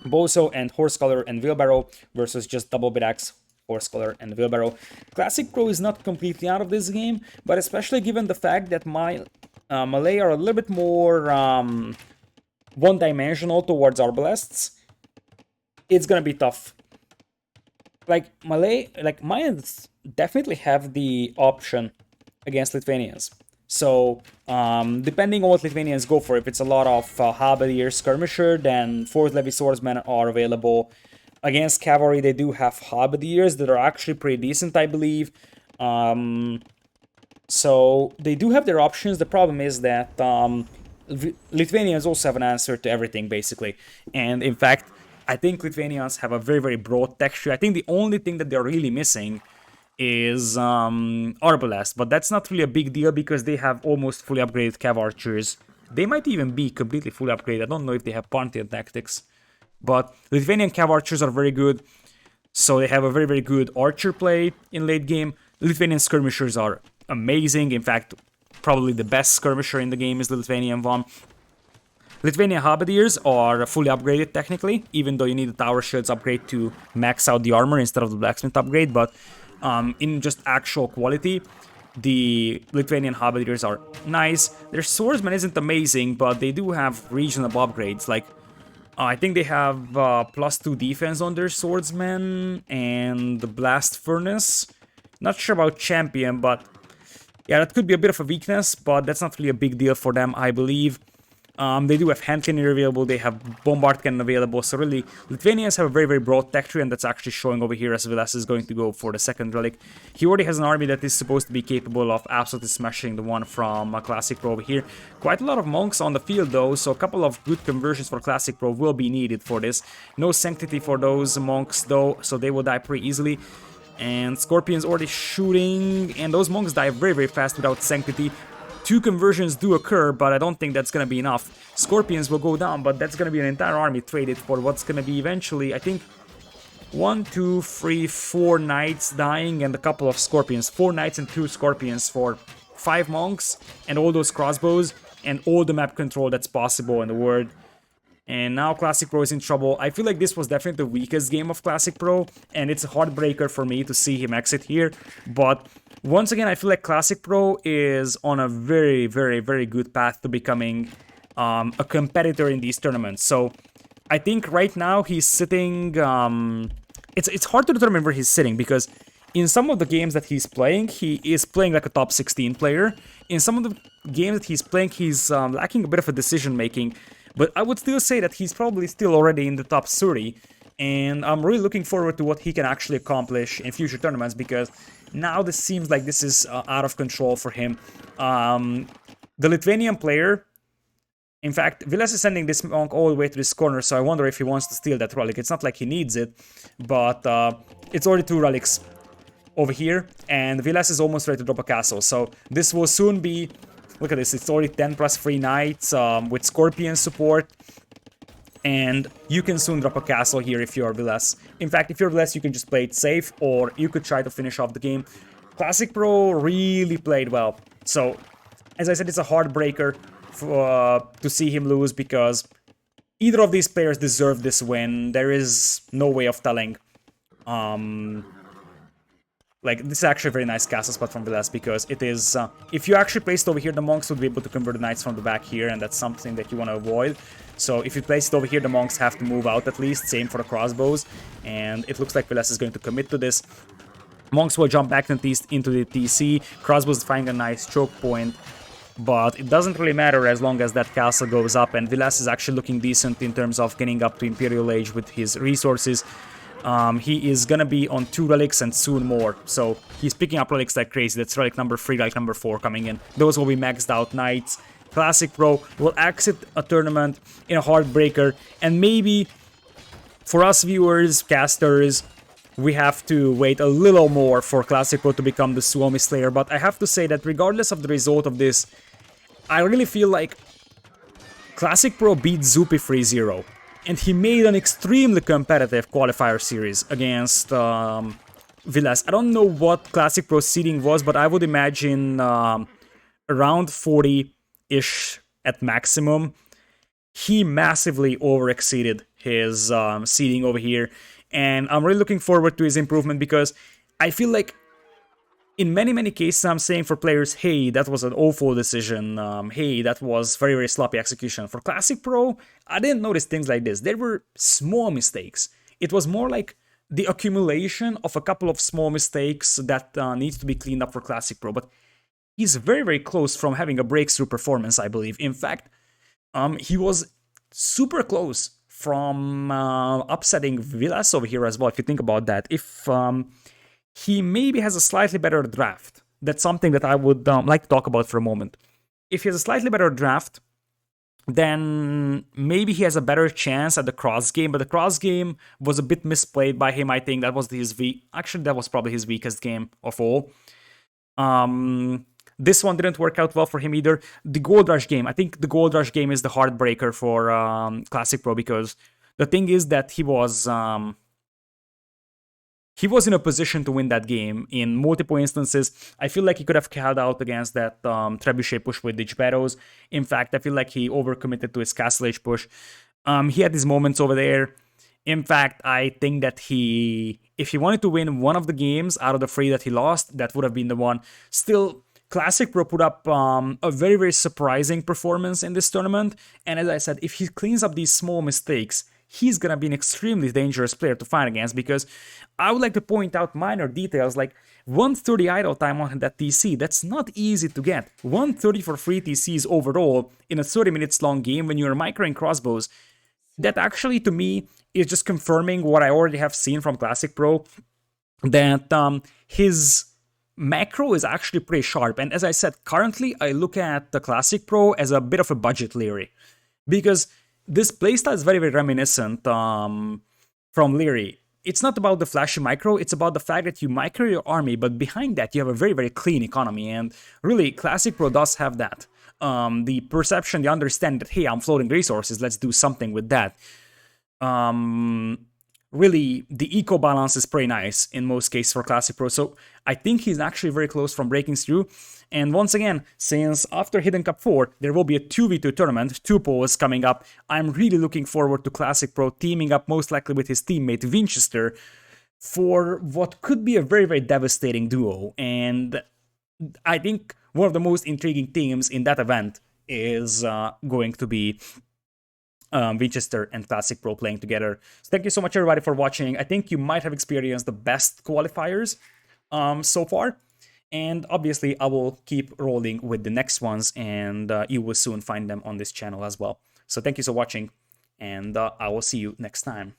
Bozo and Horsecolor and Wheelbarrow versus just double Bidax, Horsecolor and Wheelbarrow. Classicpro is not completely out of this game, but especially given the fact that my melee are a little bit more one-dimensional towards Arbalests, it's gonna be tough. Like melee, like mine definitely have the option against Lithuanians. So, depending on what Lithuanians go for, if it's a lot of Halberdier Skirmisher, then 4th Levy Swordsmen are available. Against Cavalry, they do have Halberdiers that are actually pretty decent, I believe. So, they do have their options. The problem is that Lithuanians also have an answer to everything, basically. And in fact, I think Lithuanians have a very, very broad texture. I think the only thing that they're really missing is Arbalest, but that's not really a big deal because they have almost fully upgraded Cav Archers. They might even be completely fully upgraded. I don't know if they have Pantheon tactics, but Lithuanian Cav Archers are very good, so they have a very, very good archer play in late game. Lithuanian Skirmishers are amazing. In fact, probably the best skirmisher in the game is the Lithuanian one. Lithuanian Halberdiers are fully upgraded technically, even though you need the Tower Shields upgrade to max out the armor instead of the Blacksmith upgrade, but in just actual quality, the Lithuanian Halberdiers are nice. Their Swordsman isn't amazing, but they do have reasonable upgrades. Like, I think they have +2 defense on their Swordsman and the Blast Furnace. Not sure about Champion, but yeah, that could be a bit of a weakness, but that's not really a big deal for them, I believe. They do have hand cannon available, they have bombard cannon available, so really, Lithuanians have a very, very broad texture, and that's actually showing over here as Villese is going to go for the second relic. He already has an army that is supposed to be capable of absolutely smashing the one from Classicpro over here. Quite a lot of monks on the field though, so a couple of good conversions for Classicpro will be needed for this. No sanctity for those monks though, so they will die pretty easily. And Scorpion's already shooting, and those monks die very, very fast without sanctity. 2 conversions do occur, but I don't think that's gonna be enough. Scorpions will go down, but that's gonna be an entire army traded for what's gonna be eventually, I think, 1, 2, 3, 4 knights dying and a couple of scorpions. 4 knights and 2 scorpions for 5 monks and all those crossbows and all the map control that's possible in the world. And now Classicpro is in trouble. I feel like this was definitely the weakest game of Classicpro, and it's a heartbreaker for me to see him exit here. But once again, I feel like Classicpro is on a very, very, very good path to becoming a competitor in these tournaments. So I think right now he's sitting... It's hard to determine where he's sitting, because in some of the games that he's playing, he is playing like a top 16 player. In some of the games that he's playing, he's lacking a bit of a decision making. But I would still say that he's probably still already in the top 30. And I'm really looking forward to what he can actually accomplish in future tournaments, because now this seems like this is out of control for him. The Lithuanian player, in fact, Villese is sending this monk all the way to this corner, so I wonder if he wants to steal that relic. It's not like he needs it, but it's already 2 relics over here, and Villese is almost ready to drop a castle. So this will soon be... Look at this, it's already 10 plus 3 knights with Scorpion support. And you can soon drop a castle here if you're Villese. In fact, if you're Villese, you can just play it safe, or you could try to finish off the game. Classicpro really played well. So, as I said, it's a heartbreaker to see him lose, because either of these players deserve this win. There is no way of telling. Like, this is actually a very nice castle spot from Villese, because it is... if you actually placed it over here, the monks would be able to convert the knights from the back here, and that's something that you want to avoid. So if you place it over here, the monks have to move out at least. Same for the crossbows. And it looks like Villese is going to commit to this. Monks will jump back into the TC. Crossbows find a nice choke point. But it doesn't really matter as long as that castle goes up. And Villese is actually looking decent in terms of getting up to Imperial Age with his resources. He is gonna be on 2 relics and soon more. So he's picking up relics like crazy. That's relic number 3, relic number 4 coming in. Those will be maxed out knights. Classicpro will exit a tournament in a heartbreaker, and maybe for us viewers, casters, we have to wait a little more for Classicpro to become the Suomi Slayer. But I have to say that regardless of the result of this, I really feel like Classicpro beat Zupi 3-0, and he made an extremely competitive qualifier series against Villese. I don't know what Classicpro's seeding was, but I would imagine around 40-ish at maximum. He massively over-exceeded his seeding over here, and I'm really looking forward to his improvement, because I feel like in many cases I'm saying for players, hey, that was an awful decision, hey, that was very sloppy execution. For Classicpro, I didn't notice things like this. There were small mistakes. It was more like the accumulation of a couple of small mistakes that needs to be cleaned up for Classicpro, but he's very close from having a breakthrough performance, I believe. In fact, he was super close from upsetting Villese over here as well, if you think about that. If he maybe has a slightly better draft, that's something that I would like to talk about for a moment. If he has a slightly better draft, then maybe he has a better chance at the cross game, but the cross game was a bit misplayed by him, I think. That was actually, that was probably his weakest game of all. This one didn't work out well for him either. The Gold Rush game, I think the Gold Rush game is the heartbreaker for Classicpro, because the thing is that he was in a position to win that game in multiple instances. I feel like he could have held out against that Trebuchet push with Ditch Barrows. In fact, I feel like he overcommitted to his Castle Age push. He had his moments over there. In fact, I think that if he wanted to win one of the games out of the 3 that he lost, that would have been the one. Still, Classicpro put up a very surprising performance in this tournament, and as I said, if he cleans up these small mistakes, he's gonna be an extremely dangerous player to fight against, because I would like to point out minor details like 130 idle time on that TC. That's not easy to get. 130 for 3 TCs overall in a 30 minutes long game when you're microing crossbows. That actually, to me, is just confirming what I already have seen from Classicpro, that his macro is actually pretty sharp. And as I said, currently I look at the Classicpro as a bit of a budget Leary, because this playstyle is very reminiscent from Leary. It's not about the flashy micro, it's about the fact that you micro your army, but behind that you have a very clean economy, and really Classicpro does have that. The perception, the understanding that, hey, I'm floating resources, let's do something with that. Really, the eco balance is pretty nice in most cases for Classicpro, so I think he's actually very close from breaking through. And once again, since after Hidden Cup 4, there will be a 2v2 tournament, 2 polls coming up, I'm really looking forward to Classicpro teaming up most likely with his teammate Winchester for what could be a very devastating duo. And I think one of the most intriguing teams in that event is going to be Winchester and Classicpro playing together. So thank you so much everybody for watching. I think you might have experienced the best qualifiers so far, and obviously I will keep rolling with the next ones, and you will soon find them on this channel as well. So thank you for watching, and I will see you next time.